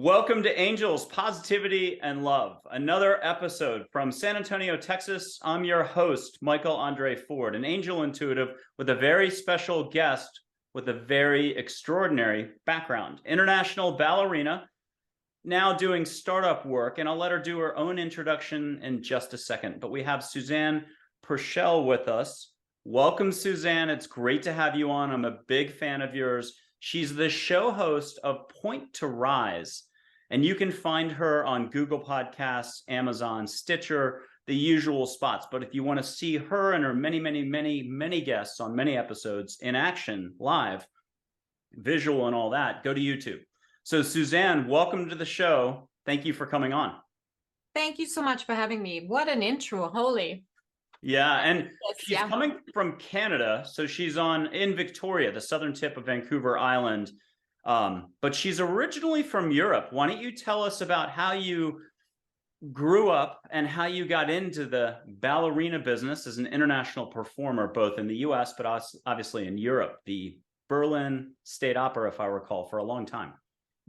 Welcome to Angels, Positivity, and Love, another episode from San Antonio, Texas. I'm your host, Michael Andre Ford, an angel intuitive with a very special guest with a very extraordinary background. International ballerina, now doing startup work, and I'll let her do her own introduction in just a second. But we have Susanne Puerschel with us. Welcome, Susanne. It's great to have you on. I'm a big fan of yours. She's the show host of Point to Rise, and you can find her on Google Podcasts, Amazon, Stitcher, the usual spots. But if you want to see her and her many guests on many episodes in action, live, visual, and all that, go to YouTube. So, Susanne, welcome to the show. Thank you for coming on. Thank you so much for having me. What an intro, holy. Yeah, and Yes, she's coming from Canada, so she's in Victoria, the southern tip of Vancouver Island. But she's originally from Europe. Why don't you tell us about how you grew up and how you got into the ballerina business as an international performer, both in the US, but obviously in Europe, the Berlin State Opera, if I recall, for a long time.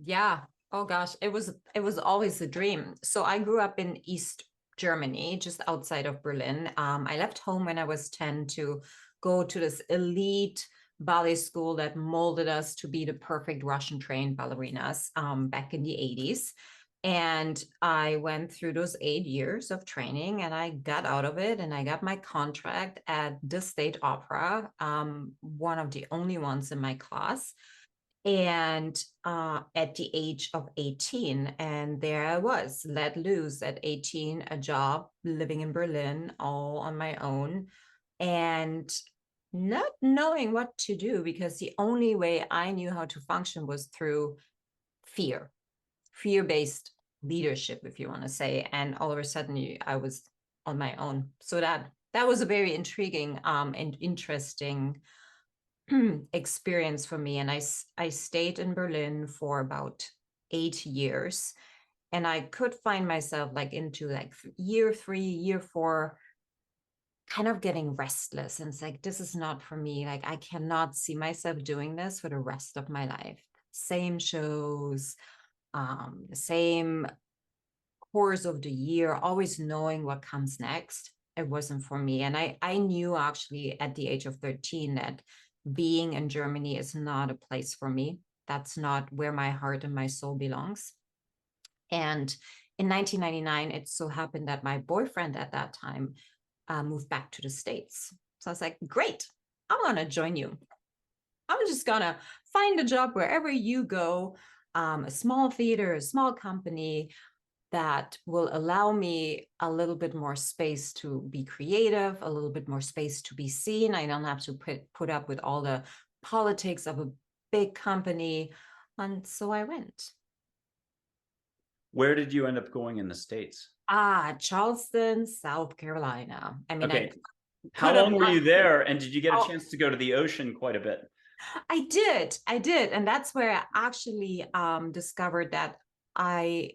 Yeah. Oh gosh, it was always a dream. So I grew up in East Germany, just outside of Berlin. I left home when I was 10 to go to this elite ballet school that molded us to be the perfect Russian trained ballerinas back in the 80s. And I went through those 8 years of training and I got out of it and I got my contract at the State Opera, one of the only ones in my class. And at the age of 18, and there I was, let loose at 18, a job living in Berlin all on my own and not knowing what to do because the only way I knew how to function was through fear-based leadership, if you want to say. And all of a sudden I was on my own. So that was a very intriguing and interesting experience for me. And I stayed in Berlin for about 8 years. And I could find myself like into like year 3, year 4, kind of getting restless. And it's like, this is not for me. Like, I cannot see myself doing this for the rest of my life. Same shows, the same course of the year, always knowing what comes next. It wasn't for me. And I knew actually at the age of 13 that being in Germany is not a place for me. That's not where my heart and my soul belongs. And in 1999, it so happened that my boyfriend at that time moved back to the States. So I was like, great, I'm going to join you. I'm just going to find a job wherever you go, a small theater, a small company that will allow me a little bit more space to be creative, a little bit more space to be seen. I don't have to put up with all the politics of a big company. And so I went. Where did you end up going in the States? Charleston, South Carolina. I mean, okay. How long were you there? And did you get a chance to go to the ocean quite a bit? I did. And that's where I actually discovered that I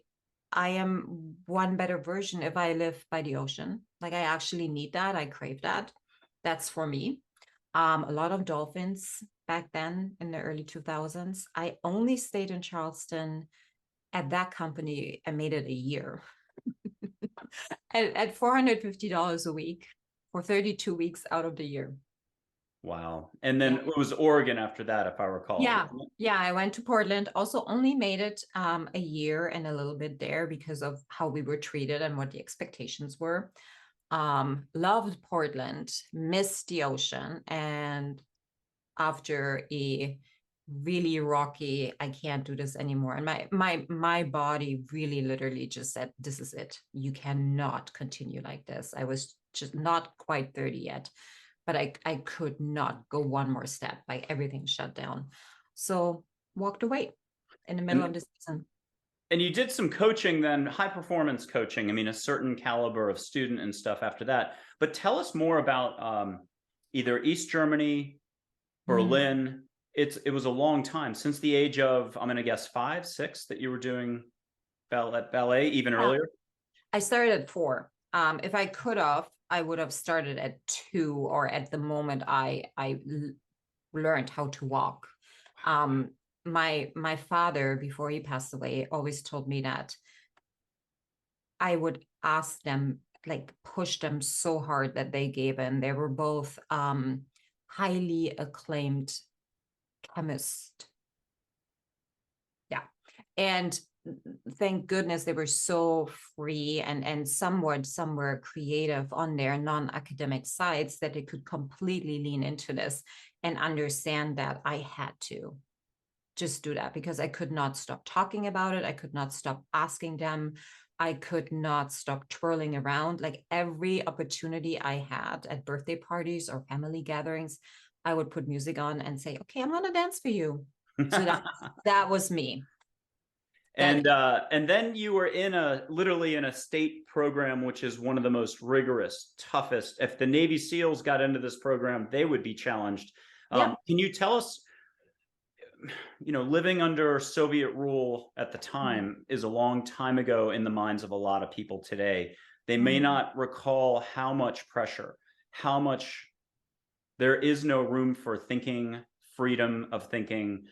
am one better version if I live by the ocean. Like, I actually need that. I crave that. That's for me. A lot of dolphins back then in the early 2000s. I only stayed in Charleston at that company. I made it a year at $450 a week for 32 weeks out of the year. Wow. And then it was Oregon after that, if I recall. Yeah. I went to Portland. Also only made it a year and a little bit there because of how we were treated and what the expectations were. Loved Portland, missed the ocean. And after a really rocky, I can't do this anymore. And my body really literally just said, this is it. You cannot continue like this. I was just not quite 30 yet. But I could not go one more step. Like, everything shut down. So walked away in the middle of the season. And you did some coaching then, high performance coaching. I mean, a certain caliber of student and stuff after that. But tell us more about either East Germany, Berlin. It was a long time, since the age of, I'm going to guess 5, 6, that you were doing ballet, even earlier? I started at 4. If I could have, I would have started at 2, or at the moment I learned how to walk. my father, before he passed away, always told me that I would ask them, like push them so hard that they gave in. They were both highly acclaimed chemists. Yeah. And thank goodness they were so free and somewhat somewhere creative on their non-academic sides that they could completely lean into this and understand that I had to just do that, because I could not stop talking about it. I could not stop asking them. I could not stop twirling around. Like every opportunity I had at birthday parties or family gatherings, I would put music on and say, okay, I'm gonna dance for you. So that was me. And then you were literally in a state program, which is one of the most rigorous, toughest. If the Navy SEALs got into this program, they would be challenged. Yeah. Can you tell us, living under Soviet rule at the time is a long time ago in the minds of a lot of people today. They may not recall how much pressure, how much there is no room for thinking, freedom of thinking,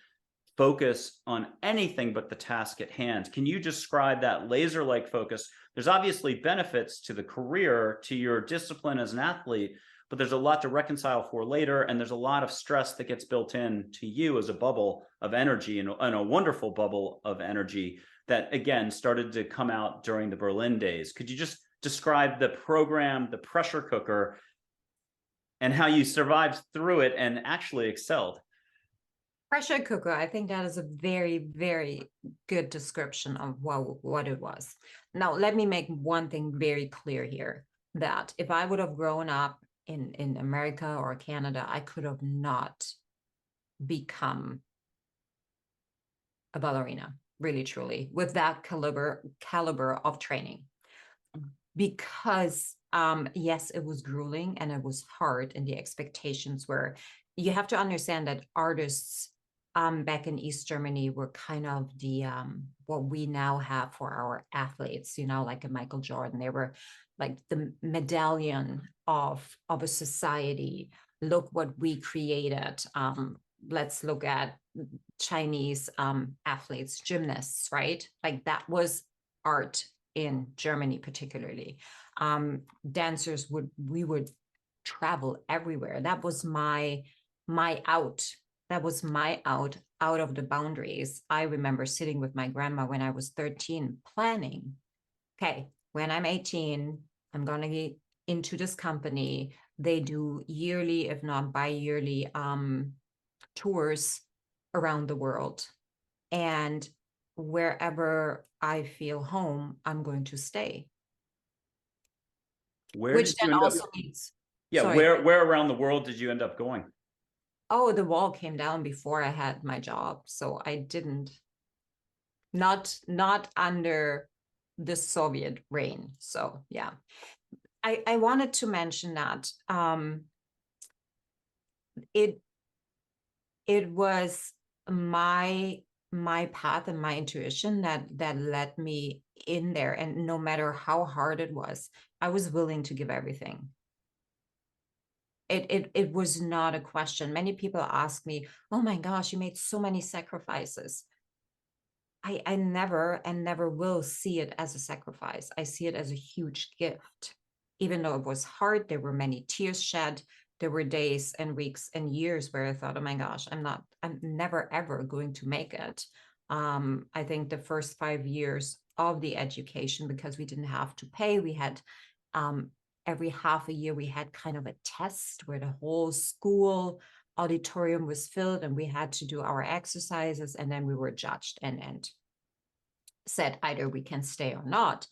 focus on anything but the task at hand. Can you describe that laser-like focus? There's obviously benefits to the career, to your discipline as an athlete, but there's a lot to reconcile for later, and there's a lot of stress that gets built in to you as a bubble of energy, and a wonderful bubble of energy that, again, started to come out during the Berlin days. Could you just describe the program, the pressure cooker, and how you survived through it and actually excelled? Pressure cooker, I think that is a very, very good description of what it was. Now, let me make one thing very clear here, that if I would have grown up in America or Canada, I could have not become a ballerina, really, truly, with that caliber of training. Because yes, it was grueling and it was hard, and the expectations were, you have to understand that artists back in East Germany were kind of the what we now have for our athletes, like a Michael Jordan. They were like the medallion of a society. Look what we created. Let's look at Chinese athletes, gymnasts, right? Like that was art in Germany, particularly. Dancers we would travel everywhere. That was my out. That was my out of the boundaries. I remember sitting with my grandma when I was 13, planning, okay, when I'm 18, I'm gonna get into this company. They do yearly, if not bi-yearly, tours around the world. And wherever I feel home, I'm going to stay. Where Which did then you end up? also means, Yeah, sorry. where around the world did you end up going? Oh, the wall came down before I had my job. So I didn't, not under the Soviet reign. So yeah. I wanted to mention that it was my path and my intuition that led me in there. And no matter how hard it was, I was willing to give everything. It was not a question. Many people ask me, oh my gosh, you made so many sacrifices. I never and never will see it as a sacrifice. I see it as a huge gift. Even though it was hard, there were many tears shed. There were days and weeks and years where I thought, oh my gosh, I'm never ever going to make it. I think the first 5 years of the education, because we didn't have to pay, we had every half a year we had kind of a test where the whole school auditorium was filled and we had to do our exercises, and then we were judged and said either we can stay or not.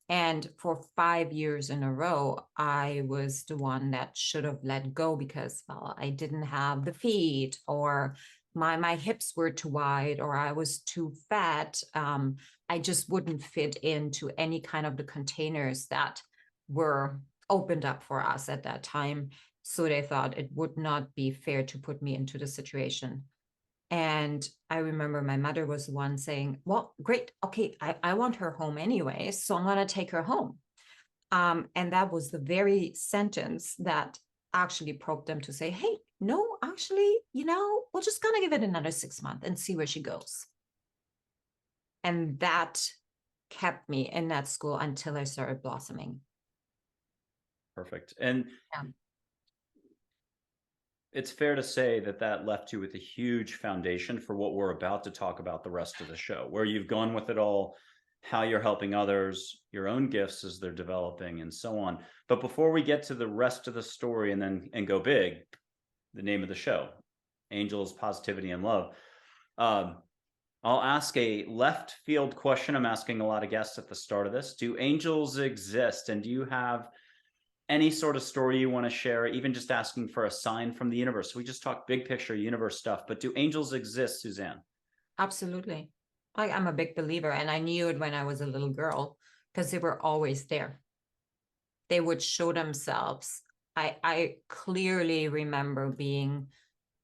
And for 5 years in a row, I was the one that should have let go because, well, I didn't have the feet, or my hips were too wide, or I was too fat. I just wouldn't fit into any kind of the containers that were opened up for us at that time. So they thought it would not be fair to put me into the situation. And I remember my mother was the one saying, well, great. Okay, I want her home anyway, so I'm going to take her home. And that was the very sentence that actually probed them to say, hey, no, actually, we're just gonna give it another 6 months and see where she goes. And that kept me in that school until I started blossoming. Perfect. And Yeah. it's fair to say that that left you with a huge foundation for what we're about to talk about the rest of the show, where you've gone with it all, how you're helping others, your own gifts as they're developing, and so on. But before we get to the rest of the story and go big, the name of the show, Angels, Positivity, and Love. I'll ask a left field question. I'm asking a lot of guests at the start of this. Do angels exist? And do you have any sort of story you want to share, even just asking for a sign from the universe? We just talked big picture universe stuff, but do angels exist, Susanne? Absolutely. I'm a big believer, and I knew it when I was a little girl because they were always there. They would show themselves. I clearly remember being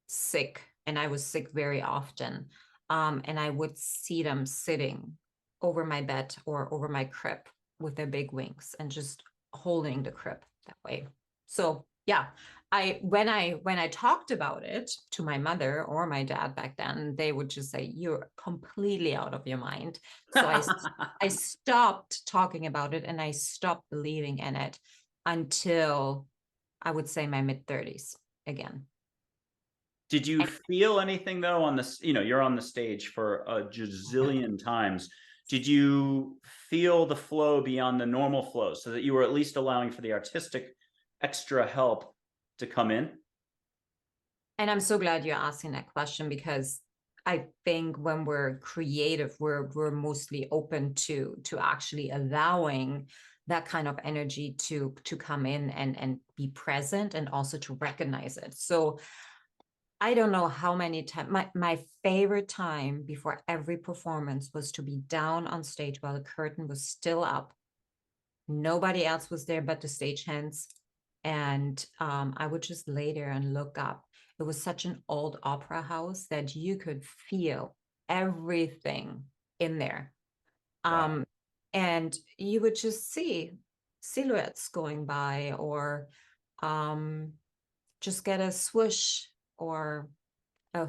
sick, and I was sick very often. And I would see them sitting over my bed or over my crib with their big wings and just holding the crib that way. So yeah, when I talked about it to my mother or my dad back then, they would just say, "You're completely out of your mind." So I stopped talking about it, and I stopped believing in it until I would say my mid-30s again. Did you And feel anything though on this? You're on the stage for a gazillion times. Did you feel the flow beyond the normal flow so that you were at least allowing for the artistic extra help to come in? And I'm so glad you're asking that question, because I think when we're creative, we're mostly open to actually allowing that kind of energy to come in and be present, and also to recognize it. So I don't know how many times my favorite time before every performance was to be down on stage while the curtain was still up. Nobody else was there but the stagehands. And I would just lay there and look up. It was such an old opera house that you could feel everything in there. Wow. And you would just see silhouettes going by, or just get a swoosh or a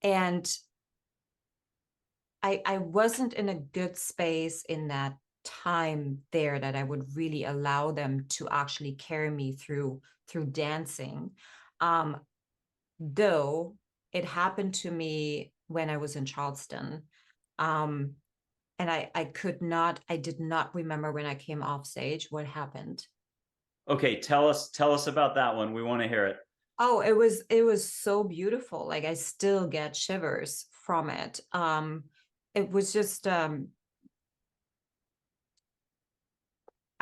and I wasn't in a good space in that time there that I would really allow them to actually carry me through dancing. Um, though it happened to me when I was in Charleston. Um, and I did not remember when I came off stage what happened. Okay, tell us about that one. We want to hear it. Oh, it was so beautiful. Like, I still get shivers from it. It was just I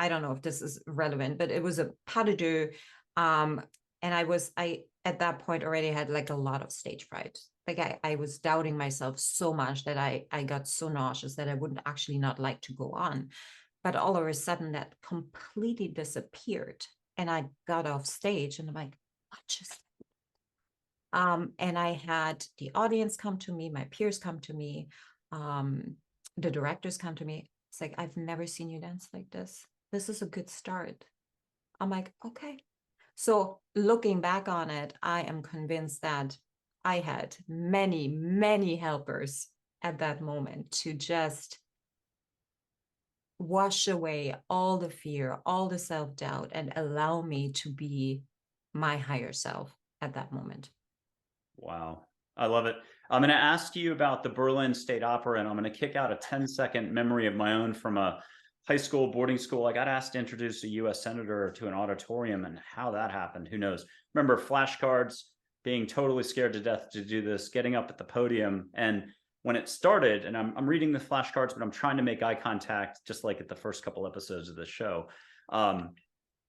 don't know if this is relevant, but it was a pas de deux. And I at that point already had like a lot of stage fright. Like, I was doubting myself so much that I got so nauseous that I wouldn't actually not like to go on. But all of a sudden that completely disappeared. And I got off stage and I'm like, what just and I had the audience come to me, my peers come to me, the directors come to me. It's like, I've never seen you dance like this. This is a good start. I'm like, okay. So looking back on it, I am convinced that I had many, many helpers at that moment to just wash away all the fear, all the self-doubt, and allow me to be my higher self at that moment. Wow. I love it. I'm going to ask you about the Berlin State Opera, and I'm going to kick out a 10-second memory of my own from a high school boarding school. I got asked to introduce a US senator to an auditorium, and how that happened, who knows? Remember flashcards, being totally scared to death to do this, getting up at the podium. And when it started, and I'm reading the flashcards, but I'm trying to make eye contact, just like at the first couple episodes of this show. And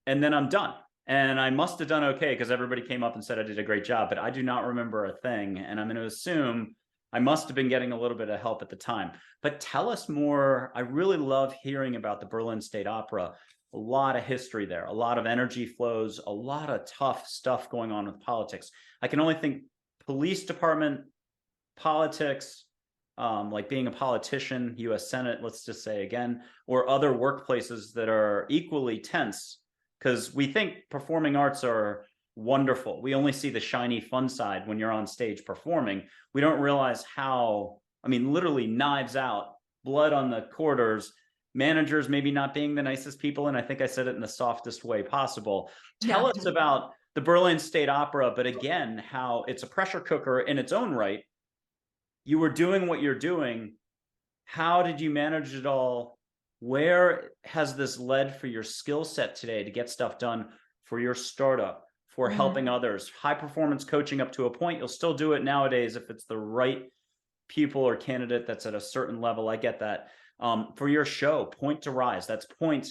then I'm done. And I must have done okay because everybody came up and said I did a great job, but I do not remember a thing. And I'm going to assume I must have been getting a little bit of help at the time. But tell us more. I really love hearing about the Berlin State Opera. A lot of history there, a lot of energy flows, a lot of tough stuff going on with politics. I can only think police department, politics, like being a politician, US Senate, let's just say again, or other workplaces that are equally tense, because we think performing arts are wonderful. We only see the shiny fun side when you're on stage performing. We don't realize how, I mean, literally knives out, blood on the corridors, managers maybe not being the nicest people. And I think I said it in the softest way possible. Tell Yeah. us about the Berlin State Opera, but again, how it's a pressure cooker in its own right. You were doing what you're doing. How did you manage it all? Where has this led for your skill set today to get stuff done for your startup, for helping others, high performance coaching up to a point? You'll still do it nowadays if it's the right pupil or candidate that's at a certain level. I get that. For your show, Point to Rise, that's point,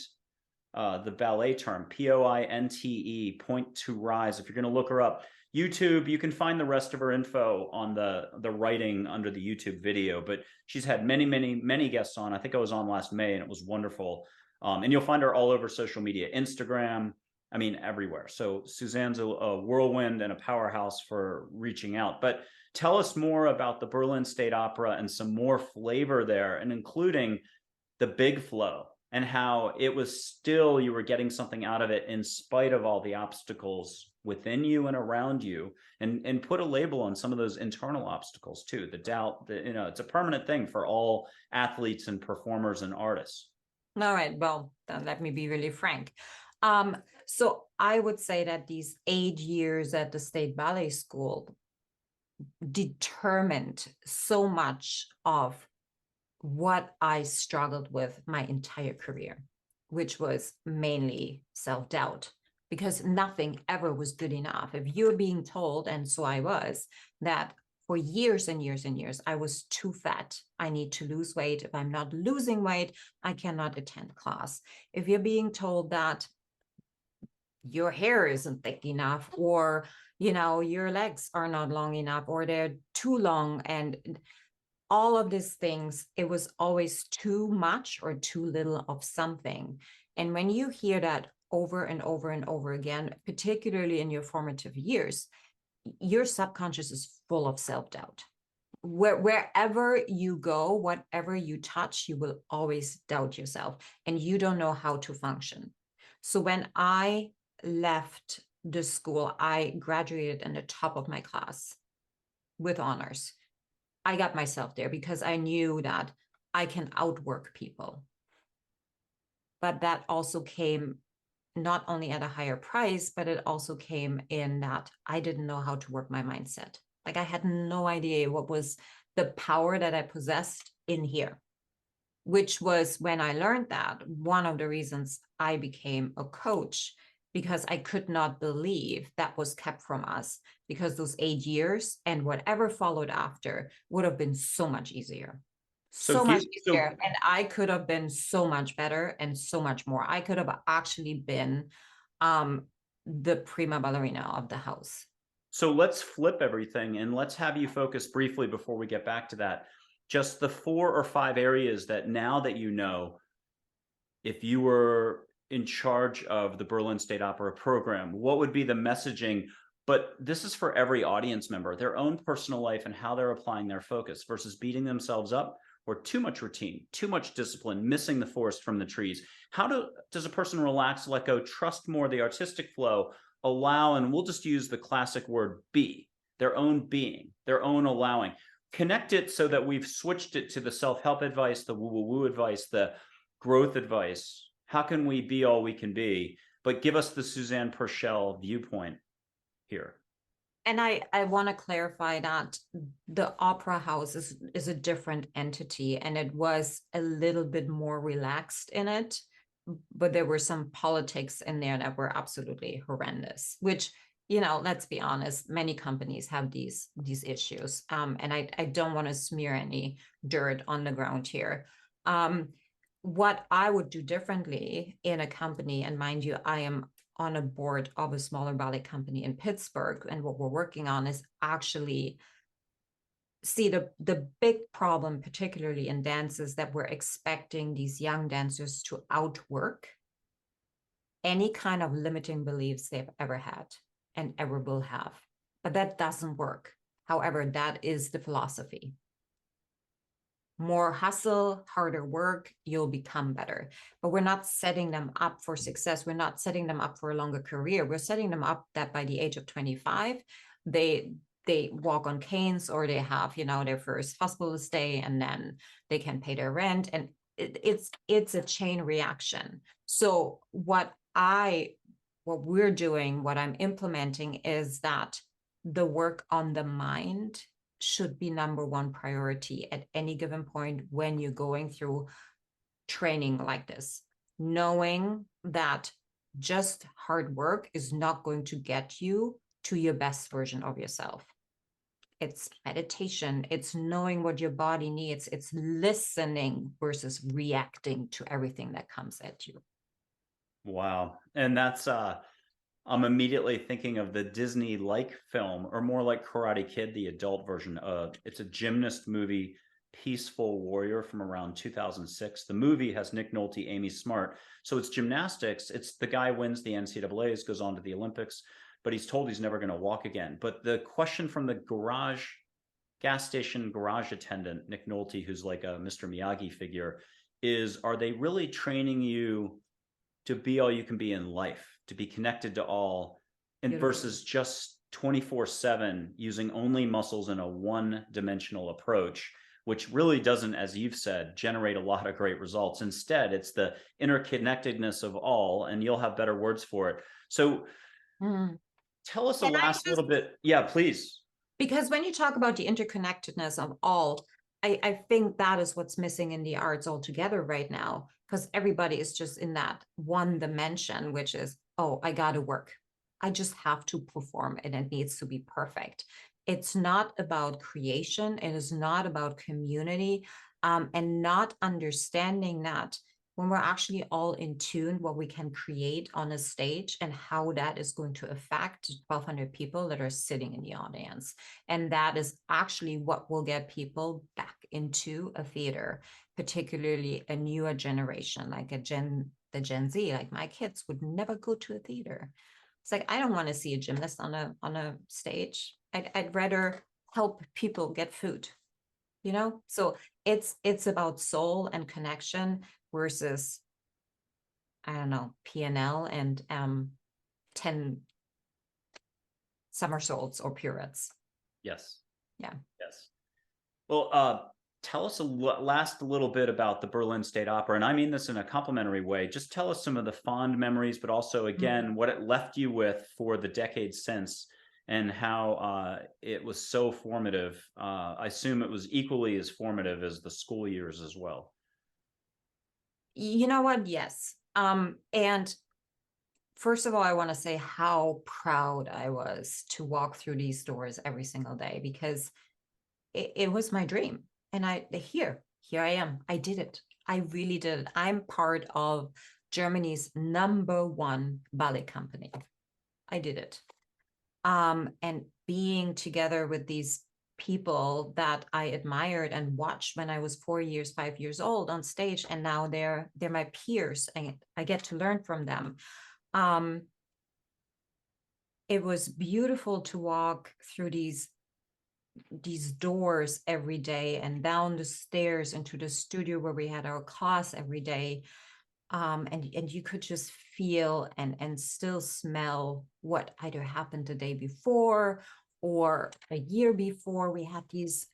the ballet term, POINTE, Point to Rise. If you're going to look her up, YouTube, you can find the rest of her info on the writing under the YouTube video, but she's had many guests on. I think I was on last May and it was wonderful. And you'll find her all over social media, Instagram, I mean, everywhere. So Suzanne's a whirlwind and a powerhouse for reaching out. But tell us more about the Berlin State Opera and some more flavor there, and including the big flow and how it was still, you were getting something out of it in spite of all the obstacles within you and around you, and put a label on some of those internal obstacles too, the doubt, that, you know, it's a permanent thing for all athletes and performers and artists. All right, well, then let me be really frank. So I would say that these 8 years at the State Ballet School determined so much of what I struggled with my entire career, which was mainly self-doubt, because nothing ever was good enough. If you're being told, and so I was, that for years and years and years, I was too fat. I need to lose weight. If I'm not losing weight, I cannot attend class. If you're being told that your hair isn't thick enough, or, you know, your legs are not long enough, or they're too long, and all of these things, it was always too much or too little of something. And when you hear that over and over and over again, particularly in your formative years, your subconscious is full of self-doubt. Wherever you go, whatever you touch, you will always doubt yourself, and you don't know how to function. So when I left the school, I graduated in the top of my class with honors. I got myself there because I knew that I can outwork people. But that also came not only at a higher price, but it also came in that I didn't know how to work my mindset. Like, I had no idea what was the power that I possessed in here, which was, when I learned that, one of the reasons I became a coach, because I could not believe that was kept from us, because those 8 years and whatever followed after would have been so much easier. So much easier. And I could have been so much better and so much more. I could have actually been the prima ballerina of the house. So let's flip everything and let's have you focus briefly before we get back to that. Just the 4 or 5 areas that, now that you know, if you were in charge of the Berlin State Opera program, what would be the messaging? But this is for every audience member, their own personal life and how they're applying their focus versus beating themselves up, or too much routine, too much discipline, missing the forest from the trees. How does a person relax, let go, trust more the artistic flow, allow, and we'll just use the classic word, be, their own being, their own allowing. Connect it so that we've switched it to the self-help advice, the woo-woo-woo advice, the growth advice. How can we be all we can be? But give us the Susanne Puerschel viewpoint here. And I want to clarify that the opera house is a different entity, and it was a little bit more relaxed in it, but there were some politics in there that were absolutely horrendous, which, you know, let's be honest, many companies have these issues. And I don't want to smear any dirt on the ground here. What I would do differently in a company, and mind you, I am on a board of a smaller ballet company in Pittsburgh, and what we're working on is actually see the big problem, particularly in dances, that we're expecting these young dancers to outwork any kind of limiting beliefs they've ever had and ever will have. But that doesn't work. However, that is the philosophy. more hustle, harder work, you'll become better. But we're not setting them up for success. We're not setting them up for a longer career. We're setting them up that by the age of 25, they walk on canes, or they have, their first hospital stay, and then they can pay their rent. And it's a chain reaction. So what we're doing, what I'm implementing, is that the work on the mind should be number one priority at any given point when you're going through training like this, knowing that just hard work is not going to get you to your best version of yourself. It's meditation, it's knowing what your body needs, it's listening versus reacting to everything that comes at you. Wow. And that's I'm immediately thinking of the Disney-like film, or more like Karate Kid, the adult version. It's a gymnast movie, Peaceful Warrior, from around 2006. The movie has Nick Nolte, Amy Smart. So it's gymnastics. It's the guy wins the NCAAs, goes on to the Olympics, but he's told he's never going to walk again. But the question from the gas station garage attendant, Nick Nolte, who's like a Mr. Miyagi figure, is, are they really training you to be all you can be in life, to be connected to all, and versus just 24/7 using only muscles in a one-dimensional approach, which really doesn't, as you've said, generate a lot of great results. Instead, it's the interconnectedness of all, and you'll have better words for it. So tell us little bit. Yeah, please. Because when you talk about the interconnectedness of all, I think that is what's missing in the arts altogether right now, because everybody is just in that one dimension, which is, oh, I got to work. I just have to perform, and it needs to be perfect. It's not about creation. It is not about community, and not understanding that when we're actually all in tune, what we can create on a stage and how that is going to affect 1,200 people that are sitting in the audience. And that is actually what will get people back into a theater, particularly a newer generation, like the Gen Z. Like my kids would never go to a theater. It's like, I don't want to see a gymnast on a stage. I'd rather help people get food, So it's about soul and connection versus, I don't know, P&L and 10 somersaults or pirouettes. Yes. Yeah. Yes. Well, tell us a little bit about the Berlin State Opera, and I mean this in a complimentary way. Just tell us some of the fond memories, but also, again, what it left you with for the decades since, and how it was so formative. I assume it was equally as formative as the school years as well. You know what? Yes. And first of all, I want to say how proud I was to walk through these doors every single day, because it was my dream. And here I am. I did it. I really did it. I'm part of Germany's #1 ballet company. I did it. And being together with these people that I admired and watched when I was 5 years old on stage, and now they're my peers, and I get to learn from them. It was beautiful to walk through these doors every day and down the stairs into the studio where we had our class every day. And you could just feel and still smell what either happened the day before or a year before. We had these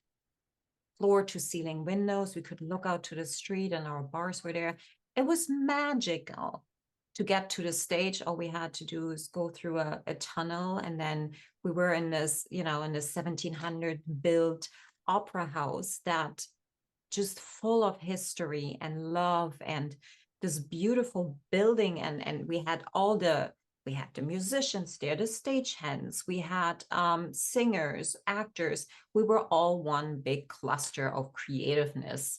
floor to ceiling windows. We could look out to the street, and our bars were there. It was magical. To get to the stage, all we had to do is go through a tunnel, and then we were in this, in this 1700 built opera house that just full of history and love, and this beautiful building. And we had the musicians there, the stagehands, we had singers, actors. We were all one big cluster of creativeness.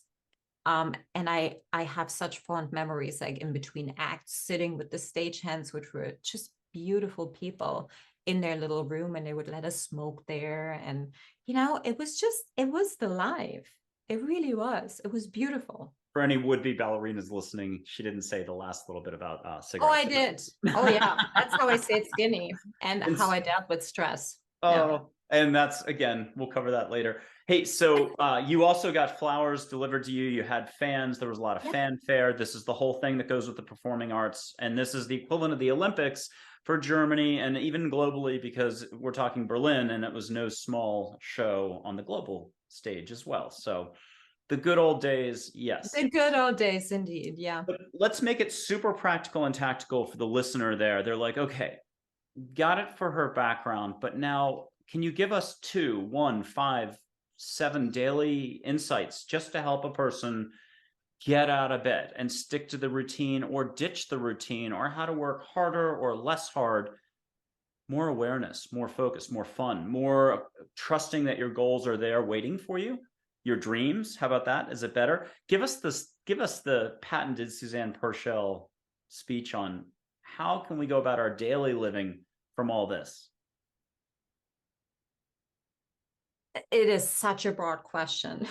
And I have such fond memories, like in between acts, sitting with the stagehands, which were just beautiful people in their little room, and they would let us smoke there. And, it was the life. It really was. It was beautiful. For any would-be ballerinas listening, she didn't say the last little bit about cigarettes. Oh, I did. Oh, yeah. That's how I stayed skinny and how I dealt with stress. Oh, yeah. And that's, again, we'll cover that later. Hey, so you also got flowers delivered to you. You had fans. There was a lot of Yep. fanfare. This is the whole thing that goes with the performing arts. And this is the equivalent of the Olympics for Germany and even globally, because we're talking Berlin, and it was no small show on the global stage as well. So the good old days, yes. The good old days, indeed. Yeah. But let's make it super practical and tactical for the listener there. They're like, okay, got it for her background, but now can you give us 2, 1, 5, 7 daily insights just to help a person get out of bed and stick to the routine or ditch the routine, or how to work harder or less hard? More awareness, more focus, more fun, more trusting that your goals are there waiting for you. Your dreams, how about that? Is it better? Give us this, give us the patented Susanne Puerschel speech on how can we go about our daily living from all this. It is such a broad question.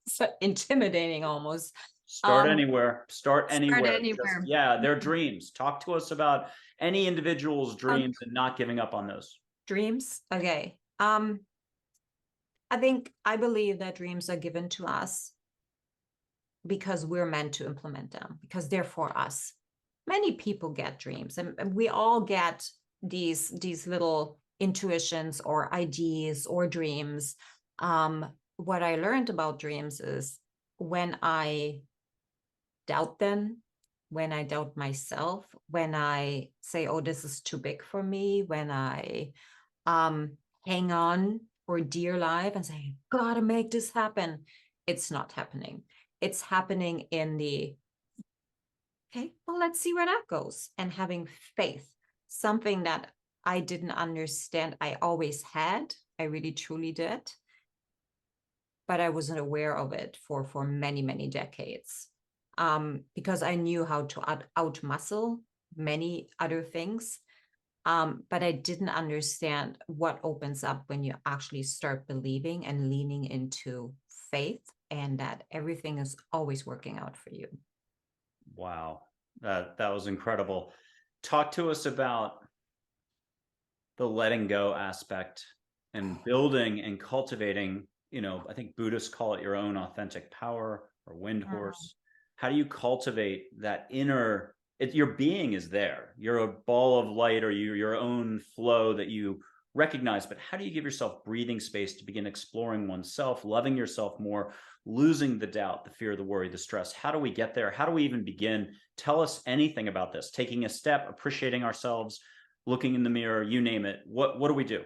So intimidating almost. Start anywhere. Start Start anywhere. Just, anywhere. yeah, their dreams. Talk to us about any individual's Um, dreams and not giving up on those. Dreams. Okay. I believe that dreams are given to us because we're meant to implement them, because they're for us. Many people get dreams, and we all get these little intuitions or ideas or dreams. What I learned about dreams is when I doubt them, when I doubt myself, when I say, oh, this is too big for me, when I hang on for dear life and say, gotta make this happen, it's not happening. It's happening in the, okay, well, let's see where that goes. And having faith, something that I didn't understand, I always had, I really truly did, but I wasn't aware of it for many, many decades. Because I knew how to out muscle many other things. But I didn't understand what opens up when you actually start believing and leaning into faith, and that everything is always working out for you. Wow. That was incredible. Talk to us about the letting go aspect and building and cultivating, I think Buddhists call it your own authentic power or wind horse. How do you cultivate that inner, your being is there. You're a ball of light, or your own flow that you recognize, but how do you give yourself breathing space to begin exploring oneself, loving yourself more, losing the doubt, the fear, the worry, the stress? How do we get there? How do we even begin? Tell us anything about this. Taking a step, appreciating ourselves, looking in the mirror, you name it. What do we do?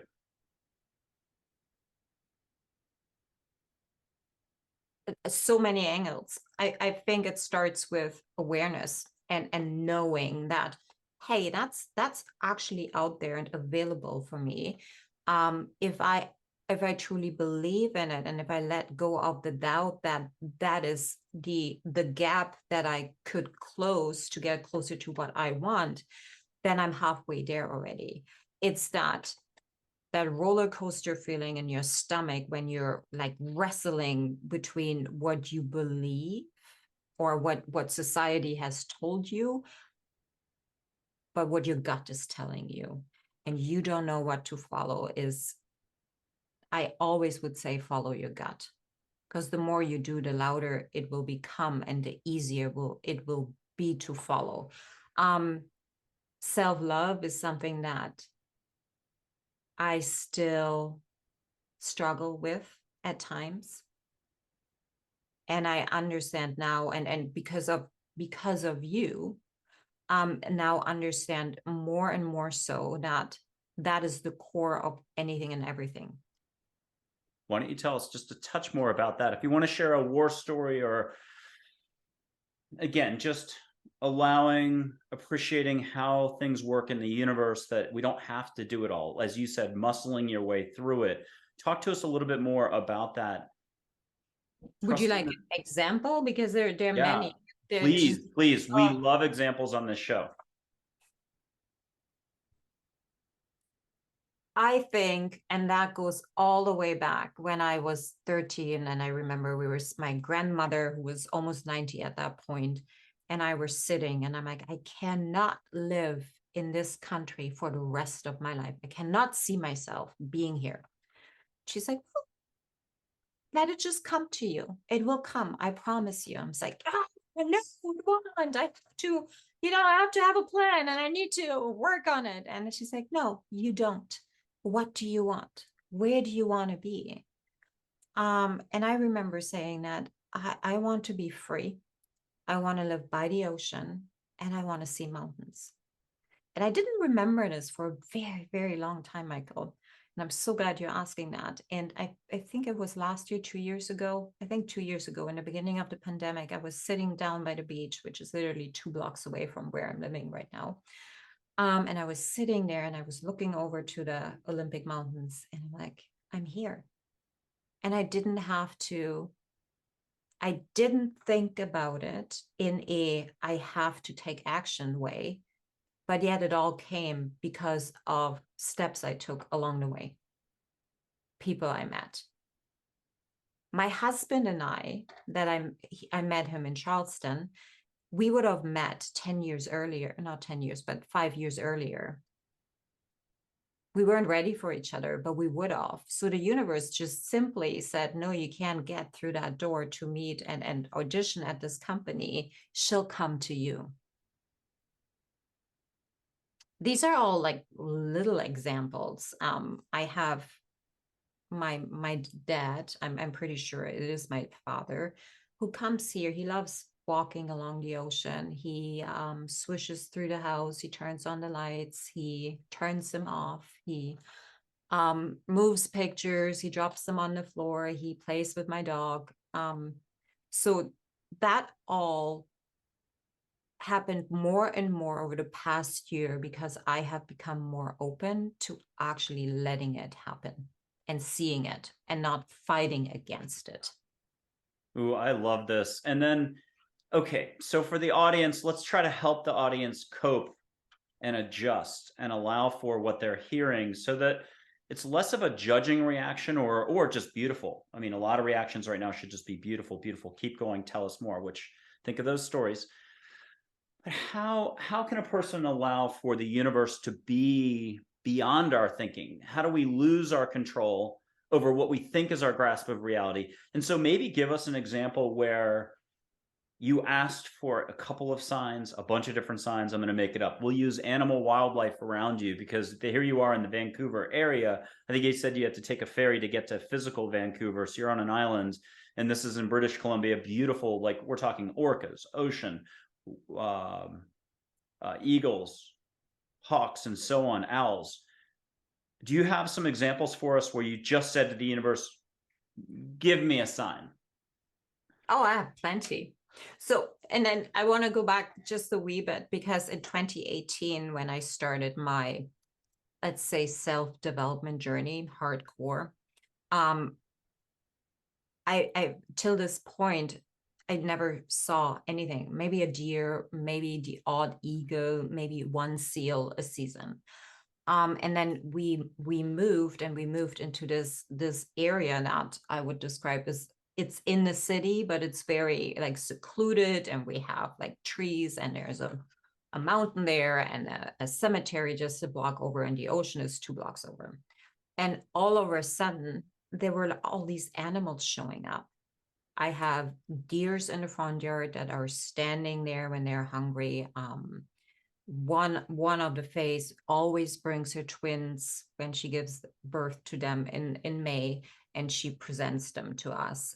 So many angles. I think it starts with awareness and knowing that, hey, that's actually out there and available for me. If I truly believe in it, and if I let go of the doubt that that is the gap that I could close to get closer to what I want, then I'm halfway there already. It's that roller coaster feeling in your stomach when you're like wrestling between what you believe or what society has told you, but what your gut is telling you, and you don't know what to follow. Is, I always would say, follow your gut, because the more you do, the louder it will become and the easier it will be to follow. Self-love is something that I still struggle with at times. And I understand now, and because of you, now understand more and more so that that is the core of anything and everything. Why don't you tell us just a touch more about that? If you want to share a war story, or again, just appreciating how things work in the universe, that we don't have to do it all. As you said, muscling your way through it. Talk to us a little bit more about that. Would you like an example? Because there are Yeah, many. please. We love examples on this show. I think, and that goes all the way back when I was 13, and I remember my grandmother, who was almost 90 at that point, and I were sitting, and I'm like, I cannot live in this country for the rest of my life. I cannot see myself being here. She's like, "Oh, let it just come to you. It will come. I promise you." I'm just like, "Ah, no, I have to, I have to have a plan and I need to work on it." And she's like, "No, you don't. What do you want? Where do you want to be?" And I remember saying that I want to be free. I want to live by the ocean and I want to see mountains. And I didn't remember this for a very, very long time, Michael. And I'm so glad you're asking that. And I think it was last year, 2 years ago. I think 2 years ago, in the beginning of the pandemic, I was sitting down by the beach, which is literally 2 blocks away from where I'm living right now. And I was sitting there and I was looking over to the Olympic Mountains and I'm like, I'm here. And I didn't think about it in a I have to take action way, but yet it all came because of steps I took along the way, people I met. My husband and I met him in Charleston. We would have met 10 years earlier, not 10 years, but 5 years earlier. We weren't ready for each other, but we would have. So the universe just simply said, no, you can't get through that door to meet and audition at this company. She'll come to you. These are all like little examples. I have my dad, I'm pretty sure it is my father, who comes here. He loves walking along the ocean. He swishes through the house. He turns on the lights. He turns them off. He moves pictures. He drops them on the floor. He plays with my dog. So that all happened more and more over the past year because I have become more open to actually letting it happen and seeing it and not fighting against it. Ooh, I love this. And then, okay, so for the audience, let's try to help the audience cope and adjust and allow for what they're hearing so that it's less of a judging reaction or just beautiful. I mean, a lot of reactions right now should just be beautiful, beautiful. Keep going, tell us more, which think of those stories. But how can a person allow for the universe to be beyond our thinking? How do we lose our control over what we think is our grasp of reality? And so maybe give us an example where you asked for a couple of signs, a bunch of different signs. I'm going to make it up. We'll use animal wildlife around you because here you are in the Vancouver area. I think you said you had to take a ferry to get to physical Vancouver. So you're on an island, and this is in British Columbia. Beautiful, like we're talking orcas, ocean, eagles, hawks, and so on, owls. Do you have some examples for us where you just said to the universe, give me a sign? Oh, I have plenty. So, and then I want to go back just a wee bit because in 2018, when I started my, let's say, self-development journey, hardcore, I till this point, I never saw anything. Maybe a deer, maybe the odd eagle, maybe one seal a season. And then we moved into this area that I would describe as it's in the city, but it's very like secluded, and we have like trees, and there's a mountain there, and a cemetery just a block over, and the ocean is 2 blocks over. And all of a sudden, there were all these animals showing up. I have deers in the front yard that are standing there when they're hungry. One of the fays always brings her twins when she gives birth to them in May, and she presents them to us.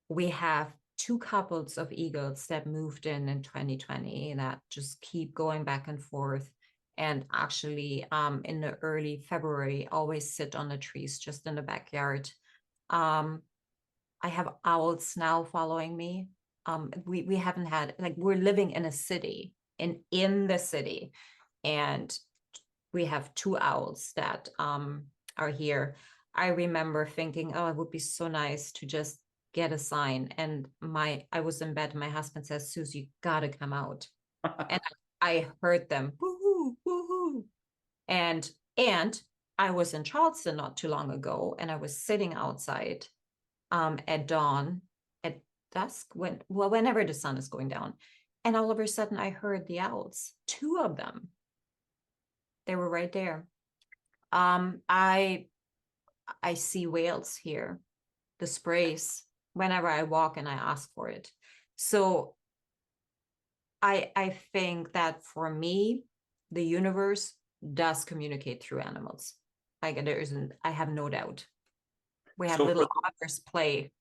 We have 2 couples of eagles that moved in 2020 that just keep going back and forth, and actually in the early February always sit on the trees just in the backyard. I have owls now following me. We haven't had, like, we're living in a city, in the city, and we have 2 owls that are here. I remember thinking, oh, it would be so nice to just get a sign. And I was in bed, my husband says, Susie, you gotta come out. And I heard them, woohoo, woohoo. And I was in Charleston not too long ago, and I was sitting outside at dawn, at dusk, whenever the sun is going down. And all of a sudden I heard the owls, 2 of them. They were right there. I I see whales here, the sprays, whenever I walk and I ask for it. So I think that for me, the universe does communicate through animals. Like there isn't, I have no doubt. We have So for little otters play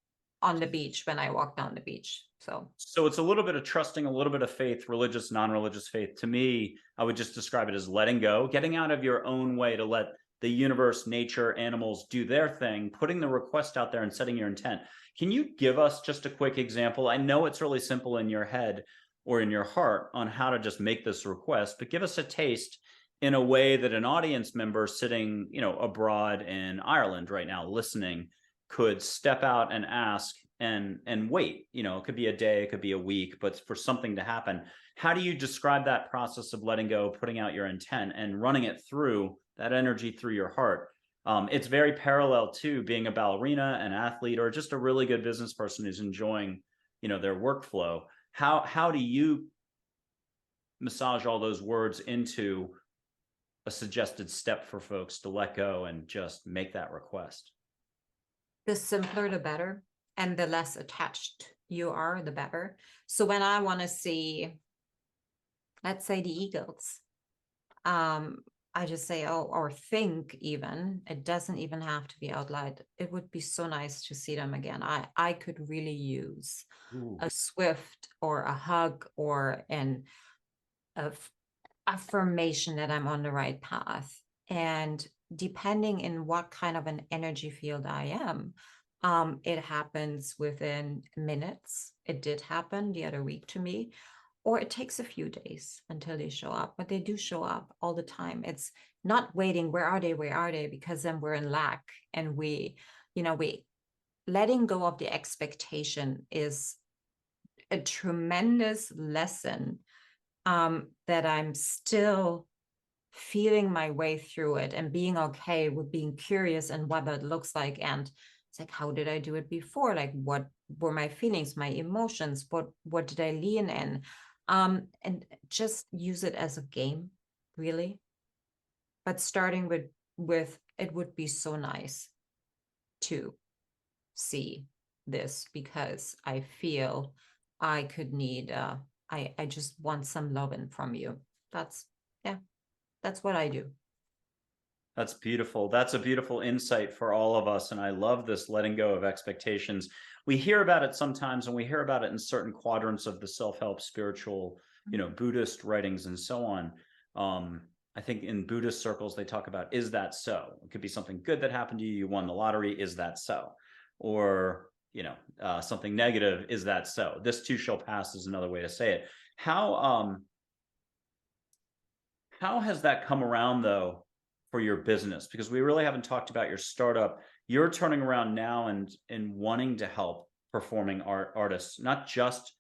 on the beach when I walk down the beach. So it's a little bit of trusting, a little bit of faith, religious, non-religious faith. To me, I would just describe it as letting go, getting out of your own way to let the universe, nature, animals do their thing, putting the request out there and setting your intent. Can you give us just a quick example? I know it's really simple in your head or in your heart on how to just make this request, but give us a taste in a way that an audience member sitting, abroad in Ireland right now listening could step out and ask and wait. It could be a day, it could be a week, but for something to happen. How do you describe that process of letting go, putting out your intent and running it through that energy through your heart? It's very parallel to being a ballerina, an athlete, or just a really good business person who's enjoying their workflow. How do you massage all those words into a suggested step for folks to let go and just make that request? the simpler, the better. And the less attached you are, the better. So when I want to see, let's say the eagles, I just say, oh, or think even, it doesn't even have to be out loud. It would be so nice to see them again. I could really use a swift or a hug or an affirmation that I'm on the right path. And depending in what kind of an energy field I am, it happens within minutes. It did happen the other week to me, or it takes a few days until they show up, but they do show up all the time. It's not waiting, where are they? Where are they? Because then we're in lack, and we letting go of the expectation is a tremendous lesson that I'm still feeling my way through it and being okay with being curious and what that looks like. And it's like, how did I do it before? Like, what were my feelings, my emotions? What did I lean in? And just use it as a game, really. But starting with it would be so nice to see this, because I feel I could need I just want some loving from you. That's what I do. That's beautiful. That's a beautiful insight for all of us. And I love this letting go of expectations. We hear about it sometimes, and we hear about it in certain quadrants of the self-help, spiritual, Buddhist writings and so on. I think in Buddhist circles, they talk about, is that so? It could be something good that happened to you. You won the lottery. Is that so? Or, something negative. Is that so? This too shall pass is another way to say it. How has that come around though for your business? Because we really haven't talked about your startup. You're turning around now and wanting to help performing artists, not just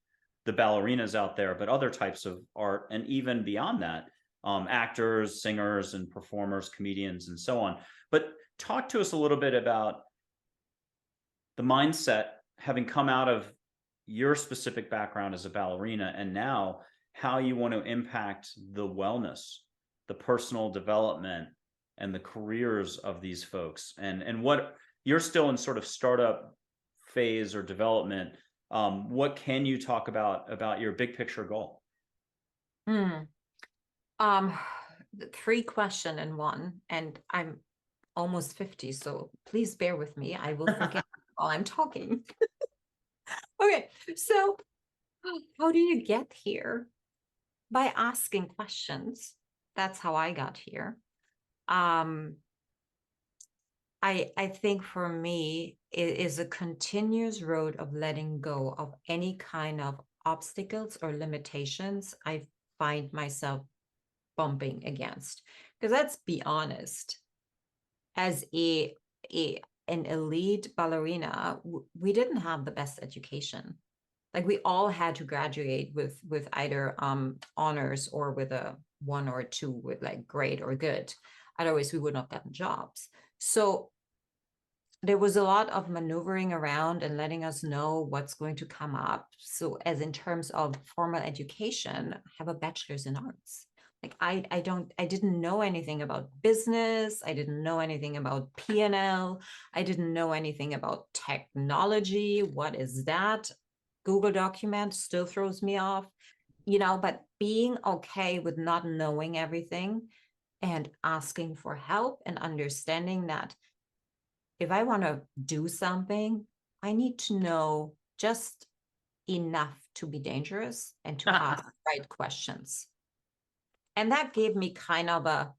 the ballerinas out there, but other types of art, and even beyond that, actors, singers, and performers, comedians, and so on. But talk to us a little bit about the mindset, having come out of your specific background as a ballerina, and now how you want to impact the wellness, the personal development, and the careers of these folks, and what you're still in sort of startup phase or development. What can you talk about your big picture goal? Three question in one, and I'm almost 50, so please bear with me. I will forget while I'm talking. Okay, so how do you get here? By asking questions. That's how I got here. I think for me, it is a continuous road of letting go of any kind of obstacles or limitations I find myself bumping against. Because let's be honest, as an elite ballerina, we didn't have the best education. Like we all had to graduate with either honors or with a 1 or 2 with like great or good. Otherwise, we would not have gotten jobs. So there was a lot of maneuvering around and letting us know what's going to come up. So as in terms of formal education, I have a bachelor's in arts. Like I didn't know anything about business. I didn't know anything about P&L. I didn't know anything about technology. What is that? Google document still throws me off, but being okay with not knowing everything and asking for help and understanding that if I want to do something, I need to know just enough to be dangerous and to ask the right questions. And that gave me kind of a,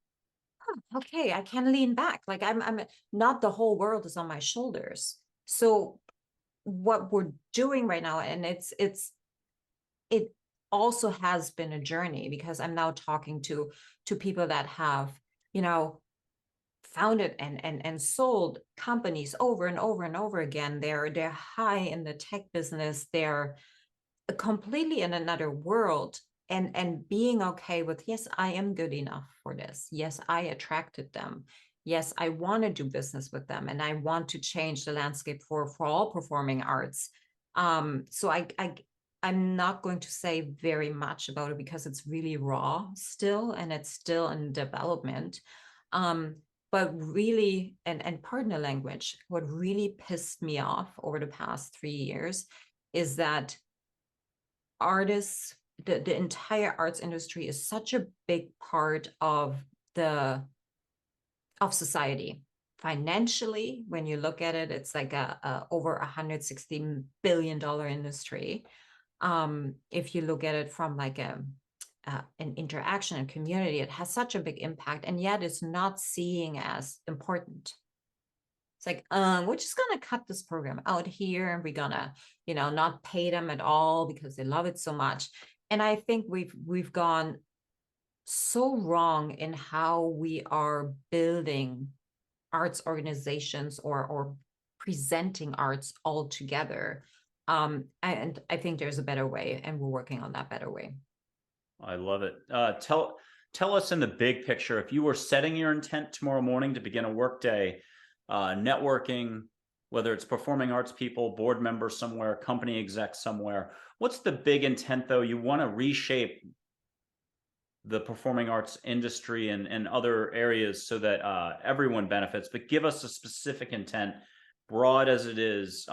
oh, okay, I can lean back. Like I'm not the whole world is on my shoulders. So what we're doing right now, and it also has been a journey because I'm now talking to people that have, founded and sold companies over and over and over again. They're high in the tech business. They're completely in another world, and being okay with, yes, I am good enough for this. Yes, I attracted them. Yes, I want to do business with them, and I want to change the landscape for all performing arts. So I'm not going to say very much about it because it's really raw still, and it's still in development. But really, and pardon the language, what really pissed me off over the past 3 years is that artists, the entire arts industry is such a big part of society. Financially, when you look at it, it's like a over $160 billion industry. If you look at it from like an interaction and community, it has such a big impact, and yet it's not seen as important. It's like, we're just gonna cut this program out here, and we're gonna, not pay them at all because they love it so much. And I think we've gone so wrong in how we are building arts organizations or presenting arts all together. And I think there's a better way, and we're working on that better way. I love it. Tell us in the big picture, if you were setting your intent tomorrow morning to begin a work day, networking, whether it's performing arts people, board members somewhere, company execs somewhere, what's the big intent though? You want to reshape the performing arts industry and other areas so that everyone benefits, but give us a specific intent, broad as it is,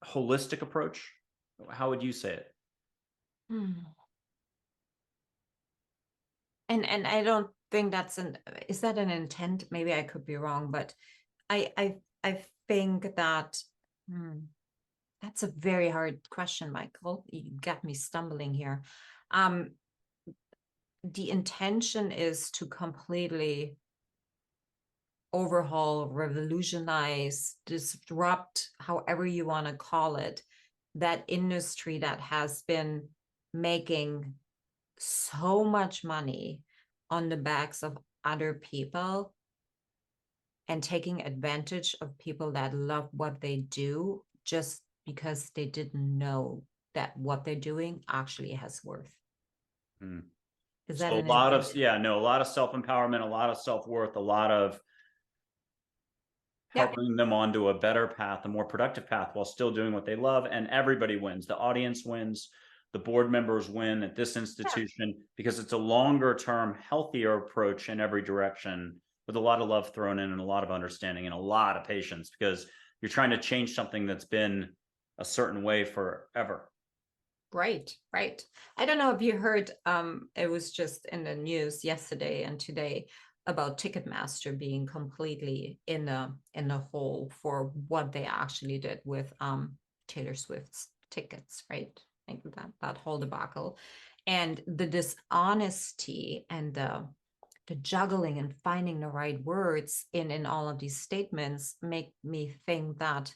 holistic approach. How would you say it? And I don't think is that an intent? Maybe I could be wrong, but I think that that's a very hard question, Michael. You got me stumbling here. The intention is to completely overhaul, revolutionize, disrupt, however you want to call it, that industry that has been making so much money on the backs of other people and taking advantage of people that love what they do just because they didn't know that what they're doing actually has worth. Is that So a lot of, a lot of self-empowerment, a lot of self-worth, a lot of helping them onto a better path, a more productive path, while still doing what they love. And everybody wins. The audience wins. The board members win at this institution because it's a longer term, healthier approach in every direction, with a lot of love thrown in and a lot of understanding and a lot of patience, because you're trying to change something that's been a certain way forever. Right. I don't know if you heard, it was just in the news yesterday and today about Ticketmaster being completely in the hole for what they actually did with Taylor Swift's tickets, right? Like that whole debacle, and the dishonesty and the juggling and finding the right words in all of these statements make me think that,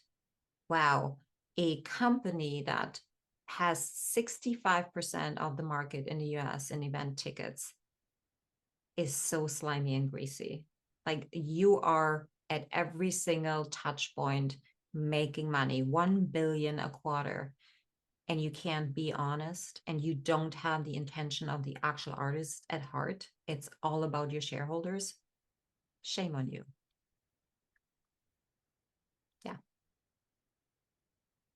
wow, a company that has 65% of the market in the US in event tickets is so slimy and greasy. Like, you are at every single touch point making money, 1 billion a quarter, and you can't be honest, and you don't have the intention of the actual artist at heart. It's all about your shareholders. Shame on you. Yeah.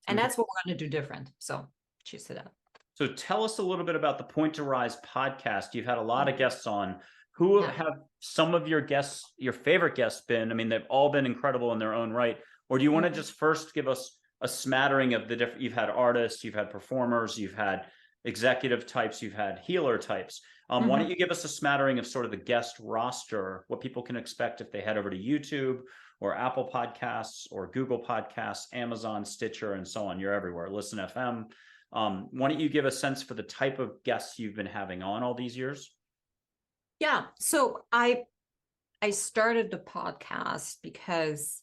And that's what we're going to do different. So cheers to that. So tell us a little bit about the Point to Rise podcast. You've had a lot of guests on. Who Yeah. have some of your guests, your favorite guests been? I mean, they've all been incredible in their own right. Or do you want to just first give us a smattering of the different, you've had artists, you've had performers, you've had executive types, you've had healer types. Why don't you give us a smattering of sort of the guest roster, what people can expect if they head over to YouTube or Apple Podcasts or Google Podcasts, Amazon, Stitcher, and so on. You're everywhere. Listen FM. Why don't you give a sense for the type of guests you've been having on all these years? Yeah. So I started the podcast because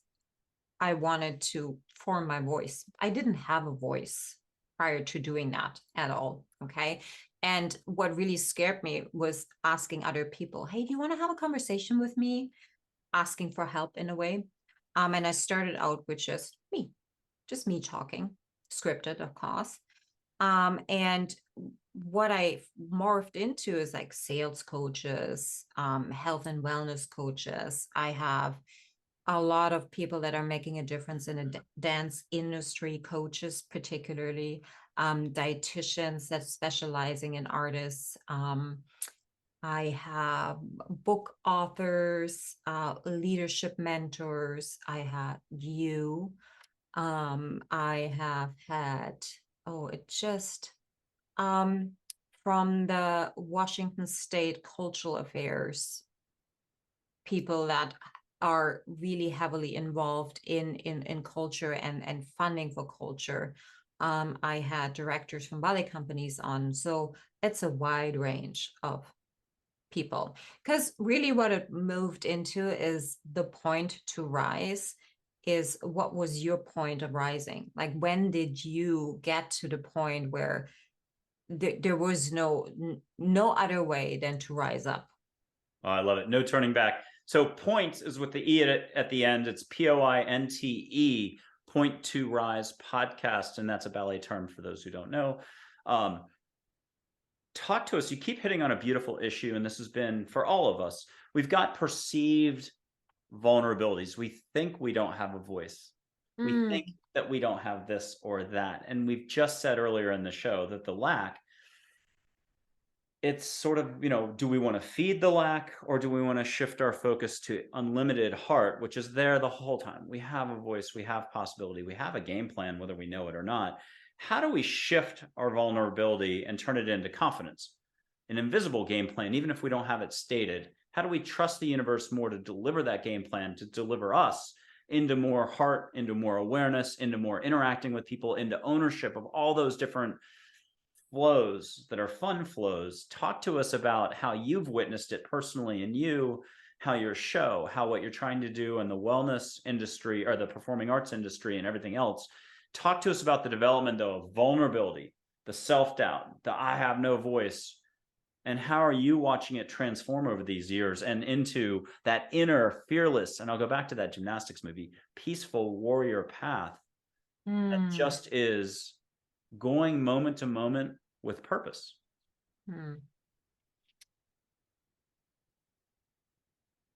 I wanted to form my voice. I didn't have a voice prior to doing that at all. Okay. And what really scared me was asking other people, hey, do you want to have a conversation with me? Asking for help in a way. And I started out with just me talking, scripted, of course. And what I morphed into is like sales coaches, health and wellness coaches. I have a lot of people that are making a difference in the dance industry, coaches, particularly dietitians that specializing in artists. I have book authors, leadership mentors. I had you. I have had, it just from the Washington State Cultural Affairs people that are really heavily involved in culture and funding for culture. I had directors from ballet companies on, so it's a wide range of people. Because really what it moved into is the point to rise is what was your point of rising? Like when did you get to the point where there was no other way than to rise up? Oh, I love it. No turning back. So point is with the E at the end. It's POINTE, Point to Rise podcast. And that's a ballet term for those who don't know. Talk to us. You keep hitting on a beautiful issue. And this has been for all of us. We've got perceived vulnerabilities. We think we don't have a voice. We think that we don't have this or that. And we've just said earlier in the show that the lack, it's sort of, do we want to feed the lack or do we want to shift our focus to unlimited heart, which is there the whole time? We have a voice, we have possibility, we have a game plan, whether we know it or not. How do we shift our vulnerability and turn it into confidence? An invisible game plan, even if we don't have it stated. How do we trust the universe more to deliver that game plan, to deliver us into more heart, into more awareness, into more interacting with people, into ownership of all those different flows that are fun flows? Talk to us about how you've witnessed it personally in you, how your show, how what you're trying to do in the wellness industry or the performing arts industry and everything else. Talk to us about the development, though, of vulnerability, the self-doubt, the I have no voice, and how are you watching it transform over these years and into that inner fearless, and I'll go back to that gymnastics movie, peaceful warrior path that just is going moment to moment with purpose.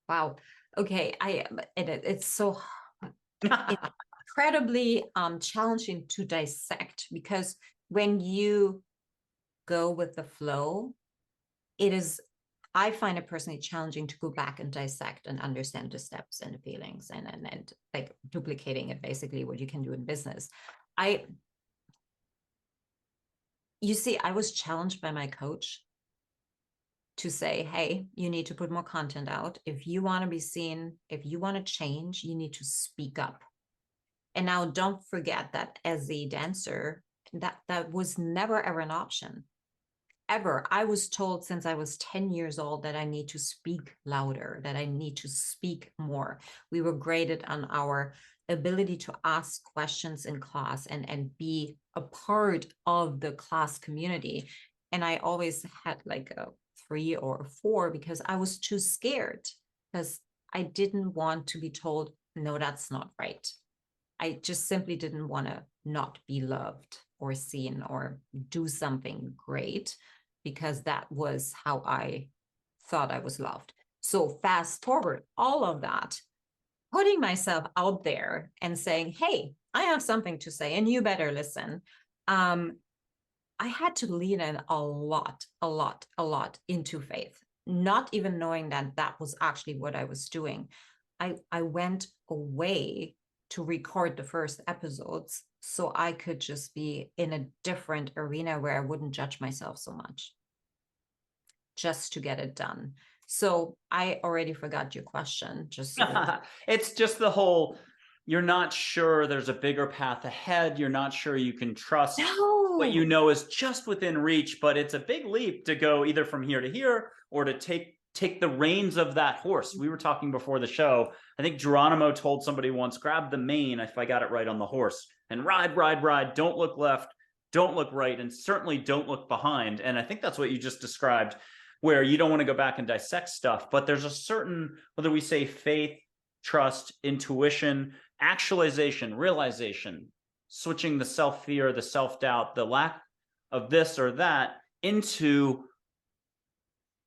Wow. Okay. It's so incredibly challenging to dissect, because when you go with the flow, I find it personally challenging to go back and dissect and understand the steps and the feelings and like duplicating it, basically what you can do in business. You see, I was challenged by my coach to say, hey, you need to put more content out. If you want to be seen, if you want to change, you need to speak up. And now don't forget that as a dancer, that was never ever an option. Ever. I was told since I was 10 years old that I need to speak louder, that I need to speak more. We were graded on our ability to ask questions in class and be a part of the class community. And I always had like a 3 or a 4 because I was too scared, because I didn't want to be told, no, that's not right. I just simply didn't want to not be loved or seen or do something great, because that was how I thought I was loved. So fast forward all of that, putting myself out there and saying, hey, I have something to say and you better listen. I had to lean in a lot, a lot, a lot into faith, not even knowing that that was actually what I was doing. I went away to record the first episodes so I could just be in a different arena where I wouldn't judge myself so much, just to get it done. So I already forgot your question. Just so It's just the whole, you're not sure there's a bigger path ahead. You're not sure you can trust what you no, know is just within reach, but it's a big leap to go either from here to here or to take the reins of that horse. We were talking before the show. I think Geronimo told somebody once, grab the mane, if I got it right, on the horse, and ride, ride, ride. Don't look left, don't look right, and certainly don't look behind. And I think that's what you just described, where you don't want to go back and dissect stuff, but there's a certain, whether we say faith, trust, intuition, actualization, realization, switching the self-fear, the self-doubt, the lack of this or that into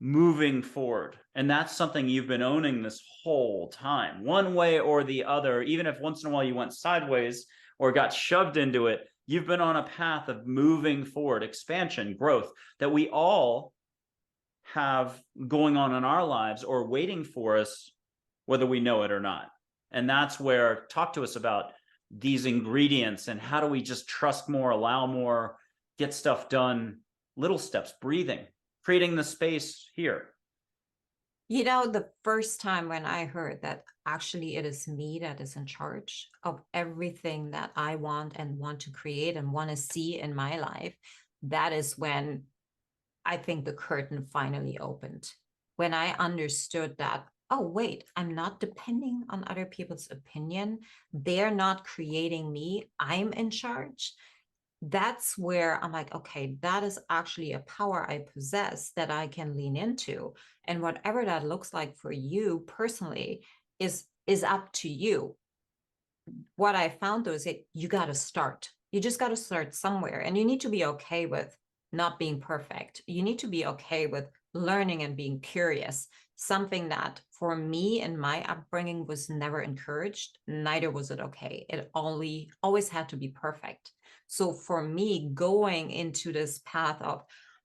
moving forward. And that's something you've been owning this whole time, one way or the other. Even if once in a while you went sideways or got shoved into it, you've been on a path of moving forward, expansion, growth that we all have going on in our lives or waiting for us, whether we know it or not. And that's where, talk to us about these ingredients and how do we just trust more, allow more, get stuff done, little steps, breathing, creating the space here. you know, the first time when I heard that actually it is me that is in charge of everything that I want and want to create and want to see in my life, that is when I think the curtain finally opened. When I understood that, oh, wait, I'm not depending on other people's opinion. They're not creating me. I'm in charge. That's where I'm like, okay, that is actually a power I possess that I can lean into. And whatever that looks like for you personally is up to you. What I found though is that you got to start. You just got to start somewhere, and you need to be okay with not being perfect. You need to be okay with learning and being curious. Something that for me and my upbringing was never encouraged, neither was it okay. It always had to be perfect. So for me, going into this path of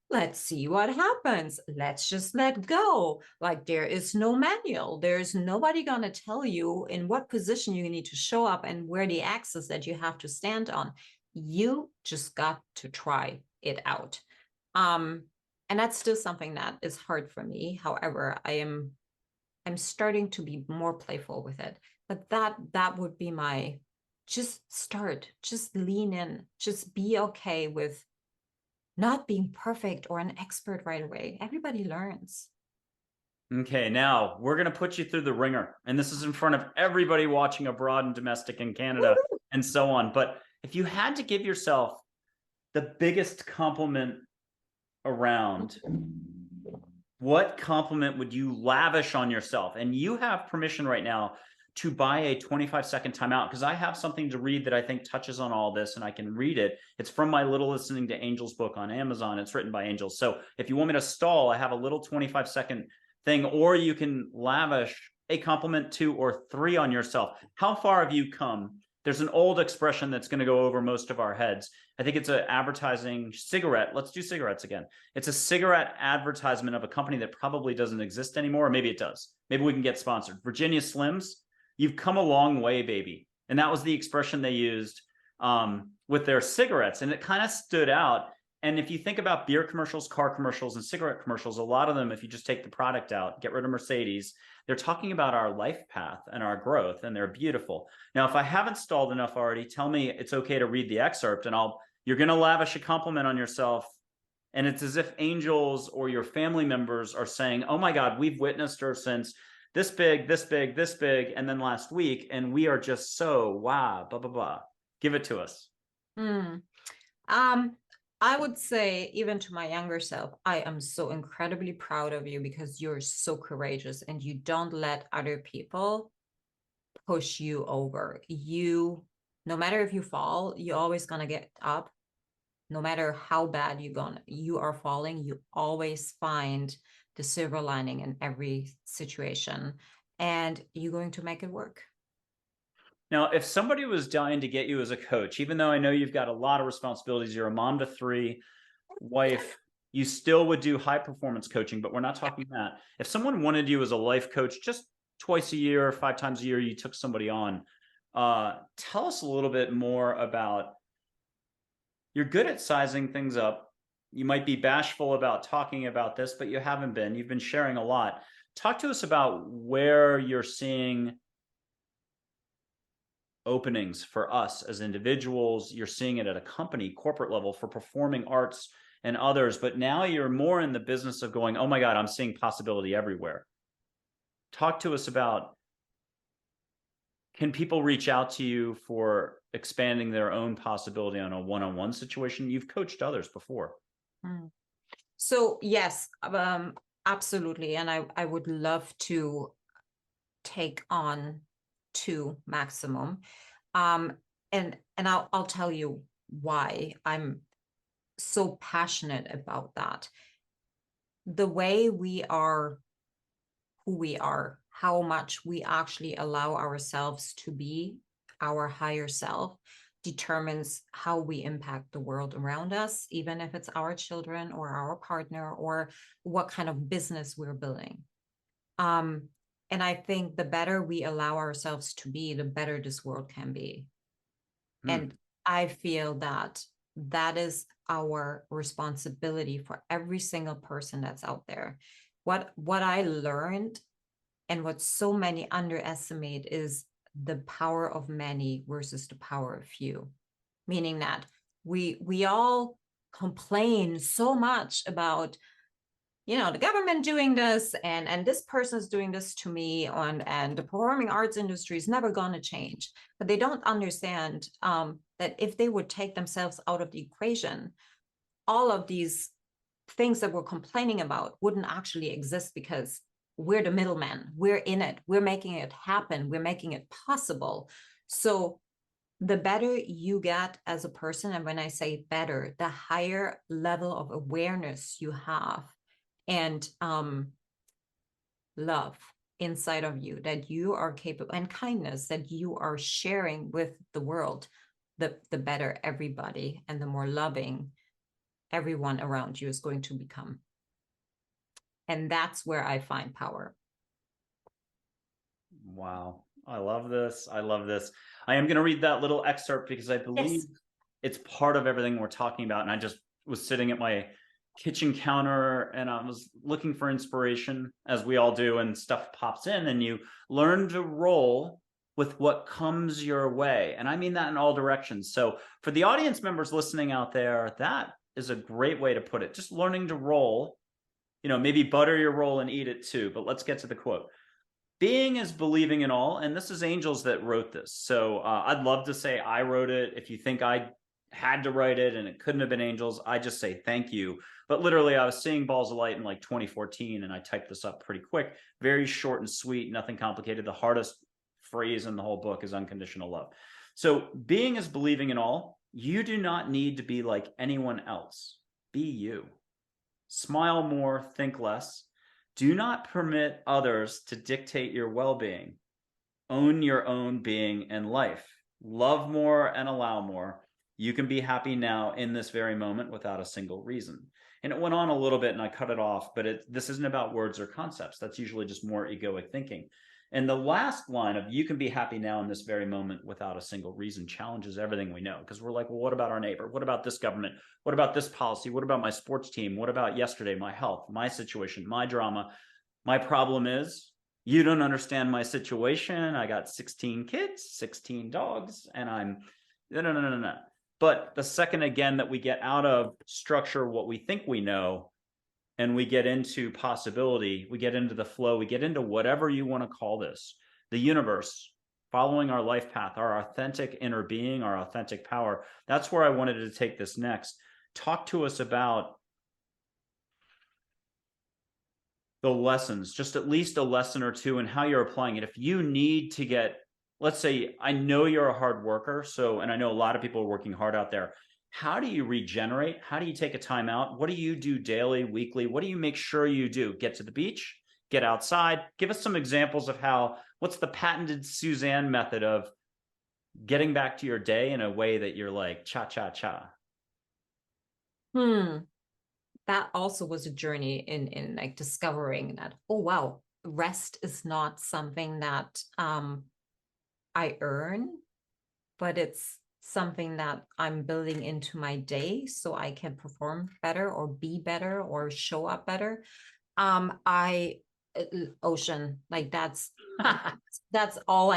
let's see what happens, let's just let go, like there is no manual, there's nobody going to tell you in what position you need to show up and where the axis that you have to stand on. You just got to try it out. And that's still something that is hard for me. However, I'm starting to be more playful with it. But that would be my, just start, just lean in, just be okay with not being perfect or an expert right away. Everybody learns. Okay, now we're going to put you through the ringer. And this is in front of everybody watching abroad and domestic in Canada and so on. But if you had to give yourself the biggest compliment around, what compliment would you lavish on yourself? And you have permission right now to buy a 25-second timeout, because I have something to read that I think touches on all this, and I can read it. It's from my Little Listening to Angels book on Amazon. It's written by angels. So if you want me to stall, I have a little 25-second thing, or you can lavish a compliment 2 or 3 on yourself. How far have you come? There's an old expression that's going to go over most of our heads. I think it's an advertising cigarette. Let's do cigarettes again. It's a cigarette advertisement of a company that probably doesn't exist anymore, or maybe it does. Maybe we can get sponsored. Virginia Slims, you've come a long way, baby. And that was the expression they used with their cigarettes. And it kind of stood out. And if you think about beer commercials, car commercials, and cigarette commercials, a lot of them, if you just take the product out, get rid of Mercedes, they're talking about our life path and our growth, and they're beautiful. Now, if I haven't stalled enough already, tell me it's okay to read the excerpt, and you're going to lavish a compliment on yourself. And it's as if angels or your family members are saying, oh my God, we've witnessed her since this big, this big, this big, and then last week, and we are just so, wow, blah, blah, blah. Give it to us. I would say, even to my younger self, I am so incredibly proud of you because you're so courageous and you don't let other people push you over. You, no matter if you fall, you're always gonna get up. No matter how bad you are falling, you always find the silver lining in every situation, and you're going to make it work. Now, if somebody was dying to get you as a coach, even though I know you've got a lot of responsibilities, you're a mom to 3, wife, you still would do high performance coaching, but we're not talking that. If someone wanted you as a life coach, just twice a year, 5 times a year, you took somebody on, tell us a little bit more about, you're good at sizing things up. You might be bashful about talking about this, but you haven't been. You've been sharing a lot. Talk to us about where you're seeing openings for us as individuals. You're seeing it at a company, corporate level for performing arts and others, but now you're more in the business of going, oh my God, I'm seeing possibility everywhere. Talk to us about, can people reach out to you for expanding their own possibility on a one-on-one situation? You've coached others before. So yes, absolutely. And I would love to take on 2 maximum. And I'll tell you why I'm so passionate about that. The way we are who we are, how much we actually allow ourselves to be our higher self, determines how we impact the world around us, even if it's our children or our partner or what kind of business we're building. And I think the better we allow ourselves to be, the better this world can be. And I feel that that is our responsibility for every single person that's out there. What I learned and what so many underestimate is the power of many versus the power of few. Meaning that we all complain so much about, you know, the government doing this and this person's doing this to me, and the performing arts industry is never going to change. But they don't understand that if they would take themselves out of the equation, all of these things that we're complaining about wouldn't actually exist, because we're the middleman. We're in it. We're making it happen. We're making it possible. So the better you get as a person, and when I say better, the higher level of awareness you have and love inside of you that you are capable, and kindness that you are sharing with the world, the better everybody and the more loving everyone around you is going to become. And that's where I find power. Wow. I love this. I love this. I am going to read that little excerpt because I believe it's part of everything we're talking about. And I just was sitting at my kitchen counter and I was looking for inspiration, as we all do, and stuff pops in, and you learn to roll with what comes your way. And I mean that in all directions. So for the audience members listening out there, that is a great way to put it. Just learning to roll, you know, maybe butter your roll and eat it too. But let's get to the quote. Being is believing in all, and this is Angels that wrote this. So I'd love to say I wrote it. If you think I had to write it and it couldn't have been Angels, I just say thank you. But literally, I was seeing Balls of Light in like 2014, and I typed this up pretty quick. Very short and sweet, nothing complicated. The hardest phrase in the whole book is unconditional love. So being is believing in all. You do not need to be like anyone else. Be you. Smile more, think less. Do not permit others to dictate your well-being. Own your own being and life. Love more and allow more. You can be happy now in this very moment without a single reason. And it went on a little bit and I cut it off, but this isn't about words or concepts. That's usually just more egoic thinking. And the last line of you can be happy now in this very moment without a single reason challenges everything we know, because we're like, well, what about our neighbor? What about this government? What about this policy? What about my sports team? What about yesterday, my health, my situation, my drama? My problem is you don't understand my situation. I got 16 kids, 16 dogs, and I'm no. But the second, again, that we get out of structure what we think we know, and we get into possibility, we get into the flow, we get into whatever you want to call this, the universe, following our life path, our authentic inner being, our authentic power. That's where I wanted to take this next. Talk to us about the lessons, just at least a lesson or two, and how you're applying it. If you need to get, let's say, I know you're a hard worker, so, and I know a lot of people are working hard out there. How do you regenerate? How do you take a time out? What do you do daily, weekly? What do you make sure you do? Get to the beach, get outside. Give us some examples of how, what's the patented Susanne method of getting back to your day in a way that you're like, cha, cha, cha. that also was a journey in like discovering that, oh wow, rest is not something that I earn, but it's something that I'm building into my day so I can perform better or be better or show up better. I ocean, like that's all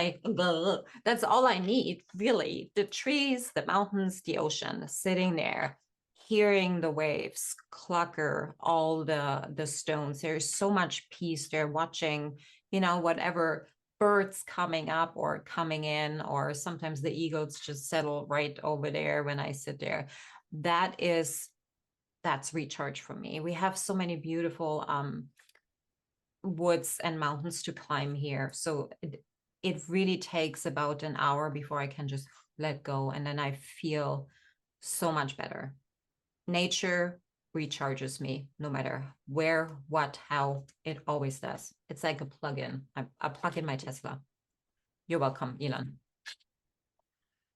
that's all I need, really. The trees, the mountains, the ocean, sitting there, hearing the waves clucker all the stones. There's so much peace there, watching, whatever birds coming up or coming in, or sometimes the eagles just settle right over there when I sit there. That's recharge for me. We have so many beautiful woods and mountains to climb here. So it really takes about an hour before I can just let go. And then I feel so much better. Nature recharges me no matter where, what, how. It always does. It's like a plug-in. I plug in my Tesla. You're welcome, Elon.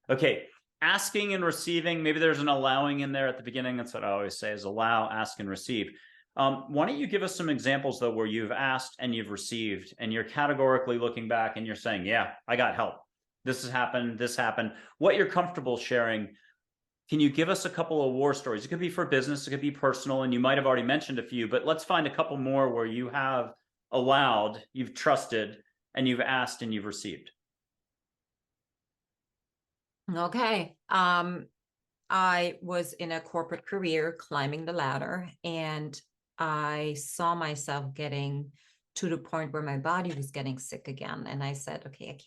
Okay. Asking and receiving, maybe there's an allowing in there at the beginning. That's what I always say is allow, ask, and receive. Why don't you give us some examples, though, where you've asked and you've received, and you're categorically looking back and you're saying, yeah, I got help. This has happened. This happened. What you're comfortable sharing. Can you give us a couple of war stories? It could be for business. It could be personal. And you might have already mentioned a few, but let's find a couple more where you have allowed, you've trusted, and you've asked and you've received. Okay. I was in a corporate career climbing the ladder, and I saw myself getting to the point where my body was getting sick again. And I said, okay,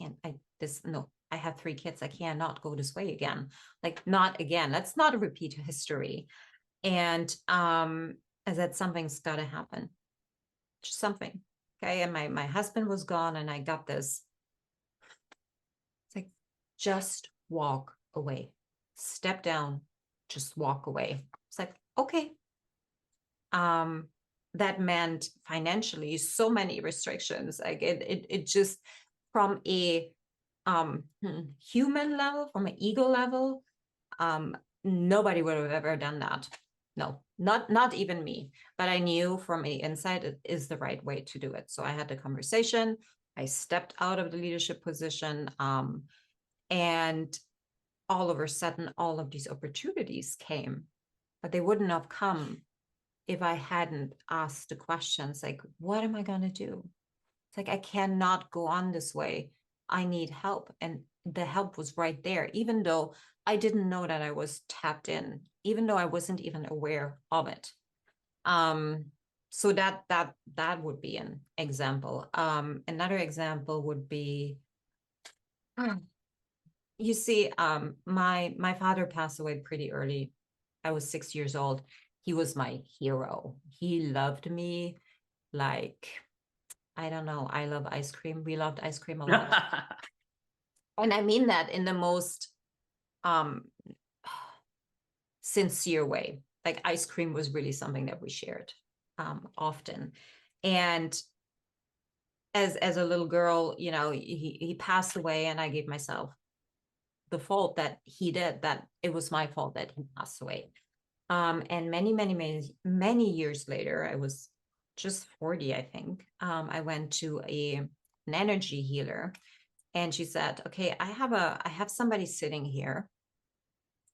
I have 3 kids. I cannot go this way again. Like, not again. Let's not repeat history. And I said, something's got to happen. Just something. Okay. And my husband was gone, and I got this. It's like, just walk away. Step down, just walk away. It's like, okay. That meant financially so many restrictions. Like it just, from a human level, from an ego level, nobody would have ever done that. No, not even me. But I knew from the inside it is the right way to do it. So I had the conversation. I stepped out of the leadership position, and all of a sudden, all of these opportunities came, but they wouldn't have come if I hadn't asked the questions like, what am I going to do? It's like, I cannot go on this way. I need help. And the help was right there, even though I didn't know that I was tapped in, even though I wasn't even aware of it. So that would be an example. Another example would be, you see, my father passed away pretty early. I was 6 years old. He was my hero. He loved me like, I don't know. I love ice cream. We loved ice cream a lot. And I mean that in the most sincere way. Like, ice cream was really something that we shared often. And as a little girl, he passed away, and I gave myself the fault that he did, that it was my fault that he passed away. And many years later, I was just 40, I think. I went to an energy healer, and she said, okay, I have somebody sitting here.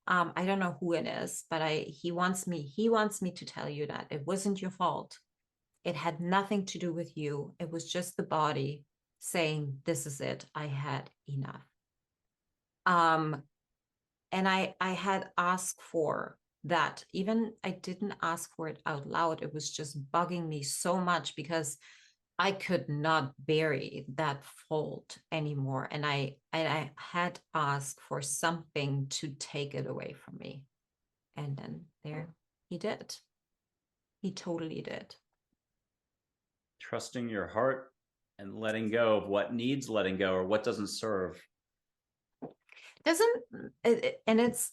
I don't know who it is, but he wants me to tell you that it wasn't your fault. It had nothing to do with you. It was just the body saying, this is it. I had enough. And I had asked for that. Even I didn't ask for it out loud. It was just bugging me so much because I could not bury that fault anymore. And I had asked for something to take it away from me. And then there he did. He totally did. Trusting your heart and letting go of what needs letting go or what doesn't serve. And it's,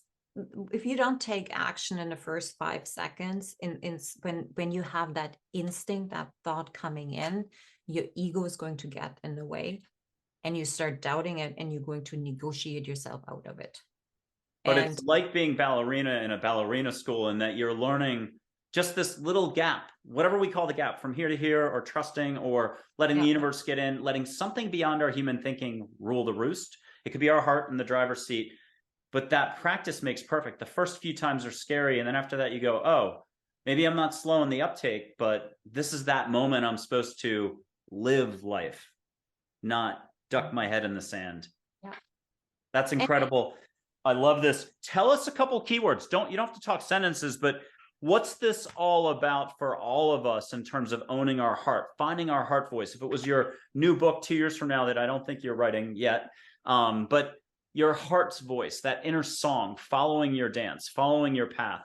if you don't take action in the first 5 seconds, when you have that instinct, that thought coming in, your ego is going to get in the way, and you start doubting it, and you're going to negotiate yourself out of it. But it's like being ballerina in a ballerina school, in that you're learning just this little gap, whatever we call the gap, from here to here, or trusting, or letting the universe get in, letting something beyond our human thinking rule the roost. It could be our heart in the driver's seat, but that practice makes perfect. The first few times are scary, and then after that you go, oh, maybe I'm not slow in the uptake, but this is that moment I'm supposed to live life, not duck my head in the sand. Yeah. That's incredible. I love this. Tell us a couple keywords. You don't have to talk sentences, but what's this all about for all of us in terms of owning our heart, finding our heart voice? If it was your new book 2 years from now that I don't think you're writing yet, but your heart's voice, that inner song, following your dance, following your path.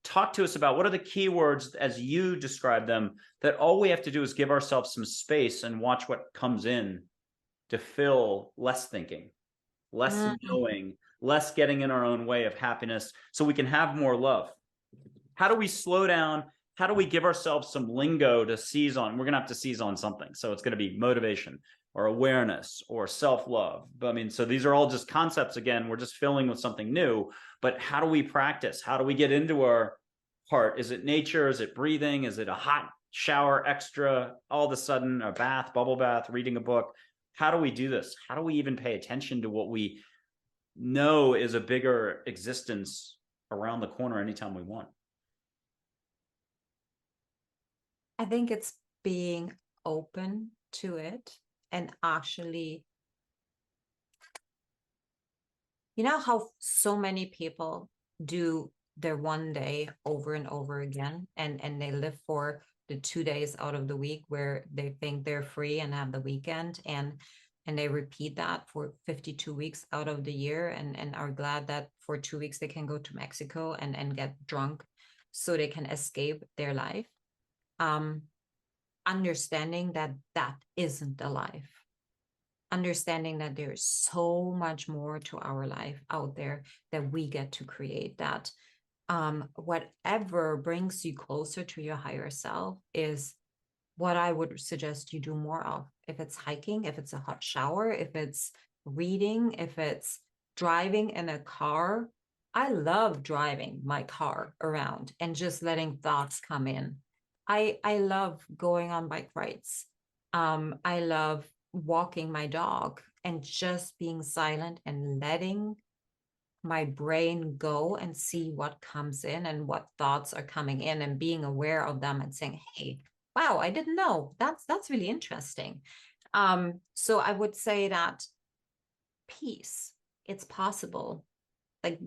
Talk to us about what are the keywords as you describe them, that all we have to do is give ourselves some space and watch what comes in to fill less thinking, less knowing, less getting in our own way of happiness, so we can have more love. How do we slow down? How do we give ourselves some lingo to seize on? We're going to have to seize on something. So it's going to be motivation or awareness or self-love. I mean, so these are all just concepts. Again, we're just filling with something new, but how do we practice? How do we get into our heart? Is it nature? Is it breathing? Is it a hot shower extra all of a sudden, a bath, bubble bath, reading a book? How do we do this? How do we even pay attention to what we know is a bigger existence around the corner anytime we want? I think it's being open to it and actually, you know how so many people do their one day over and over again, and they live for the 2 days out of the week where they think they're free and have the weekend, and they repeat that for 52 weeks out of the year, and are glad that for 2 weeks they can go to Mexico and get drunk so they can escape their life. Understanding that that isn't a life, understanding that there's so much more to our life out there that we get to create, that whatever brings you closer to your higher self is what I would suggest you do more of. If it's hiking, if it's a hot shower, if it's reading, if it's driving in a car. I love driving my car around and just letting thoughts come in. I love going on bike rides. I love walking my dog and just being silent and letting my brain go and see what comes in and what thoughts are coming in, and being aware of them and saying, hey, wow, I didn't know. That's really interesting. So I would say that peace, it's possible. Like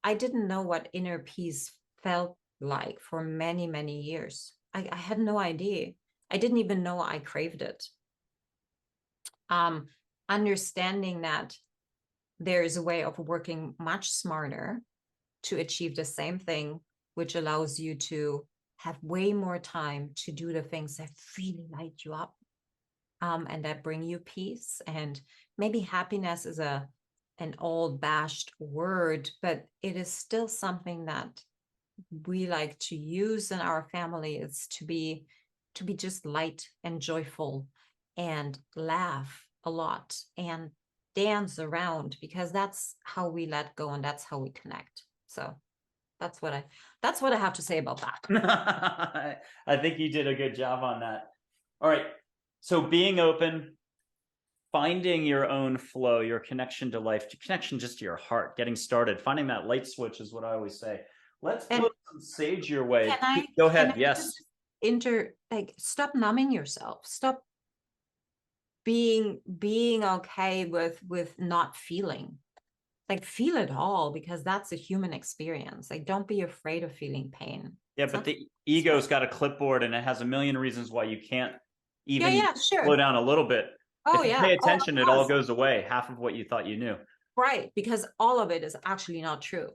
I didn't know what inner peace felt like for many, many years. I had no idea. I didn't even know I craved it. Understanding that there is a way of working much smarter to achieve the same thing, which allows you to have way more time to do the things that really light you up, and that bring you peace. And maybe happiness is an old bashed word, but it is still something that we like to use in our family. It's to be just light and joyful and laugh a lot and dance around, because that's how we let go and that's how we connect. So that's what I have to say about that. I think you did a good job on that. All right. So being open, finding your own flow, your connection to life, connection just to your heart, getting started, finding that light switch is what I always say. Let's put some sage your way. Go ahead. Yes. Stop numbing yourself. Stop being okay with not feeling. Like, feel it all, because that's a human experience. Like, don't be afraid of feeling pain. Yeah, but the ego's got a clipboard and it has a million reasons why you can't even sure. slow down a little bit. Oh, if you pay attention, it all goes away. Half of what you thought you knew. Right, because all of it is actually not true.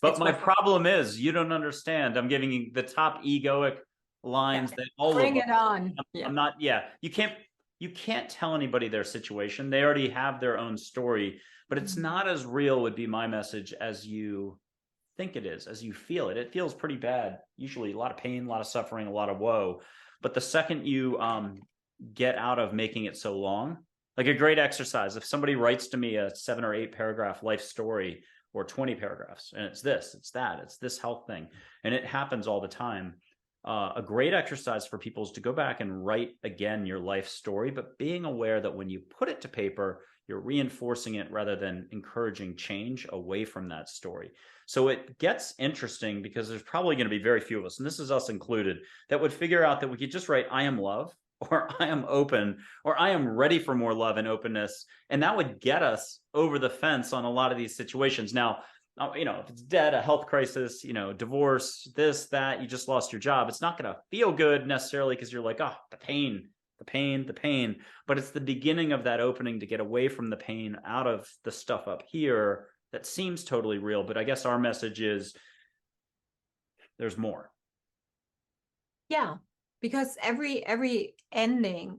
But my problem is, you don't understand. I'm giving you the top egoic lines that all bring of it on. I'm not. Yeah, you can't tell anybody their situation. They already have their own story, but it's not as real, would be my message, as you think it is, as you feel it. It feels pretty bad. Usually a lot of pain, a lot of suffering, a lot of woe. But the second you get out of making it so long, like a great exercise, if somebody writes to me a 7 or 8 paragraph life story, or 20 paragraphs, and it's this, it's that, it's this health thing, and it happens all the time. A great exercise for people is to go back and write again your life story, but being aware that when you put it to paper, you're reinforcing it rather than encouraging change away from that story. So it gets interesting because there's probably going to be very few of us, and this is us included, that would figure out that we could just write, I am love, or I am open, or I am ready for more love and openness. And that would get us over the fence on a lot of these situations. Now, if it's debt, a health crisis, divorce, this, that, you just lost your job, it's not going to feel good necessarily because you're like, oh, the pain, the pain, the pain. But it's the beginning of that opening to get away from the pain, out of the stuff up here that seems totally real. But I guess our message is there's more. Yeah, because every ending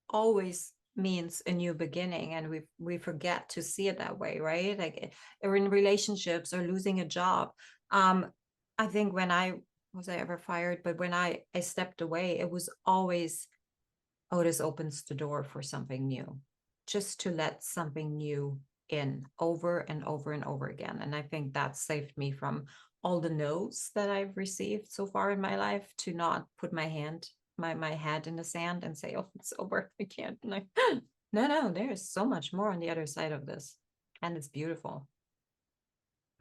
always means a new beginning, and we forget to see it that way, right? Like, or in relationships, or losing a job. I think when I ever fired, but when I stepped away, it was always, oh, this opens the door for something new, just to let something new in over and over and over again. And I think that saved me from all the no's that I've received so far in my life, to not put my head in the sand and say, oh, it's over, I can't. Like, no, there's so much more on the other side of this, and it's beautiful.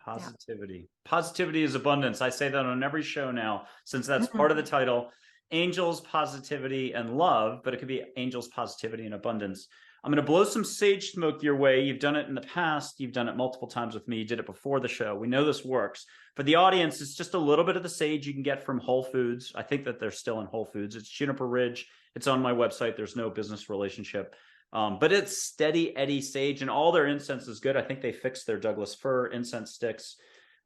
Positivity. Positivity is abundance. I say that on every show now, since that's part of the title. Angels, positivity, and love, but it could be angels, positivity, and abundance. I'm going to blow some sage smoke your way. You've done it in the past. You've done it multiple times with me. You did it before the show. We know this works. For the audience, it's just a little bit of the sage you can get from Whole Foods. I think that they're still in Whole Foods. It's Juniper Ridge. It's on my website. There's no business relationship. But it's steady Eddie sage, and all their incense is good. I think they fixed their Douglas fir incense sticks.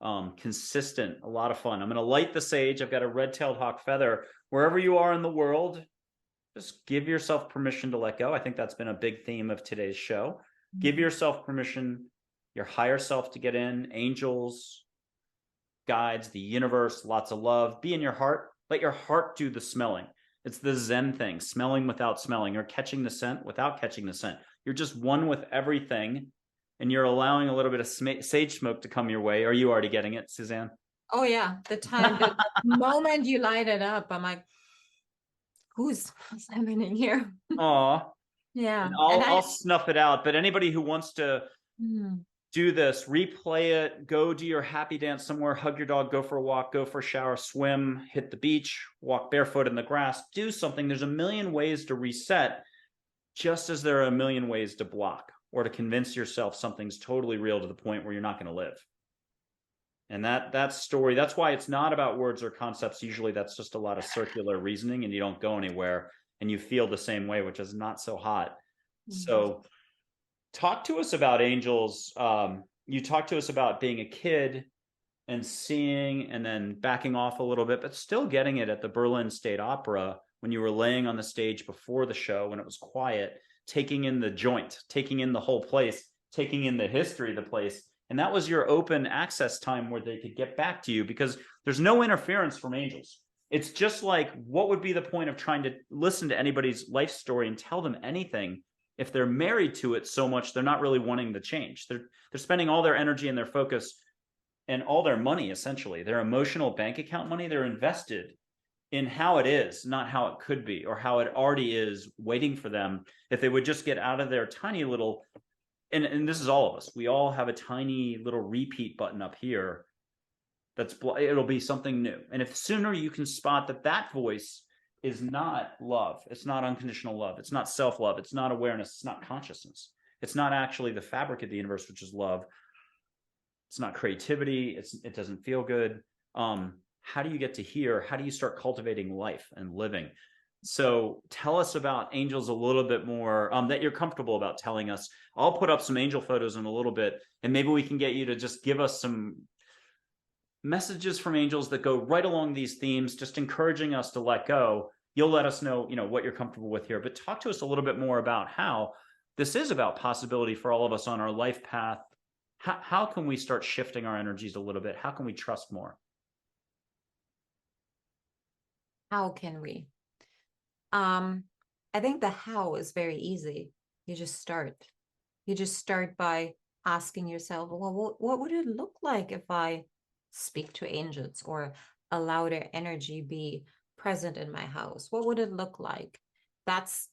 Consistent, a lot of fun. I'm going to light the sage. I've got a red-tailed hawk feather. Wherever you are in the world, just give yourself permission to let go. I think that's been a big theme of today's show. Give yourself permission, your higher self, to get in. Angels, guides, the universe, lots of love. Be in your heart. Let your heart do the smelling. It's the Zen thing, smelling without smelling, or catching the scent without catching the scent. You're just one with everything, and you're allowing a little bit of sage smoke to come your way. Are you already getting it, Susanne? Oh yeah, the moment you light it up, I'm like, what's happening here? Aw. Yeah. And I'll snuff it out. But anybody who wants to do this, replay it, go do your happy dance somewhere, hug your dog, go for a walk, go for a shower, swim, hit the beach, walk barefoot in the grass, do something. There's a million ways to reset, just as there are a million ways to block or to convince yourself something's totally real to the point where you're not going to live. And that story, that's why it's not about words or concepts. Usually that's just a lot of circular reasoning, and you don't go anywhere, and you feel the same way, which is not so hot. So talk to us about angels. You talked to us about being a kid and seeing, and then backing off a little bit, but still getting it at the Berlin State Opera when you were laying on the stage before the show, when it was quiet, taking in the joint, taking in the whole place, taking in the history of the place. And that was your open access time where they could get back to you, because there's no interference from angels. It's just like, what would be the point of trying to listen to anybody's life story and tell them anything if they're married to it so much they're not really wanting to change? They're spending all their energy and their focus and all their money, essentially, their emotional bank account money, they're invested in how it is, not how it could be, or how it already is waiting for them. If they would just get out of their tiny little, and this is all of us, we all have a tiny little repeat button up here. It'll be something new. And if sooner you can spot that voice is not love, it's not unconditional love, it's not self-love, it's not awareness, it's not consciousness, it's not actually the fabric of the universe, which is love, it's not creativity, it doesn't feel good. How do you get to here? How do you start cultivating life and living? So tell us about angels a little bit more, that you're comfortable about telling us. I'll put up some angel photos in a little bit, and maybe we can get you to just give us some messages from angels that go right along these themes, just encouraging us to let go. You'll let us know, what you're comfortable with here, but talk to us a little bit more about how this is about possibility for all of us on our life path. How can we start shifting our energies a little bit? How can we trust more? How can we? I think the how is very easy. You just start. You just start by asking yourself, well, what would it look like if I speak to angels or allow their energy be present in my house? What would it look like? That's,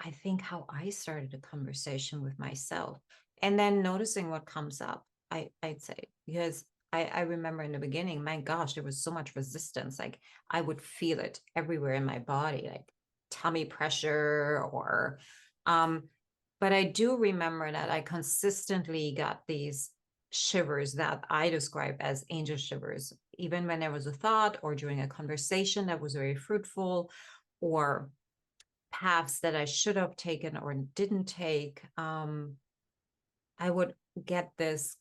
I think, how I started a conversation with myself. And then noticing what comes up, I'd say, because I remember in the beginning, my gosh, there was so much resistance. Like I would feel it everywhere in my body, like tummy pressure or, but I do remember that I consistently got these shivers that I describe as angel shivers, even when there was a thought or during a conversation that was very fruitful, or paths that I should have taken or didn't take. I would get this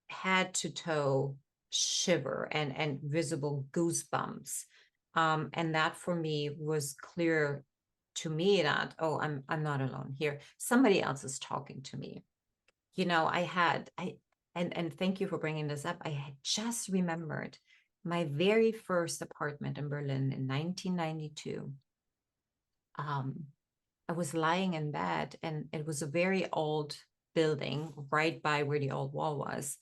head to toe shiver and visible goosebumps. And that for me was clear to me that, oh, I'm not alone here. Somebody else is talking to me. You know, and thank you for bringing this up. I had just remembered my very first apartment in Berlin in 1992. I was lying in bed, and it was a very old building right by where the old wall was.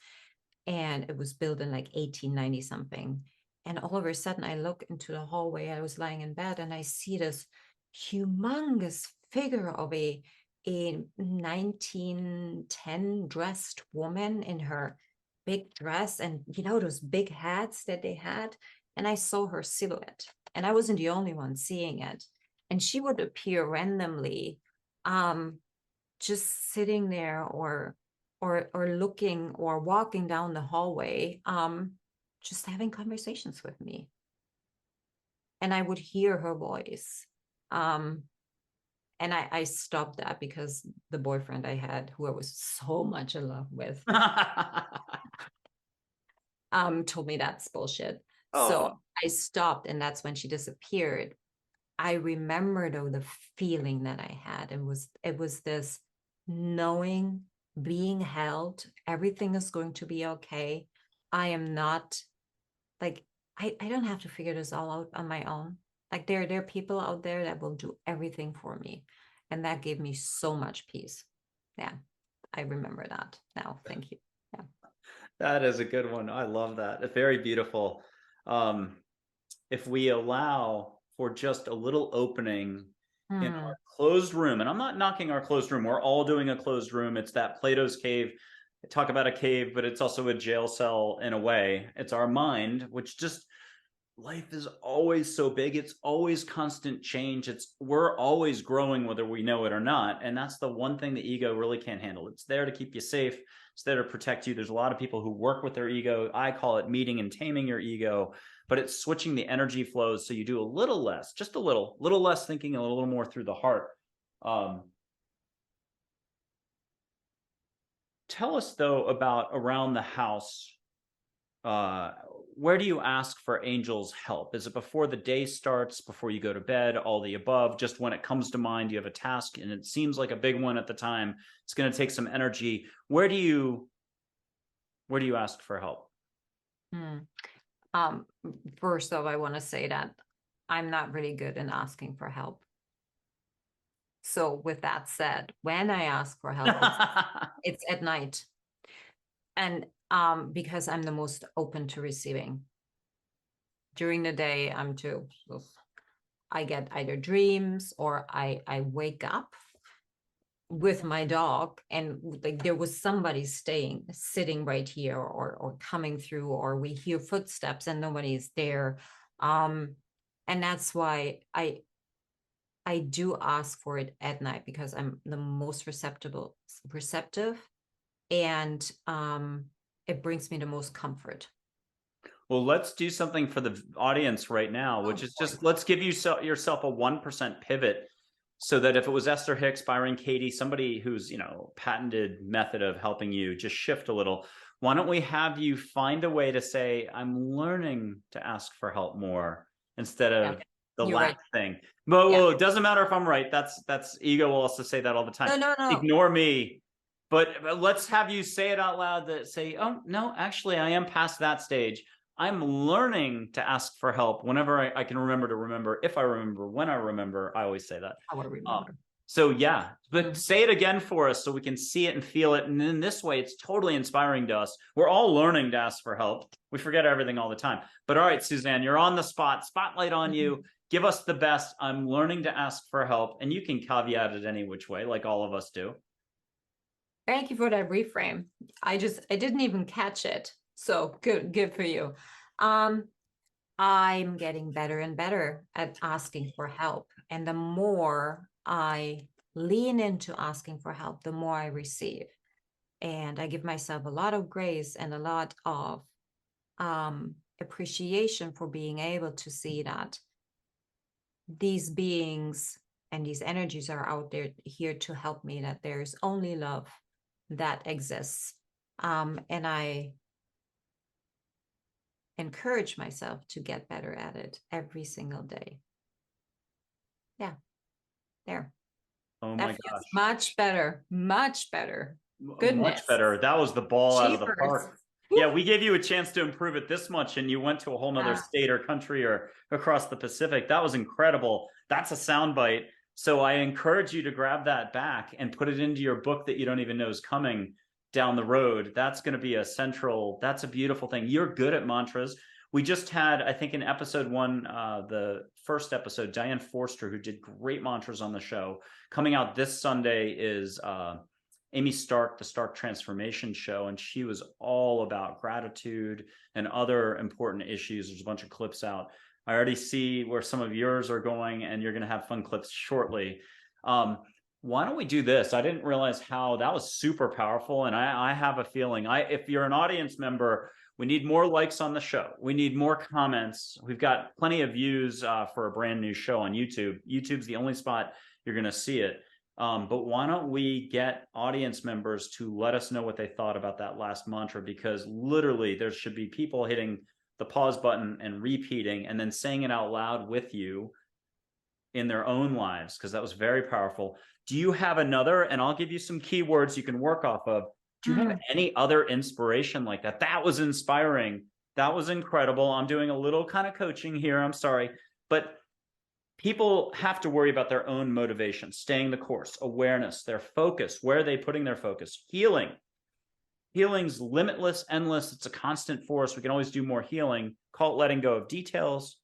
And it was built in like 1890 something. And all of a sudden, I look into the hallway. I was lying in bed, and I see this humongous figure of a 1910 dressed woman in her big dress, and those big hats that they had. And I saw her silhouette, and I wasn't the only one seeing it. And she would appear randomly, just sitting there or looking or walking down the hallway, just having conversations with me. And I would hear her voice. And I stopped that because the boyfriend I had, who I was so much in love with, told me that's bullshit. So Oh, I stopped, and that's when she disappeared. I remember though the feeling that I had. It was this knowing, being held, everything is going to be okay. I am not like I don't have to figure this all out on my own. Like there are people out there that will do everything for me. And that gave me so much peace. Yeah, I remember that now. Thank you. Yeah. that is a good one. I love that. It's very beautiful. Um, if we allow for just a little opening in our closed room, and I'm not knocking our closed room, we're all doing a closed room. It's that Plato's cave. I talk about a cave, but it's also a jail cell in a way. It's our mind, which just life is always so big. It's always constant change. We're always growing whether we know it or not. And that's the one thing the ego really can't handle. It's there to keep you safe. It's there to protect you. There's a lot of people who work with their ego. I call it meeting and taming your ego, but it's switching the energy flows so you do a little less, just a little less thinking, a little more through the heart. Tell us though about around the house. Where do you ask for angels' help? Is it before the day starts, before you go to bed, all the above? Just when it comes to mind, you have a task and it seems like a big one at the time. It's going to take some energy. Where do you ask for help? First off, I want to say that I'm not really good in asking for help. So with that said, when I ask for help, it's at night. And because I'm the most open to receiving. During the day, I get either dreams or I wake up with my dog, and like there was somebody sitting right here or coming through, or we hear footsteps and nobody's there. And that's why I do ask for it at night, because I'm the most receptive, and it brings me the most comfort. Well, let's do something for the audience right now, which is just let's give yourself a 1% pivot, so that if it was Esther Hicks, Byron Katie, somebody who's, patented method of helping you just shift a little, why don't we have you find a way to say, I'm learning to ask for help more, instead of the You're lack right. thing. But Yeah. well, it doesn't matter if I'm right. That's ego will also say that all the time. No. Ignore me. But let's have you say it out loud, that say, oh, no, actually, I am past that stage. I'm learning to ask for help whenever I can remember to remember. If I remember, when I remember, I always say that. I want to remember. So yeah, but say it again for us so we can see it and feel it. And in this way, it's totally inspiring to us. We're all learning to ask for help. We forget everything all the time. But all right, Susanne, you're on the spot. Spotlight on you. Give us the best. I'm learning to ask for help. And you can caveat it any which way, like all of us do. Thank you for that reframe. I didn't even catch it. So good for you. I'm getting better and better at asking for help. And the more I lean into asking for help, the more I receive. And I give myself a lot of grace and a lot of appreciation for being able to see that these beings and these energies are out there here to help me, that there's only love that exists. And I encourage myself to get better at it every single day. Yeah, there. Oh That my feels gosh. much better, much better. Goodness. Much better. That was the ball out of the Jeepers. park. Yeah, we gave you a chance to improve it this much, and you went to a whole nother state or country or across the Pacific. That was incredible. That's a soundbite. So I encourage you to grab that back and put it into your book that you don't even know is coming down the road. That's going to be a central, that's a beautiful thing. You're good at mantras. We just had, I think in episode 1, the first episode, Diane Forster, who did great mantras on the show. Coming out this Sunday is Amy Stark, the Stark Transformation Show, and she was all about gratitude and other important issues. There's a bunch of clips out. I already see where some of yours are going, and you're going to have fun clips shortly. Why don't we do this? I didn't realize how that was super powerful, and I have a feeling if you're an audience member, we need more likes on the show. We need more comments. We've got plenty of views for a brand new show on YouTube. YouTube's the only spot you're going to see it. But why don't we get audience members to let us know what they thought about that last mantra? Because literally there should be people hitting the pause button and repeating and then saying it out loud with you in their own lives, because that was very powerful. Do you have another? And I'll give you some keywords you can work off of. Do you have any other inspiration like that? That was inspiring. That was incredible. I'm doing a little kind of coaching here. I'm sorry. But people have to worry about their own motivation, staying the course, awareness, their focus. Where are they putting their focus? Healing. Healing's limitless, endless. It's a constant force. We can always do more healing. Call it letting go of details,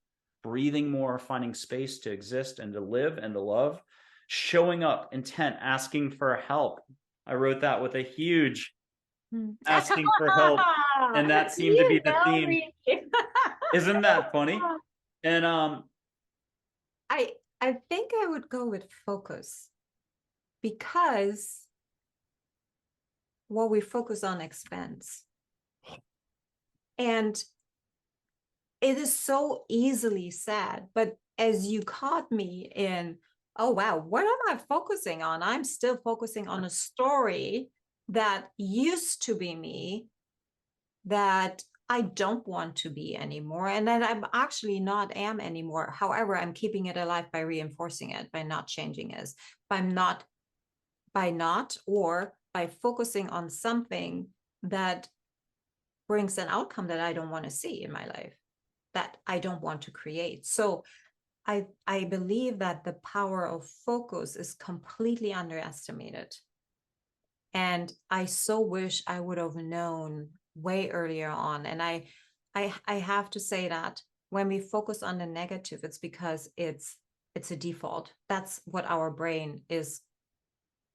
breathing more, finding space to exist and to live and to love. Showing up, intent, asking for help. I wrote that with a huge asking for help. And that seemed to be the theme. Isn't that funny? And I think I would go with focus, because what we focus on expands. And it is so easily said, but as you caught me in, oh, wow, what am I focusing on? I'm still focusing on a story that used to be me, that I don't want to be anymore, and that I'm actually not am anymore. However, I'm keeping it alive by reinforcing it, by not changing it, or by focusing on something that brings an outcome that I don't want to see in my life, that I don't want to create. So I believe that the power of focus is completely underestimated. And I so wish I would have known way earlier on. And I have to say that when we focus on the negative, it's because it's a default. That's what our brain is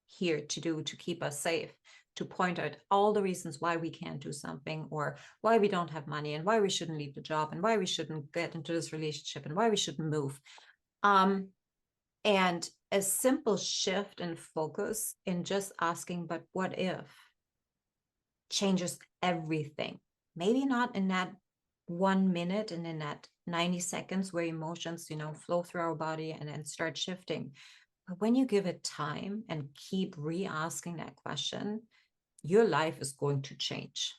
here to do, to keep us safe, to point out all the reasons why we can't do something, or why we don't have money, and why we shouldn't leave the job, and why we shouldn't get into this relationship, and why we shouldn't move. And a simple shift in focus in just asking, but what if, changes everything. Maybe not in that 1 minute and in that 90 seconds where emotions, flow through our body and then start shifting. But when you give it time and keep re-asking that question, your life is going to change.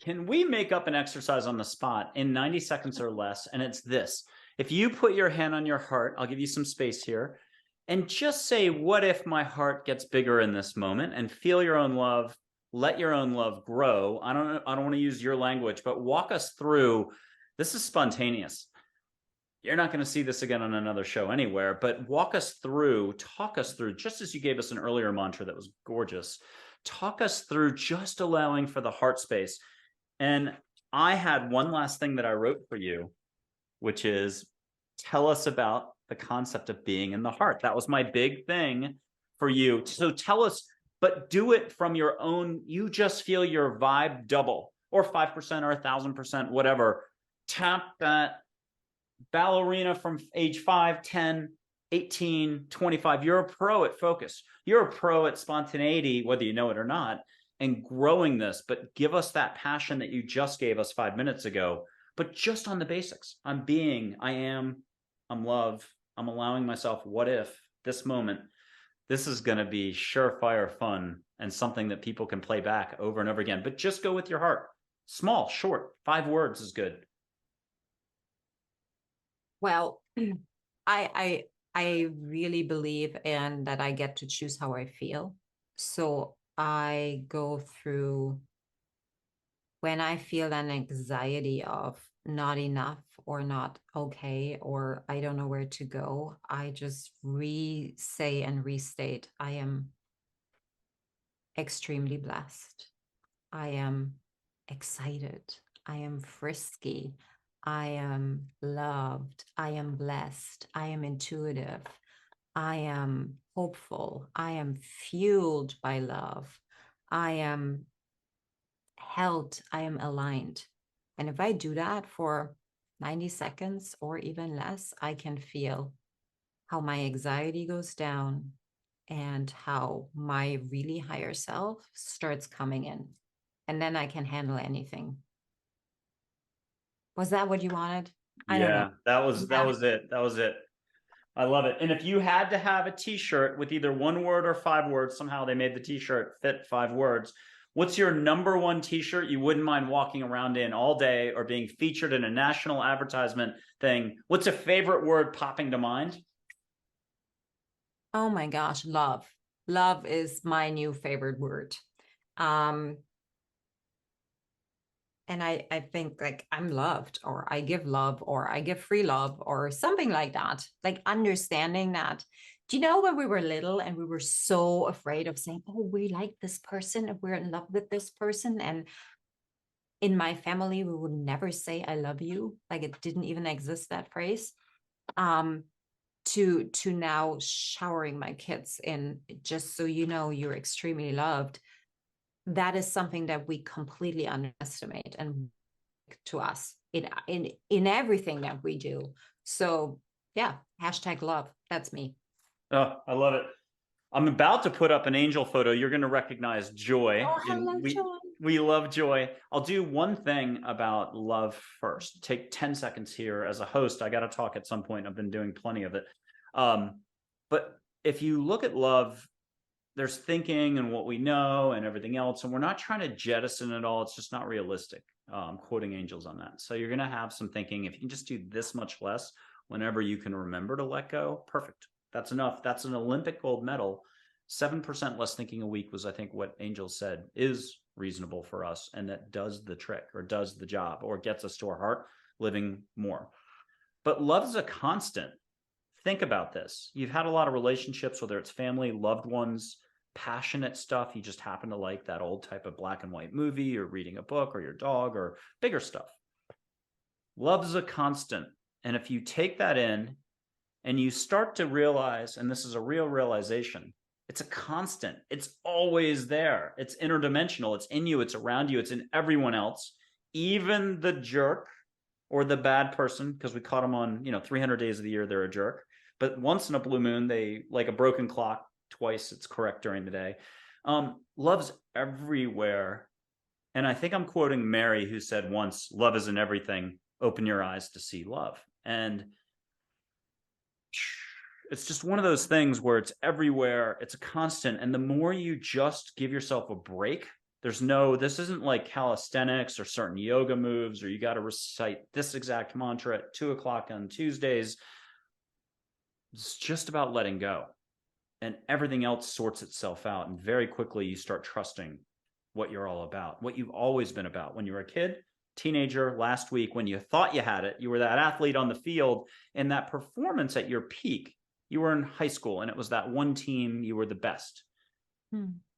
Can we make up an exercise on the spot in 90 seconds or less? And it's this. If you put your hand on your heart, I'll give you some space here, and just say, what if my heart gets bigger in this moment? And feel your own love. Let your own love grow. I don't want to use your language, but walk us through. This is spontaneous. you're not going to see this again on another show anywhere, but talk us through, just as you gave us an earlier mantra that was gorgeous, talk us through just allowing for the heart space. And I had one last thing that I wrote for you, which is tell us about the concept of being in the heart. That was my big thing for you. So tell us, but do it from your own, you just feel your vibe double, or 5% or 1,000%, whatever. Tap that ballerina from age 5, 10, 18, 25. You're a pro at focus. You're a pro at spontaneity, whether you know it or not, and growing this. But give us that passion that you just gave us 5 minutes ago, but just on the basics. I'm being, I am, I'm love, I'm allowing myself, what if, this moment. This is going to be surefire fun and something that people can play back over and over again. But just go with your heart. Small, short, 5 words is good. Well, I really believe in that I get to choose how I feel. So I go through when I feel an anxiety of not enough or not okay, or I don't know where to go, I just re-say and restate, I am extremely blessed. I am excited. I am frisky. I am loved. I am blessed. I am intuitive. I am hopeful. I am fueled by love. I am held. I am aligned. And if I do that for 90 seconds or even less, I can feel how my anxiety goes down and how my really higher self starts coming in. And then I can handle anything. Was that what you wanted? I don't know. Yeah, that was it. That was it. I love it. And if you had to have a t-shirt with either 1 word or 5 words, somehow they made the t-shirt fit 5 words. What's your number 1 t-shirt you wouldn't mind walking around in all day or being featured in a national advertisement thing? What's a favorite word popping to mind? Oh my gosh, love. Love is my new favorite word. And I think like I'm loved, or I give love, or I give free love, or something like that. Like understanding that. Do you know when we were little and we were so afraid of saying, oh, we like this person, and we're in love with this person? And in my family, we would never say I love you. Like it didn't even exist, that phrase. To now showering my kids in, just so you know, you're extremely loved. That is something that we completely underestimate and to us in everything that we do. So yeah, hashtag love. That's me. Oh, I love it. I'm about to put up an angel photo. You're going to recognize Joy. Oh, And hello, Joy. we love Joy. I'll do one thing about love first. Take 10 seconds here. As a host, I got to talk at some point. I've been doing plenty of it. But if you look at love, there's thinking and what we know and everything else, and we're not trying to jettison it all. It's just not realistic. Quoting angels on that. So you're going to have some thinking. If you can just do this much less whenever you can remember to let go, perfect. That's enough. That's an Olympic gold medal. 7% less thinking a week was, I think, what Angel said is reasonable for us, and that does the trick or does the job or gets us to our heart living more. But love is a constant. Think about this. You've had a lot of relationships, whether it's family, loved ones, passionate stuff. You just happen to like that old type of black and white movie or reading a book or your dog or bigger stuff. Love is a constant. And if you take that in and you start to realize, and this is a real realization, it's a constant. It's always there. It's interdimensional. It's in you. It's around you. It's in everyone else, even the jerk or the bad person, because we caught them on, 300 days of the year, they're a jerk. But once in a blue moon, they, like a broken clock, twice it's correct during the day. Love's everywhere. And I think I'm quoting Mary, who said once, love is in everything. Open your eyes to see love. And it's just one of those things where it's everywhere. It's a constant. And the more you just give yourself a break, this isn't like calisthenics or certain yoga moves, or you got to recite this exact mantra at 2:00 on Tuesdays. It's just about letting go, and everything else sorts itself out. And very quickly you start trusting what you're all about, what you've always been about. When you were a kid, teenager last week when you thought you had it. You were that athlete on the field, and that performance at your peak, you were in high school, and it was that one team, you were the best.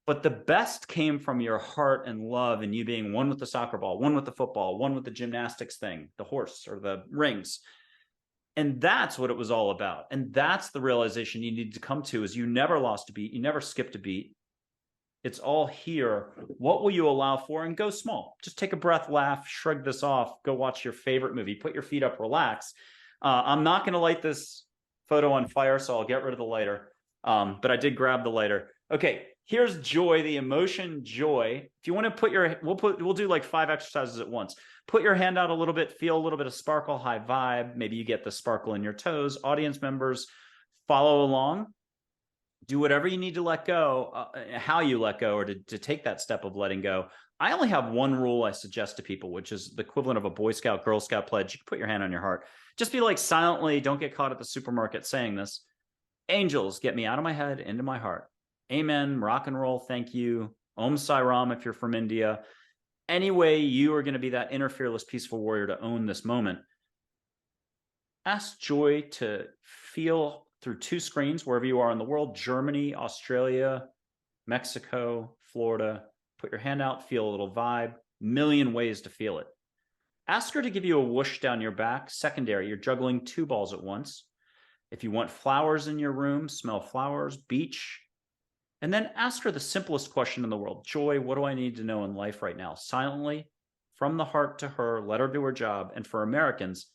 But the best came from your heart and love, and you being one with the soccer ball, one with the football, one with the gymnastics thing, the horse or the rings. And that's what it was all about. And that's the realization you need to come to, is you never lost a beat. You never skipped a beat. It's all here. What will you allow for? And go small. Just take a breath, laugh, shrug this off, go watch your favorite movie, put your feet up, relax. I'm not going to light this photo on fire, so I'll get rid of the lighter. But I did grab the lighter. Okay, here's joy, the emotion joy. If you want to put your, we'll do like 5 exercises at once. Put your hand out a little bit, feel a little bit of sparkle, high vibe. Maybe you get the sparkle in your toes. Audience members, follow along. Do whatever you need to let go, how you let go, or to take that step of letting go. I only have one rule I suggest to people, which is the equivalent of a Boy Scout, Girl Scout pledge. You can put your hand on your heart. Just be like silently, don't get caught at the supermarket saying this. Angels, get me out of my head, into my heart. Amen, rock and roll, thank you. Om Sai Ram if you're from India. Anyway, you are going to be that inner fearless, peaceful warrior to own this moment. Ask joy to feel through 2 screens, wherever you are in the world, Germany, Australia, Mexico, Florida. Put your hand out, feel a little vibe. Million ways to feel it. Ask her to give you a whoosh down your back. Secondary, you're juggling 2 balls at once. If you want flowers in your room, smell flowers, beach. And then ask her the simplest question in the world. Joy, what do I need to know in life right now? Silently, from the heart to her, let her do her job. And for Americans,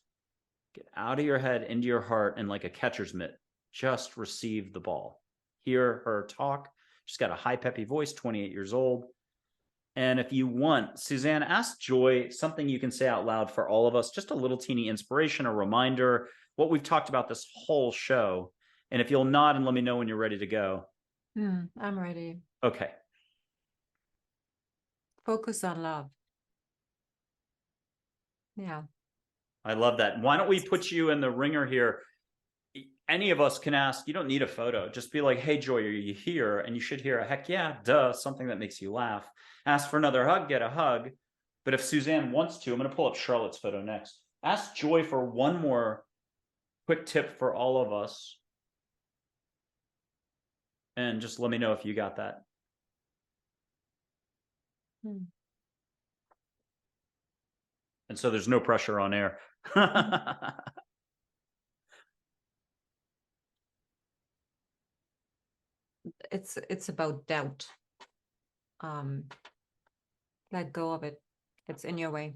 get out of your head, into your heart, and like a catcher's mitt, just receive the ball. Hear her talk. She's got a high, peppy voice, 28 years old. And if you want, Susanne, ask Joy something you can say out loud for all of us, just a little teeny inspiration, a reminder, what we've talked about this whole show. And if you'll nod and let me know when you're ready to go. I'm ready. Okay. Focus on love. Yeah. I love that. Why don't we put you in the ringer here? Any of us can ask, you don't need a photo. Just be like, hey, Joy, are you here? And you should hear a heck yeah, duh, something that makes you laugh. Ask for another hug, get a hug. But if Susanne wants to, I'm going to pull up Charlotte's photo next. Ask Joy for one more quick tip for all of us. And just let me know if you got that. And so there's no pressure on air. It's about doubt. Let go of it. It's in your way.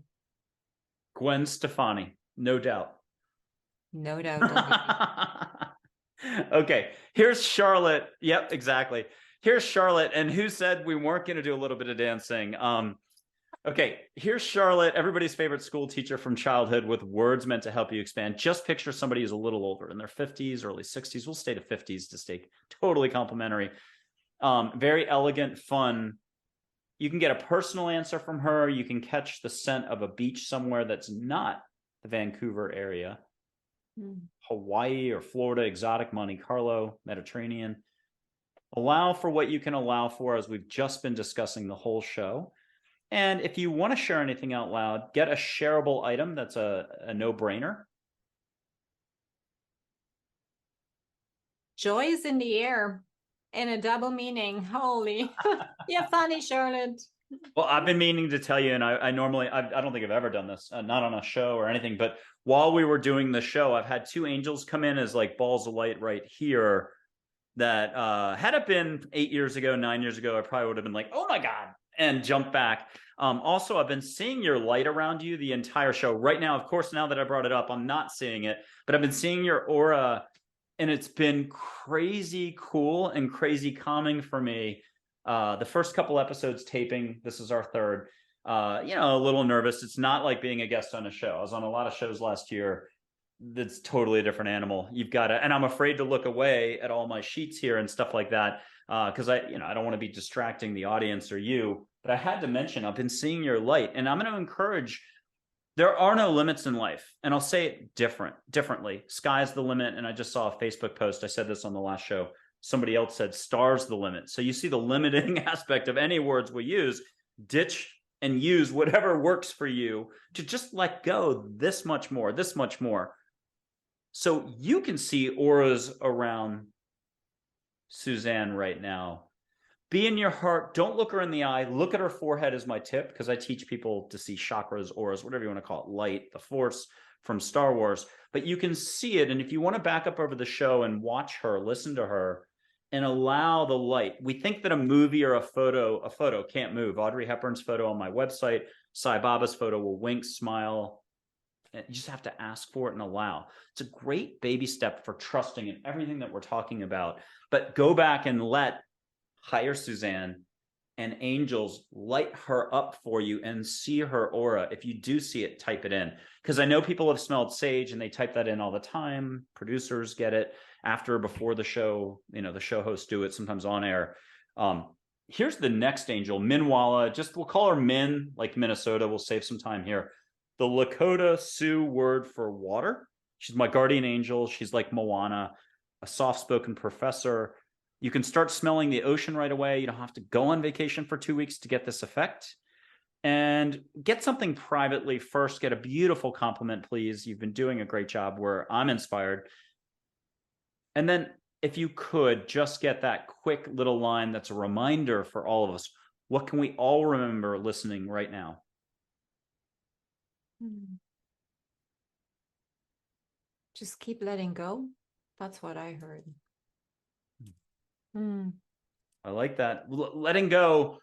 Gwen Stefani, no doubt. No doubt. Okay, here's Charlotte. Yep, exactly. Here's Charlotte. And who said we weren't going to do a little bit of dancing? Okay, here's Charlotte, everybody's favorite school teacher from childhood, with words meant to help you expand. Just picture somebody who's a little older, in their 50s, early 60s. We'll stay to 50s to stay totally complimentary. Very elegant, fun. You can get a personal answer from her. You can catch the scent of a beach somewhere that's not the Vancouver area. Hawaii or Florida, exotic, Monte Carlo, Mediterranean. Allow for what you can allow for, as we've just been discussing the whole show. And if you want to share anything out loud, get a shareable item. That's a no-brainer. Joy is in the air in a double meaning. Holy. You're funny, Charlotte. Well, I've been meaning to tell you, and I normally, I don't think I've ever done this, not on a show or anything, but while we were doing the show, I've had 2 angels come in as like balls of light right here that had it been 8 years ago, 9 years ago, I probably would have been like, oh my God, and jump back. Also, I've been seeing your light around you the entire show. Right now, of course, now that I brought it up, I'm not seeing it, but I've been seeing your aura, and it's been crazy cool and crazy calming for me. The first couple episodes taping, this is our 3rd, a little nervous. It's not like being a guest on a show. I was on a lot of shows last year. That's totally a different animal. You've got to, and I'm afraid to look away at all my sheets here and stuff like that. Cause I don't want to be distracting the audience or you, but I had to mention, I've been seeing your light, and I'm going to encourage, there are no limits in life. And I'll say it differently. Sky's the limit. And I just saw a Facebook post. I said this on the last show. Somebody else said, star's the limit. So you see the limiting aspect of any words we use. Ditch and use whatever works for you to just let go this much more, this much more. So you can see auras around Susanne right now. Be in your heart. Don't look her in the eye. Look at her forehead is my tip, because I teach people to see chakras, auras, whatever you want to call it, light, the force from Star Wars. But you can see it. And if you want to back up over the show and watch her, listen to her, and allow the light. We think that a movie or a photo can't move. Audrey Hepburn's photo on my website, Sai Baba's photo will wink, smile. You just have to ask for it and allow. It's a great baby step for trusting in everything that we're talking about. But go back and let higher Susanne and angels light her up for you and see her aura. If you do see it, type it in. Because I know people have smelled sage and they type that in all the time. Producers get it after or before the show. You know, the show hosts do it sometimes on air. Here's the next angel, Minwala. Just we'll call her Min, like Minnesota. We'll save some time here. The Lakota Sioux word for water. She's my guardian angel. She's like Moana, a soft-spoken professor. You can start smelling the ocean right away. You don't have to go on vacation for 2 weeks to get this effect. And get something privately first. Get a beautiful compliment, please. You've been doing a great job where I'm inspired. And then if you could just get that quick little line that's a reminder for all of us. What can we all remember listening right now? Just keep letting go. That's what I heard. I like that. Letting go.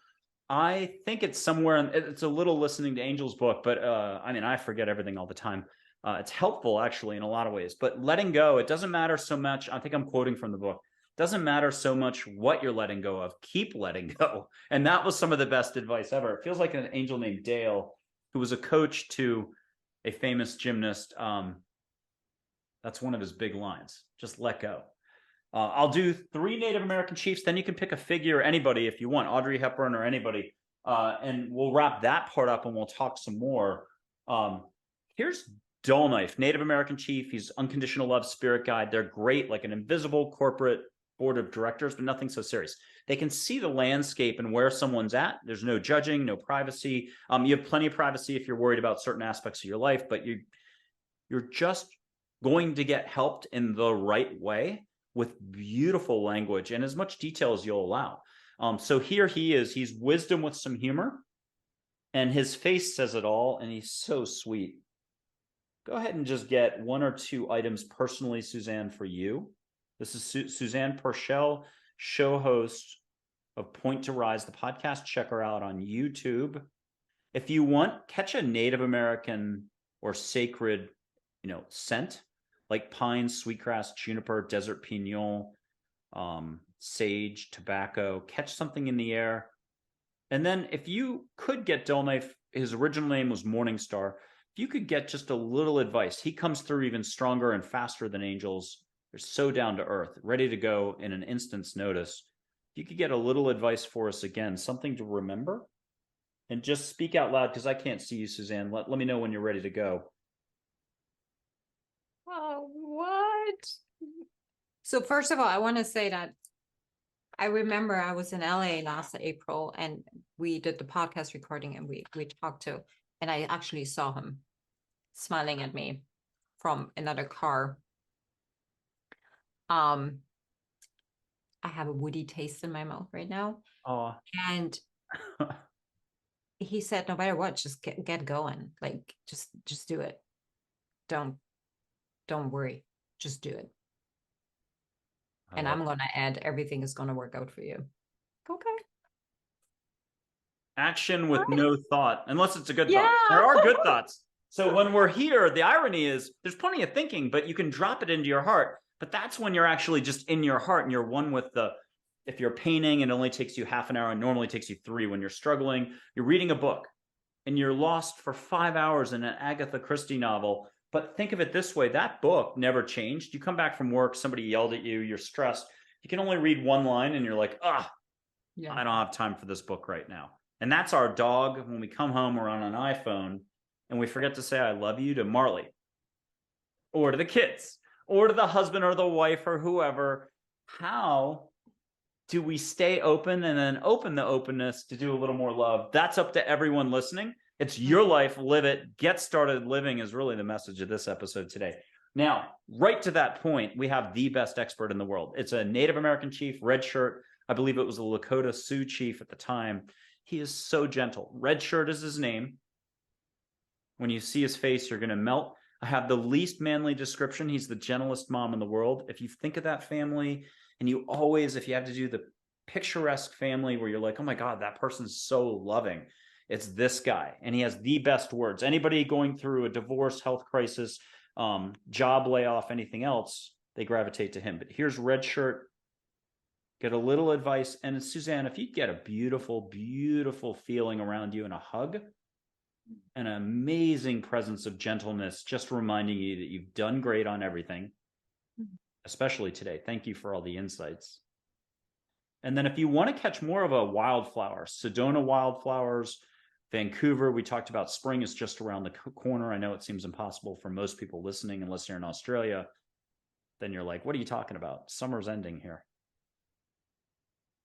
I think it's somewhere, it's a little listening to Angel's book, but I mean, I forget everything all the time. It's helpful actually in a lot of ways, but letting go, it doesn't matter so much. I think I'm quoting from the book. It doesn't matter so much what you're letting go of. Keep letting go. And that was some of the best advice ever. It feels like an angel named Dale, who was a coach to a famous gymnast. That's one of his big lines. Just let go. I'll do 3 Native American chiefs. Then you can pick a figure, anybody if you want, Audrey Hepburn or anybody. And we'll wrap that part up and we'll talk some more. Here's Dull Knife, Native American chief. He's unconditional love spirit guide. They're great, like an invisible corporate board of directors, but nothing so serious. They can see the landscape and where someone's at. There's no judging, no privacy. You have plenty of privacy if you're worried about certain aspects of your life, but you're just going to get helped in the right way with beautiful language and as much detail as you'll allow. So here he is. He's wisdom with some humor, and his face says it all, and he's so sweet. Go ahead and just get 1 or 2 items personally, Susanne, for you. This is Susanne Puerschel, show host of Point to Rise, the podcast. Check her out on YouTube. If you want, catch a Native American or sacred, scent, like pine, sweetgrass, juniper, desert pinon, sage, tobacco. Catch something in the air. And then if you could get Dull Knife, his original name was Morningstar. If you could get just a little advice, he comes through even stronger and faster than angels. They're so down to earth, ready to go in an instant's notice. If you could get a little advice for us again, something to remember, and just speak out loud, because I can't see you, Susanne. Let me know when you're ready to go. Oh, what? So first of all, I want to say that I remember I was in LA last April and we did the podcast recording and we talked to, and I actually saw him smiling at me from another car. I have a woody taste in my mouth right now. Oh. And he said, no matter what, just get going. Like, just do it. Don't worry. Just do it. And I'm going to add, everything is going to work out for you. Okay. Action with no thought, unless it's a good thought. There are good thoughts. So when we're here, the irony is there's plenty of thinking, but you can drop it into your heart. But that's when you're actually just in your heart and you're one with if you're painting, it only takes you half an hour and normally takes you 3 when you're struggling. You're reading a book and you're lost for 5 hours in an Agatha Christie novel. But think of it this way, that book never changed. You come back from work, somebody yelled at you, you're stressed. You can only read 1 line and you're like, I don't have time for this book right now. And that's our dog. When we come home, we're on an iPhone and we forget to say, I love you to Marley or to the kids or to the husband or the wife or whoever. How do we stay open and then open the openness to do a little more love? That's up to everyone listening. It's your life, live it, get started living is really the message of this episode today. Now, right to that point, we have the best expert in the world. It's a Native American chief, red shirt. I believe it was a Lakota Sioux chief at the time. He is so gentle. Red shirt is his name. When you see his face, you're going to melt. I have the least manly description. He's the gentlest mom in the world. If you think of that family, and you always, if you have to do the picturesque family where you're like, oh my God, that person's so loving, it's this guy. And he has the best words. Anybody going through a divorce, health crisis, job layoff, anything else, they gravitate to him. But here's red shirt. Get a little advice. And Susanne, if you get a beautiful, beautiful feeling around you and a hug, an amazing presence of gentleness, just reminding you that you've done great on everything, especially today. Thank you for all the insights. And then if you want to catch more of a wildflower, Sedona wildflowers, Vancouver, we talked about spring is just around the corner. I know it seems impossible for most people listening, unless you're in Australia. Then you're like, what are you talking about? Summer's ending here.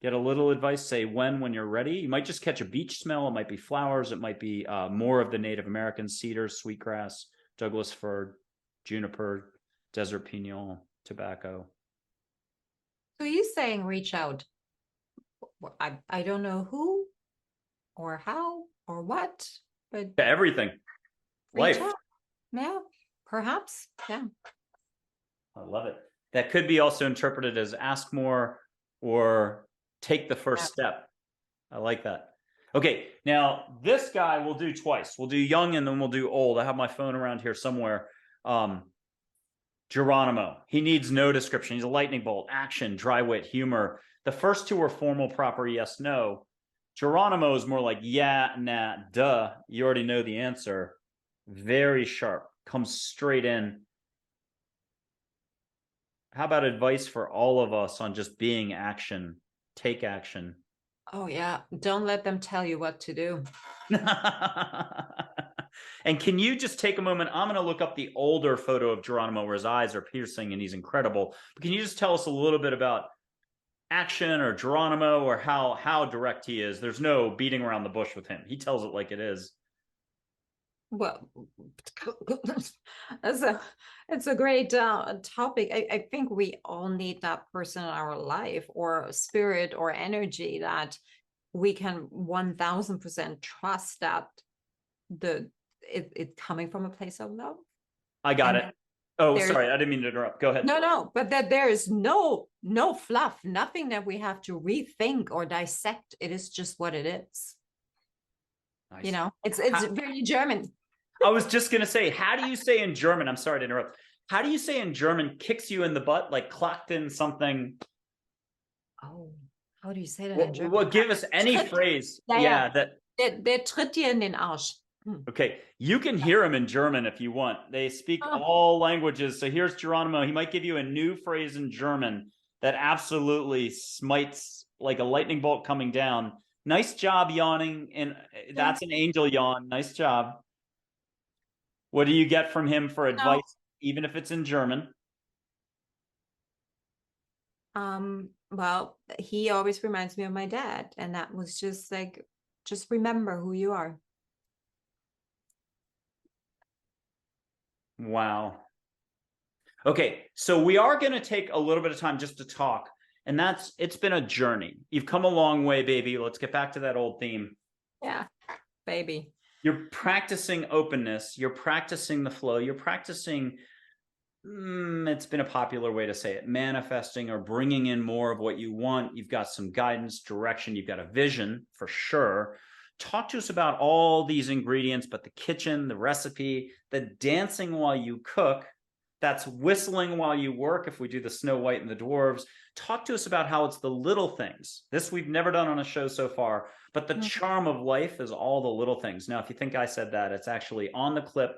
Get a little advice, say when you're ready. You might just catch a beach smell. It might be flowers. It might be more of the Native American cedar, sweetgrass, Douglas fir, juniper, desert pinon, tobacco. So you saying reach out. I don't know who or how or what, but everything. Life. out. Yeah, perhaps. Yeah. I love it. That could be also interpreted as ask more or take the first step. I like that. Okay, now this guy we'll do twice. We'll do young and then we'll do old. I have my phone around here somewhere. Geronimo. He needs no description. He's a lightning bolt, action, dry wit, humor. The first two are formal, proper, yes, no. Geronimo is more like yeah, nah, duh. You already know the answer. Very sharp. Comes straight in. How about advice for all of us on just being action? Take action. Oh, yeah. Don't let them tell you what to do. And can you just take a moment? I'm going to look up the older photo of Geronimo where his eyes are piercing and he's incredible. But can you just tell us a little bit about action or Geronimo or how direct he is? There's no beating around the bush with him. He tells it like it is. Well, it's a great topic. I think we all need that person in our life or spirit or energy that we can 1000% trust that it's coming from a place of love. I got it. Oh, sorry, I didn't mean to interrupt. Go ahead. No, but that there is no fluff, nothing that we have to rethink or dissect. It is just what it is. Nice. You know, it's very German. I was just going to say, how do you say in German? I'm sorry to interrupt. How do you say in German, kicks you in the butt, like clocked in something? Oh, how do you say that in German? Well, give us any phrase. Yeah. Der tritt dir in den Arsch. Okay. You can hear him in German if you want. They speak all languages. So here's Geronimo. He might give you a new phrase in German that absolutely smites like a lightning bolt coming down. Nice job yawning. And that's an angel yawn. Nice job. What do you get from him for advice, even if it's in German? Well, he always reminds me of my dad. And that was just like, just remember who you are. Wow. Okay, so we are going to take a little bit of time just to talk. And it's been a journey. You've come a long way, baby. Let's get back to that old theme. Yeah, baby. You're practicing openness. You're practicing the flow. You're practicing, it's been a popular way to say it, manifesting or bringing in more of what you want. You've got some guidance, direction. You've got a vision for sure. Talk to us about all these ingredients, but the kitchen, the recipe, the dancing while you cook, that's whistling while you work. If we do the Snow White and the Dwarves, talk to us about how it's the little things. This we've never done on a show so far, but the charm of life is all the little things. Now, if you think I said that, it's actually on the clip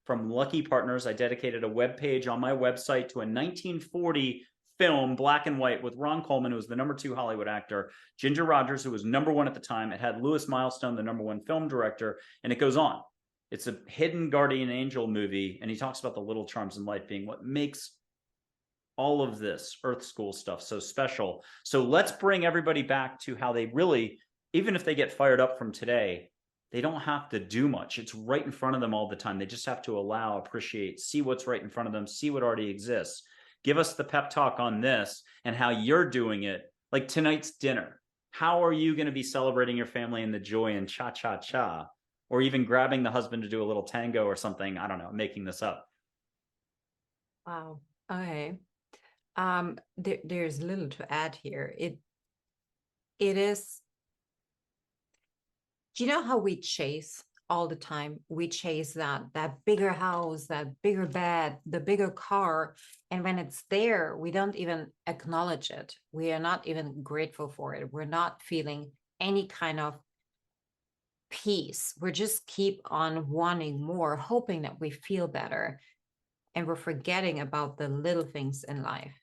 from Lucky Partners. I dedicated a web page on my website to a 1940 film, black and white, with Ron Coleman, who was the #2 Hollywood actor, Ginger Rogers, who was #1 at the time. It had Louis Milestone, the #1 film director, and it goes on. It's a hidden guardian angel movie, and he talks about the little charms in life being what makes all of this Earth School stuff so special. So let's bring everybody back to how they really, even if they get fired up from today, they don't have to do much. It's right in front of them all the time. They just have to allow, appreciate, see what's right in front of them, see what already exists. Give us the pep talk on this and how you're doing it. Like tonight's dinner. How are you going to be celebrating your family and the joy and cha-cha-cha? Or even grabbing the husband to do a little tango or something. I don't know, making this up. Wow. Okay. There's little to add here. It is, do you know how we chase all the time? We chase that bigger house, that bigger bed, the bigger car. And when it's there, we don't even acknowledge it. We are not even grateful for it. We're not feeling any kind of peace. We're just keep on wanting more, hoping that we feel better. And we're forgetting about the little things in life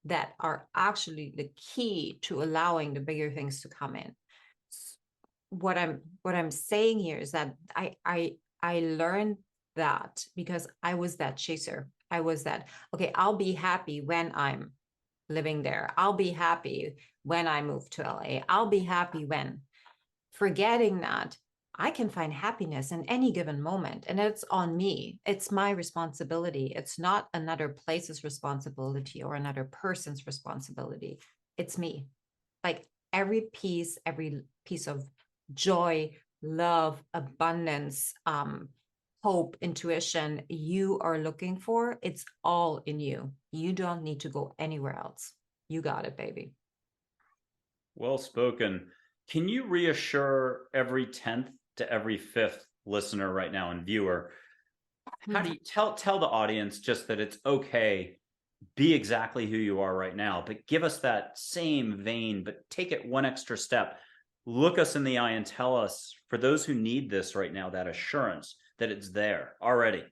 that are actually the key to allowing the bigger things to come in. What I'm saying here is that I learned that because I was that chaser. I was that, okay, I'll be happy when I'm living there. I'll be happy when I move to LA. I'll be happy when, forgetting that I can find happiness in any given moment, and it's on me. It's my responsibility. It's not another place's responsibility or another person's responsibility. It's me. Like every piece of joy, love, abundance, hope, intuition you are looking for, it's all in you. You don't need to go anywhere else. You got it, baby. Well spoken. Can you reassure every 10th to every 5th listener right now and viewer? How do you tell the audience just that it's okay, be exactly who you are right now, but give us that same vein, but take it one extra step. Look us in the eye and tell us, for those who need this right now, that assurance that it's there already.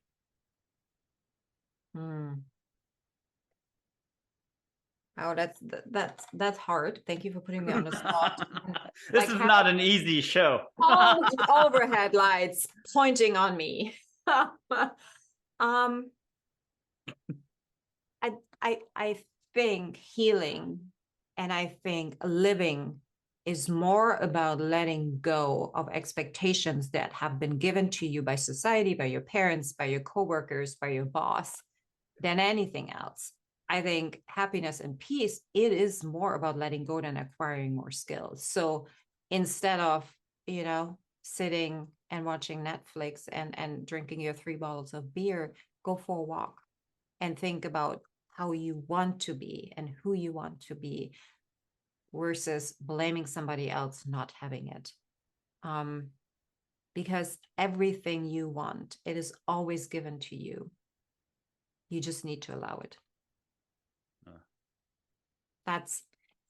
Oh, that's hard. Thank you for putting me on the spot. This is not an easy show. All the overhead lights pointing on me. I think healing and I think living is more about letting go of expectations that have been given to you by society, by your parents, by your coworkers, by your boss, than anything else. I think happiness and peace, it is more about letting go than acquiring more skills. So instead of, sitting and watching Netflix and drinking your 3 bottles of beer, go for a walk and think about how you want to be and who you want to be versus blaming somebody else not having it. Because everything you want, it is always given to you. You just need to allow it.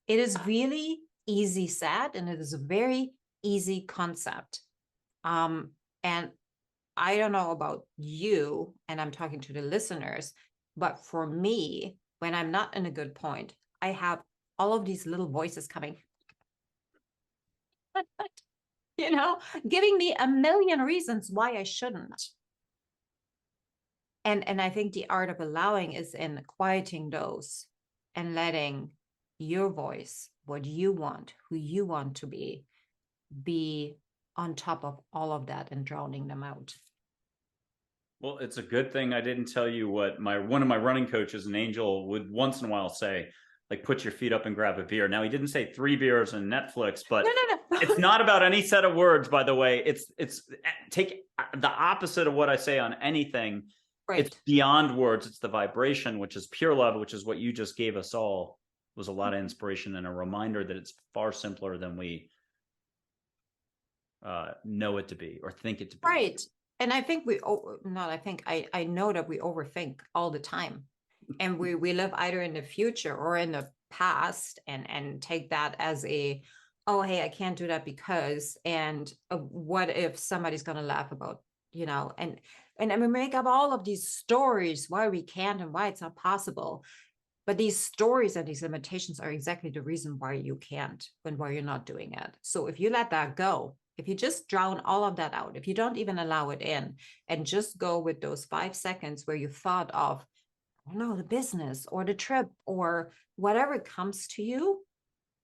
It is really easy said, and it is a very easy concept. And I don't know about you, and I'm talking to the listeners, but for me, when I'm not in a good point, I have all of these little voices coming, giving me a million reasons why I shouldn't. And I think the art of allowing is in quieting those and letting your voice, what you want, who you want to be on top of all of that and drowning them out. Well, it's a good thing I didn't tell you what one of my running coaches, an Angel, would once in a while say, like, put your feet up and grab a beer. Now, he didn't say 3 beers and Netflix, but no. It's not about any set of words, by the way. It's take the opposite of what I say on anything. Right. It's beyond words. It's the vibration, which is pure love, which is what you just gave us all. It was a lot of inspiration and a reminder that it's far simpler than we know it to be or think it to be. Right. And I think I know that we overthink all the time. And we live either in the future or in the past and take that as oh, hey, I can't do that because, and what if somebody's going to laugh about, and we make up all of these stories why we can't and why it's not possible. But these stories and these limitations are exactly the reason why you can't and why you're not doing it. So if you let that go, if you just drown all of that out, if you don't even allow it in and just go with those 5 seconds where you thought of, don't know, the business or the trip or whatever comes to you,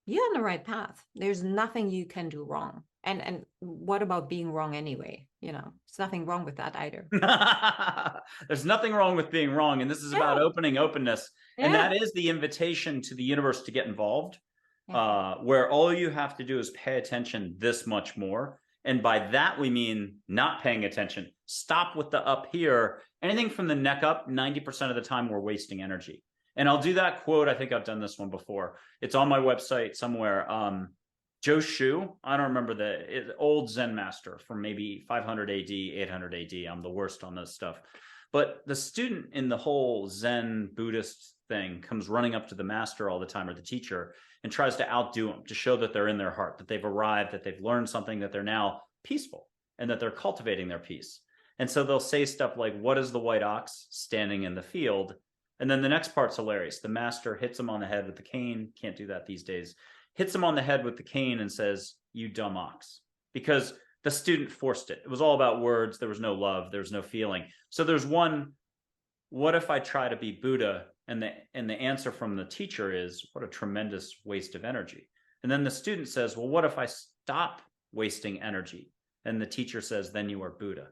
you're on the right path. There's nothing you can do wrong. And what about being wrong anyway? You know, there's nothing wrong with that either. There's nothing wrong with being wrong. And this is about opening openness. And Yeah. that is the invitation to the universe to get involved, Yeah. where all you have to do is pay attention this much more. And by that, we mean not paying attention. Stop with the up here. Anything from the neck up, 90% of the time, we're wasting energy. And I'll do that quote. I think I've done this one before. It's on my website somewhere. Joe Shu, I don't remember the old Zen master from maybe 500 AD, 800 AD. I'm the worst on this stuff. But the student in the whole Zen Buddhist thing comes running up to the master all the time, or the teacher, and tries to outdo them, to show that they're in their heart, that they've arrived, that they've learned something, that they're now peaceful, and that they're cultivating their peace. And so they'll say stuff like, what is the white ox standing in the field? And then the next part's hilarious. The master hits him on the head with the cane. Can't do that these days. Hits him on the head with the cane and says, you dumb ox. Because the student forced it. It was all about words. There was no love. There was no feeling. So there's one, what if I try to be Buddha? And the answer from the teacher is, what a tremendous waste of energy. And then the student says, well, what if I stop wasting energy? And the teacher says, then you are Buddha.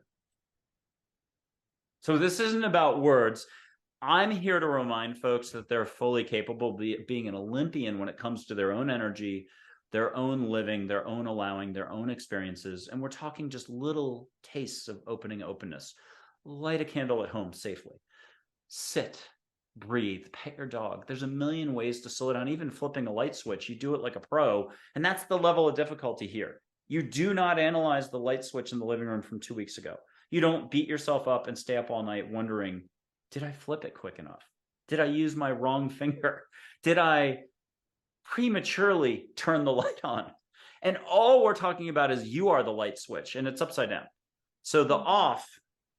So this isn't about words. I'm here to remind folks that they're fully capable of being an Olympian when it comes to their own energy, their own living, their own allowing, their own experiences. And we're talking just little tastes of opening openness. Light a candle at home safely. Sit, breathe, pet your dog. There's a million ways to slow down, even flipping a light switch. You do it like a pro. And that's the level of difficulty here. You do not analyze the light switch in the living room from 2 weeks ago. You don't beat yourself up and stay up all night wondering, did I flip it quick enough? Did I use my wrong finger? Did I prematurely turn the light on? And all we're talking about is you are the light switch, and it's upside down. So the off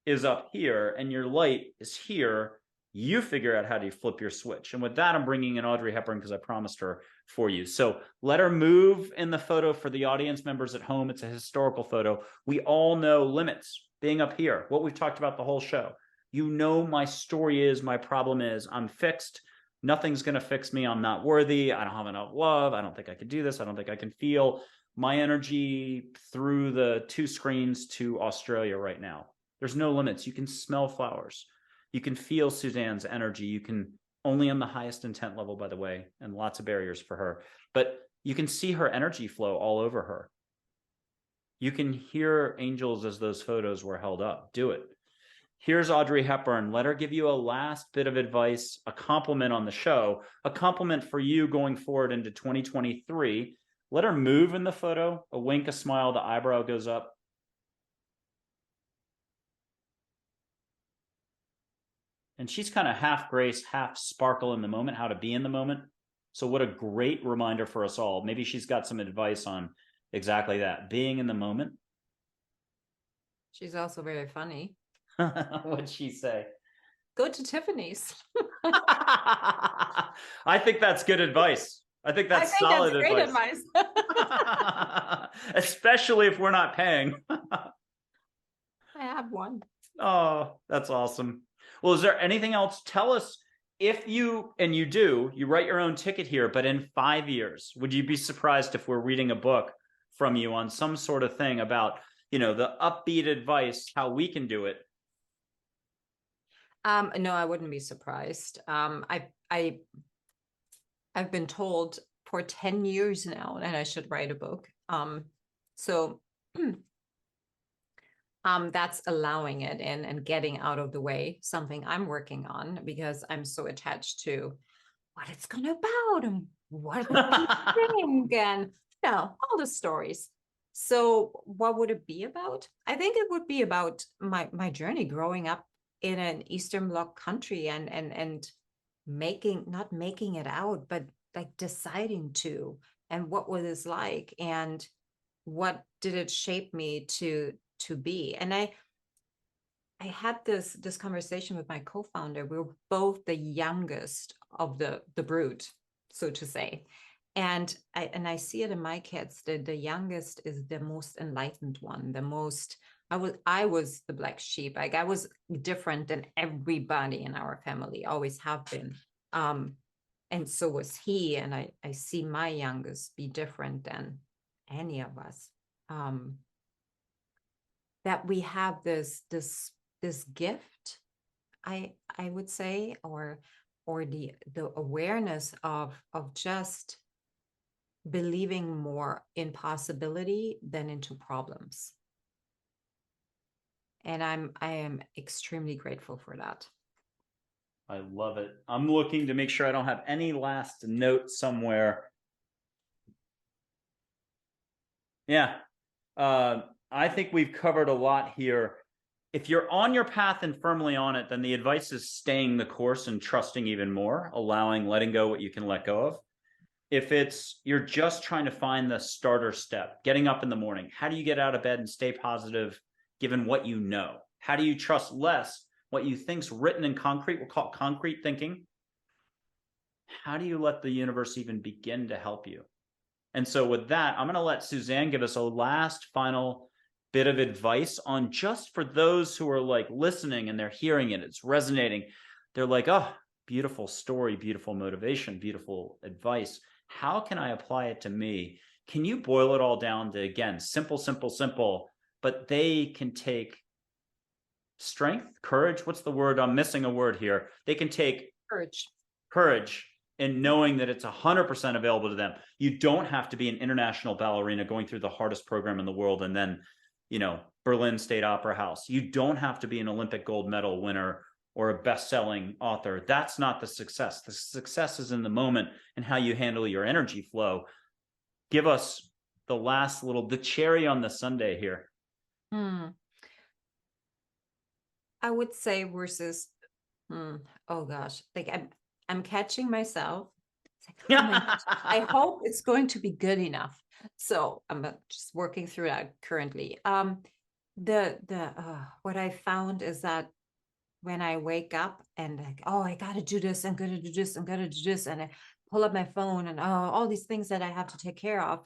is up here and your light is here. You figure out how do you flip your switch. And with that, I'm bringing in Audrey Hepburn because I promised her for you. So let her move in the photo for the audience members at home. It's a historical photo. We all know limits being up here, what we've talked about the whole show. You know, my story is, my problem is, I'm fixed. Nothing's going to fix me. I'm not worthy. I don't have enough love. I don't think I can do this. I don't think I can feel my energy through the 2 screens to Australia right now. There's no limits. You can smell flowers. You can feel Susanne's energy. You can, only on the highest intent level, by the way, and lots of barriers for her, but you can see her energy flow all over her. You can hear angels as those photos were held up. Do it. Here's Audrey Hepburn. Let her give you a last bit of advice, a compliment on the show, a compliment for you going forward into 2023. Let her move in the photo, a wink, a smile, the eyebrow goes up. And she's kind of half grace, half sparkle in the moment, how to be in the moment. So what a great reminder for us all. Maybe she's got some advice on exactly that, being in the moment. She's also very funny. What'd she say? Go to Tiffany's. I think that's good advice. I think that's solid that's great advice. Especially if we're not paying. I have one. Oh, that's awesome. Well, is there anything else? Tell us if you, and you do, you write your own ticket here, but in 5 years, would you be surprised if we're reading a book from you on some sort of thing about, you know, the upbeat advice, how we can do it? No, I wouldn't be surprised. I've been told for 10 years now that I should write a book. So that's allowing it and getting out of the way, something I'm working on because I'm so attached to what it's gonna about and what the people think and all the stories. So what would it be about? I think it would be about my journey growing up in an Eastern Bloc country and not making it out, but like deciding to, and what was this like, and what did it shape me to be. And I had this conversation with my co-founder. We were both the youngest of the brood, so to say. And I see it in my kids. The youngest is the most enlightened one, the most. I was the black sheep. Like I was different than everybody in our family, always have been. And so was he. And I see my youngest be different than any of us. That we have this gift, I would say, or the awareness of just believing more in possibility than into problems. And I am extremely grateful for that. I love it. I'm looking to make sure I don't have any last note somewhere. Yeah. I think we've covered a lot here. If you're on your path and firmly on it, then the advice is staying the course and trusting even more, letting go what you can let go of. If it's you're just trying to find the starter step, getting up in the morning, how do you get out of bed and stay positive given what you know? How do you trust less what you think's written in concrete? We'll call it concrete thinking. How do you let the universe even begin to help you? And so with that, I'm going to let Susanne give us a last final bit of advice on just for those who are like listening and they're hearing it, it's resonating. They're like, oh, beautiful story, beautiful motivation, beautiful advice. How can I apply it to me? Can you boil it all down to, again, simple, simple, simple, but they can take strength, courage. What's the word? I'm missing a word here. They can take courage in knowing that it's 100% available to them. You don't have to be an international ballerina going through the hardest program in the world and then, Berlin State Opera House. You don't have to be an Olympic gold medal winner or a best-selling author. That's not the success. The success is in the moment and how you handle your energy flow. Give us the cherry on the sundae here. I would say versus, oh gosh, like I'm catching myself. Like, oh my gosh, I hope it's going to be good enough. So I'm just working through that currently. What I found is that when I wake up and like, oh, I gotta do this, I'm gonna do this, I'm gonna do this, and I pull up my phone and all these things that I have to take care of.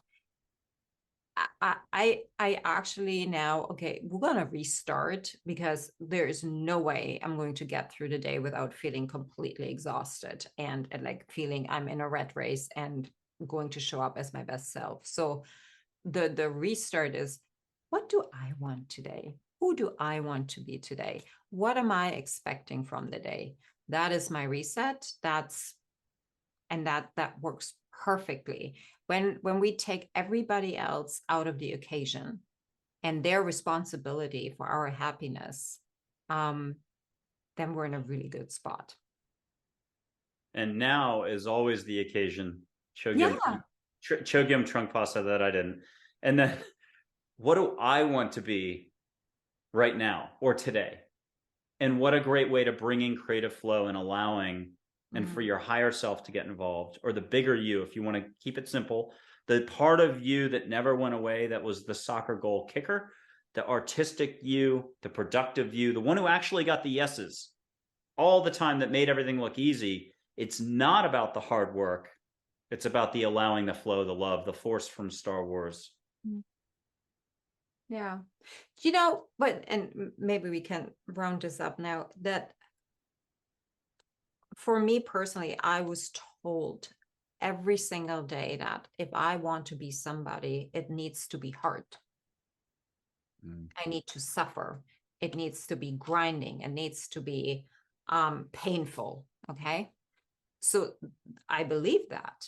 I actually now, okay, we're gonna restart because there is no way I'm going to get through the day without feeling completely exhausted and like feeling I'm in a rat race and going to show up as my best self. So the restart is, what do I want today? Who do I want to be today? What am I expecting from the day? That is my reset. That works perfectly. When we take everybody else out of the occasion and their responsibility for our happiness, then we're in a really good spot. And now is always the occasion. Chogyam trunk pasta that I didn't. And then what do I want to be right now or today? And what a great way to bring in creative flow and allowing and for your higher self to get involved, or the bigger you, if you want to keep it simple, the part of you that never went away, that was the soccer goal kicker, the artistic you, the productive you, the one who actually got the yeses all the time, that made everything look easy. It's not about the hard work. It's about the allowing, the flow, the love, the force from Star Wars. Yeah. But, and maybe we can round this up now, that for me personally, I was told every single day that if I want to be somebody, it needs to be hard. I need to suffer. It needs to be grinding. It needs to be painful. Okay. So I believe that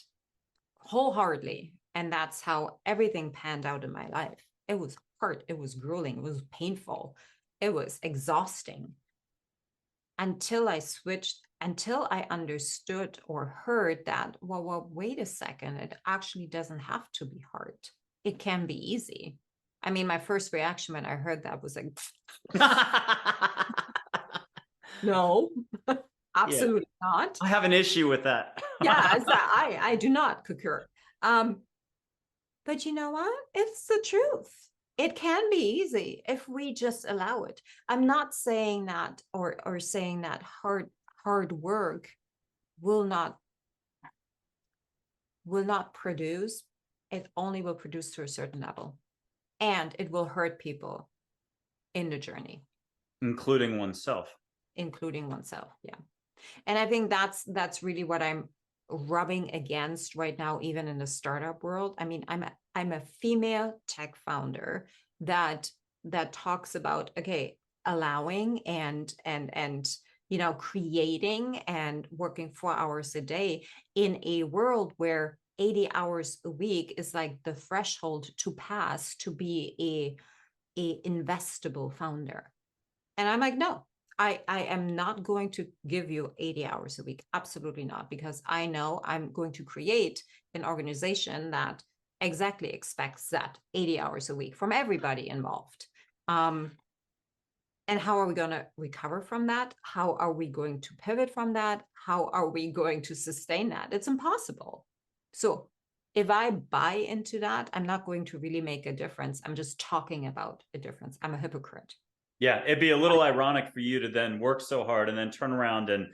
wholeheartedly. And that's how everything panned out in my life. It was hard. It was grueling. It was painful. It was exhausting. Until I understood or heard that, well, wait a second, it actually doesn't have to be hard. It can be easy. I mean, my first reaction when I heard that was like, no, absolutely not. I have an issue with that. Yeah, I do not concur. But you know what? It's the truth. It can be easy if we just allow it. I'm not saying that or saying that hard work will not will not produce. It only will produce to a certain level, and it will hurt people in the journey, including oneself. including oneself. Yeah. And I think that's really what I'm rubbing against right now, even in the startup world. I mean, I'm a female tech founder that talks about, okay, allowing and creating and working 4 hours a day in a world where 80 hours a week is like the threshold to pass to be a investable founder. And I'm like, no, I am not going to give you 80 hours a week. Absolutely not, because I know I'm going to create an organization that exactly expects that 80 hours a week from everybody involved. And how are we going to recover from that? How are we going to pivot from that? How are we going to sustain that? It's impossible. So if I buy into that, I'm not going to really make a difference. I'm just talking about a difference. I'm a hypocrite. Yeah, it'd be a little ironic for you to then work so hard and then turn around and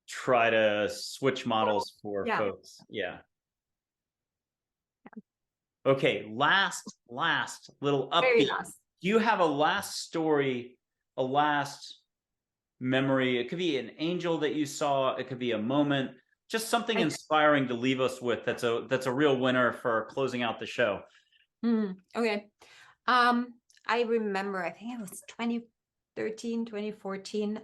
try to switch models for folks. Yeah. Okay, last little update. Do you have a last story, a last memory? It could be an angel that you saw. It could be a moment, just something inspiring to leave us with. That's a real winner for closing out the show. Okay. I remember, I think it was 2013, 2014.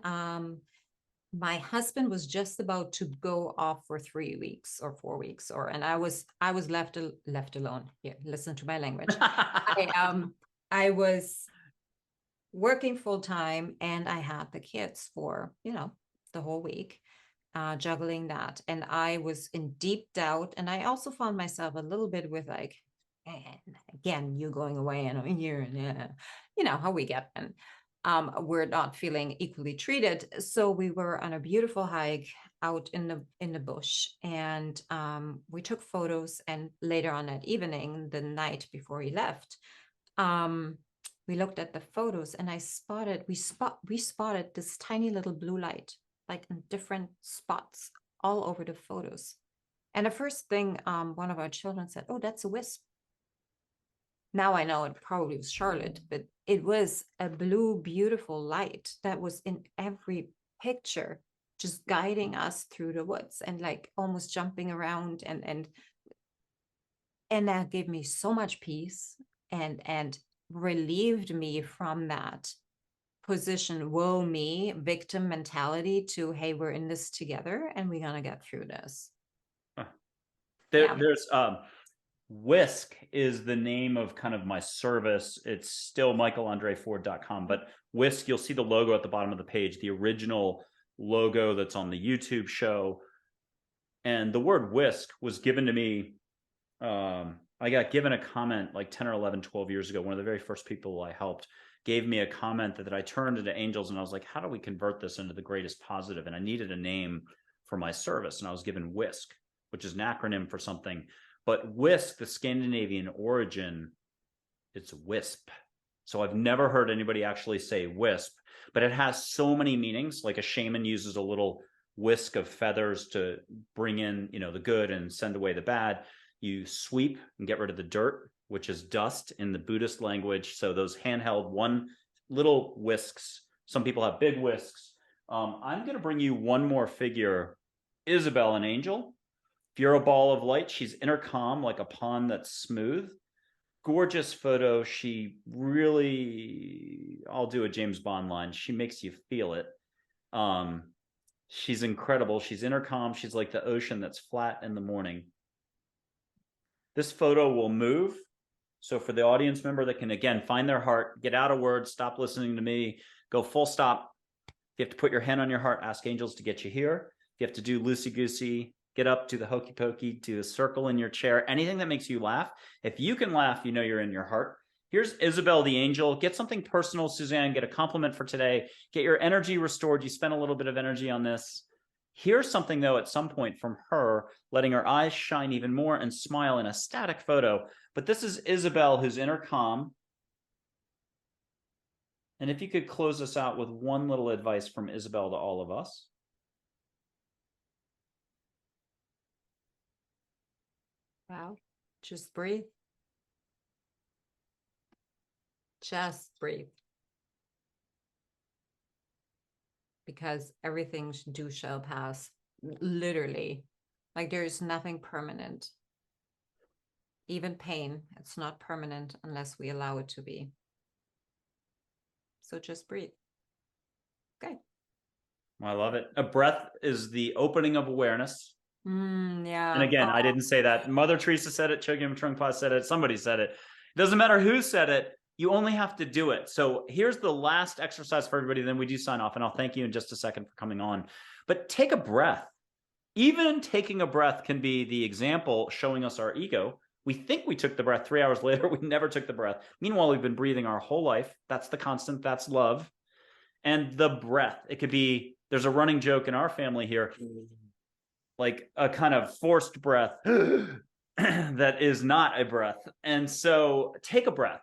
My husband was just about to go off for 3 weeks or 4 weeks, and I was left alone. Here, listen to my language. I was working full time, and I had the kids for the whole week, juggling that, and I was in deep doubt. And I also found myself a little bit with like, again, you going away and I'm here, and how we get, and we're not feeling equally treated. So we were on a beautiful hike out in the bush, and we took photos. And later on that evening, the night before he left, we looked at the photos, and we spotted this tiny little blue light, like in different spots all over the photos. And the first thing one of our children said, "Oh, that's a wisp." Now I know it probably was Charlotte, but it was a blue, beautiful light that was in every picture, just guiding us through the woods and like almost jumping around, and that gave me so much peace and relieved me from that position, woe me, victim mentality, to, hey, we're in this together and we're gonna get through this. There's Whisk is the name of kind of my service. It's still michaelandreford.com, but Whisk, you'll see the logo at the bottom of the page, the original logo that's on the YouTube show. And the word whisk was given to me. I got given a comment like 10 or 11, 12 years ago. One of the very first people I helped gave me a comment that I turned into Angels, and I was like, how do we convert this into the greatest positive? And I needed a name for my service, and I was given Whisk, which is an acronym for something. But whisk, the Scandinavian origin, it's wisp. So I've never heard anybody actually say wisp, but it has so many meanings. Like a shaman uses a little whisk of feathers to bring in, the good and send away the bad. You sweep and get rid of the dirt, which is dust in the Buddhist language. So those handheld one little whisks. Some people have big whisks. I'm going to bring you one more figure, Isabel, an angel. If you're a ball of light, she's inner calm, like a pond that's smooth. Gorgeous photo. She really, I'll do a James Bond line. She makes you feel it. She's incredible. She's inner calm. She's like the ocean that's flat in the morning. This photo will move. So for the audience member that can, again, find their heart, get out of words, stop listening to me, go full stop. If you have to put your hand on your heart, ask angels to get you here. If you have to do loosey-goosey, get up, do the hokey pokey, do a circle in your chair, anything that makes you laugh. If you can laugh, you're in your heart. Here's Isabel the angel. Get something personal, Susanne. Get a compliment for today. Get your energy restored. You spent a little bit of energy on this. Here's something, though, at some point from her, letting her eyes shine even more and smile in a static photo. But this is Isabel, who's inner calm. And if you could close us out with one little advice from Isabel to all of us. Wow. Just breathe. Just breathe. Because everything shall pass. Literally. Like there is nothing permanent. Even pain, it's not permanent unless we allow it to be. So just breathe. Okay. I love it. A breath is the opening of awareness. Yeah. And again, I didn't say that. Mother Teresa said it. Chogyam Trungpa said it. Somebody said it. It doesn't matter who said it. You only have to do it. So here's the last exercise for everybody. Then we do sign off, and I'll thank you in just a second for coming on. But take a breath. Even taking a breath can be the example showing us our ego. We think we took the breath. 3 hours later, we never took the breath. Meanwhile, we've been breathing our whole life. That's the constant. That's love. And the breath. It could be, there's a running joke in our family here, like a kind of forced breath that is not a breath. And so take a breath.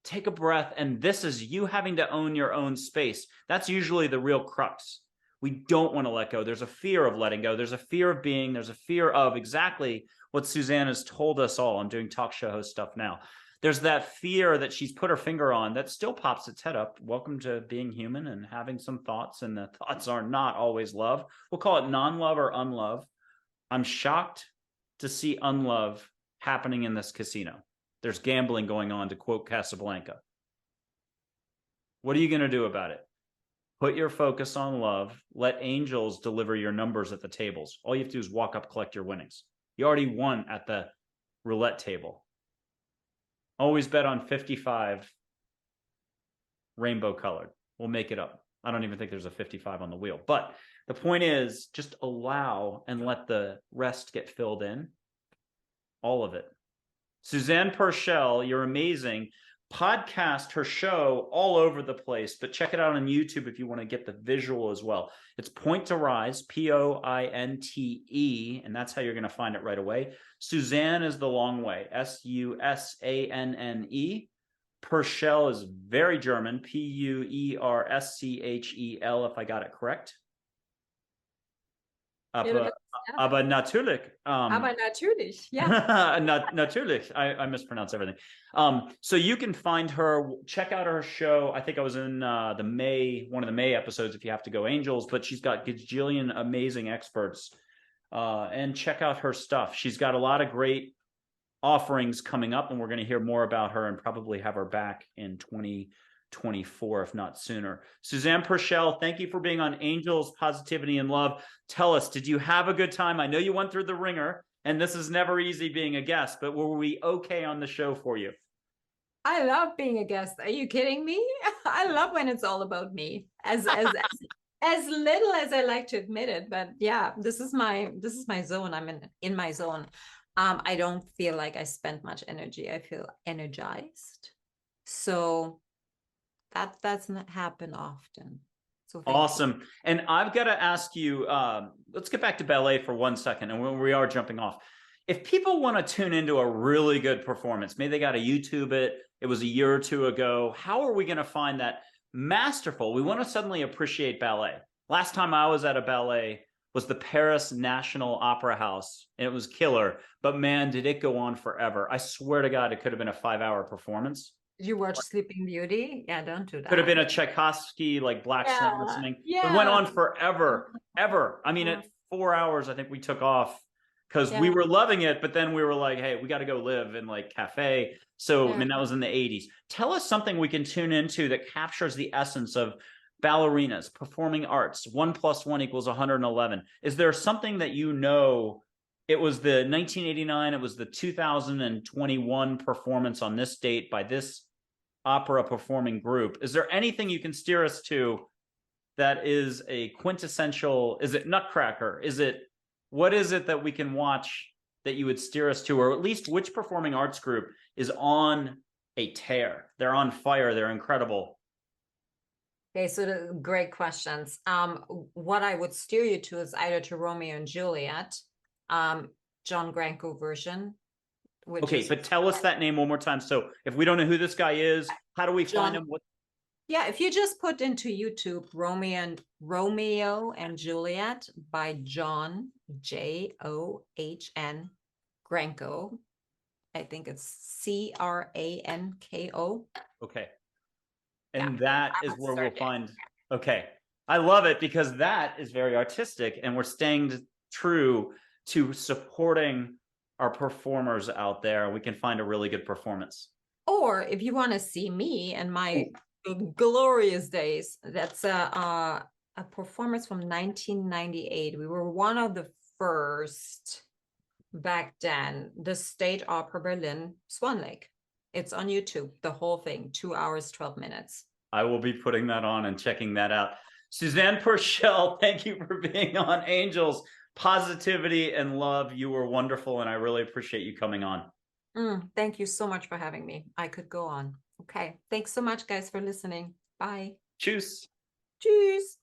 Take a breath. And this is you having to own your own space. That's usually the real crux. We don't want to let go. There's a fear of letting go. There's a fear of being. There's a fear of exactly what Susanne has told us all. I'm doing talk show host stuff now. There's that fear that she's put her finger on that still pops its head up. Welcome to being human and having some thoughts. And the thoughts are not always love. We'll call it non-love or unlove. I'm shocked to see unlove happening in this casino. There's gambling going on, to quote Casablanca. What are you going to do about it? Put your focus on love. Let angels deliver your numbers at the tables. All you have to do is walk up, collect your winnings. You already won at the roulette table. Always bet on 55 rainbow colored. We'll make it up. I don't even think there's a 55 on the wheel. But the point is, just allow and let the rest get filled in. All of it. Susanne Puerschel, you're amazing. Podcast her show all over the place, but check it out on YouTube if you want to get the visual as well. It's Point to Rise, Pointe, and that's how you're going to find it right away. Susanne is the long way, Susanne. Puerschel is very German, Puerschel, if I got it correct. Aber natürlich. Aber natürlich, yeah. Natürlich. I mispronounce everything. So you can find her, check out her show. I think I was in one of the May episodes if you have to go Angels, but she's got gajillion amazing experts. And check out her stuff. She's got a lot of great offerings coming up, and we're going to hear more about her and probably have her back in 2024, if not sooner. Susanne Puerschel, thank you for being on Angels, Positivity, and Love. Tell us, did you have a good time? I know you went through the ringer, and this is never easy being a guest, but were we okay on the show for you? I love being a guest. Are you kidding me? I love when it's all about me. As little as I like to admit it, but yeah, this is my zone. I'm in my zone. I don't feel like I spent much energy. I feel energized. So that doesn't happen often. So awesome. And I've got to ask you, let's get back to ballet for 1 second, and we are jumping off. If people want to tune into a really good performance, maybe they got to YouTube it, it was a year or two ago, how are we going to find that masterful? We want to suddenly appreciate ballet. Last time I was at a ballet was the Paris National Opera House, and it was killer, but man, did it go on forever. I swear to God, it could have been a 5-hour performance. Did you watch Sleeping Beauty? Yeah, don't do that. Could have been a Tchaikovsky, like Black Swan listening. Yeah. It went on forever, ever. I mean, at 4 hours, I think we took off because we were loving it, but then we were like, hey, we got to go live in like cafe. So, I mean, that was in the 80s. Tell us something we can tune into that captures the essence of Ballerina'S, performing arts. 1 + 1 = 111. Is there something that you know? It was the 1989, it was the 2021 performance on this date by this opera performing group. Is there anything you can steer us to that is a quintessential? Is it Nutcracker? What is it that we can watch that you would steer us to, or at least which performing arts group is on a tear? They're on fire. They're incredible. Okay, so great questions. What I would steer you to is either to Romeo and Juliet, John Granco version. Okay, but tell us that name one more time. So if we don't know who this guy is, how do we find him? Yeah, if you just put into YouTube Romeo and Juliet by John, John Granko. I think it's Cranko. Okay. Yeah, And that I is will where we'll start there. find. Okay. I love it because that is very artistic and we're staying true to supporting our performers out there. We can find a really good performance. Or if you want to see me and my glorious days, that's a performance from 1998. We were one of the first back then, the State Opera Berlin, Swan Lake. It's on YouTube, the whole thing, 2 hours, 12 minutes. I will be putting that on and checking that out. Susanne Puerschel, thank you for being on Angels. Positivity and love. You were wonderful, and I really appreciate you coming on. Thank you so much for having me. I could go on. Okay. Thanks so much, guys, for listening. Bye. Tschüss. Tschüss.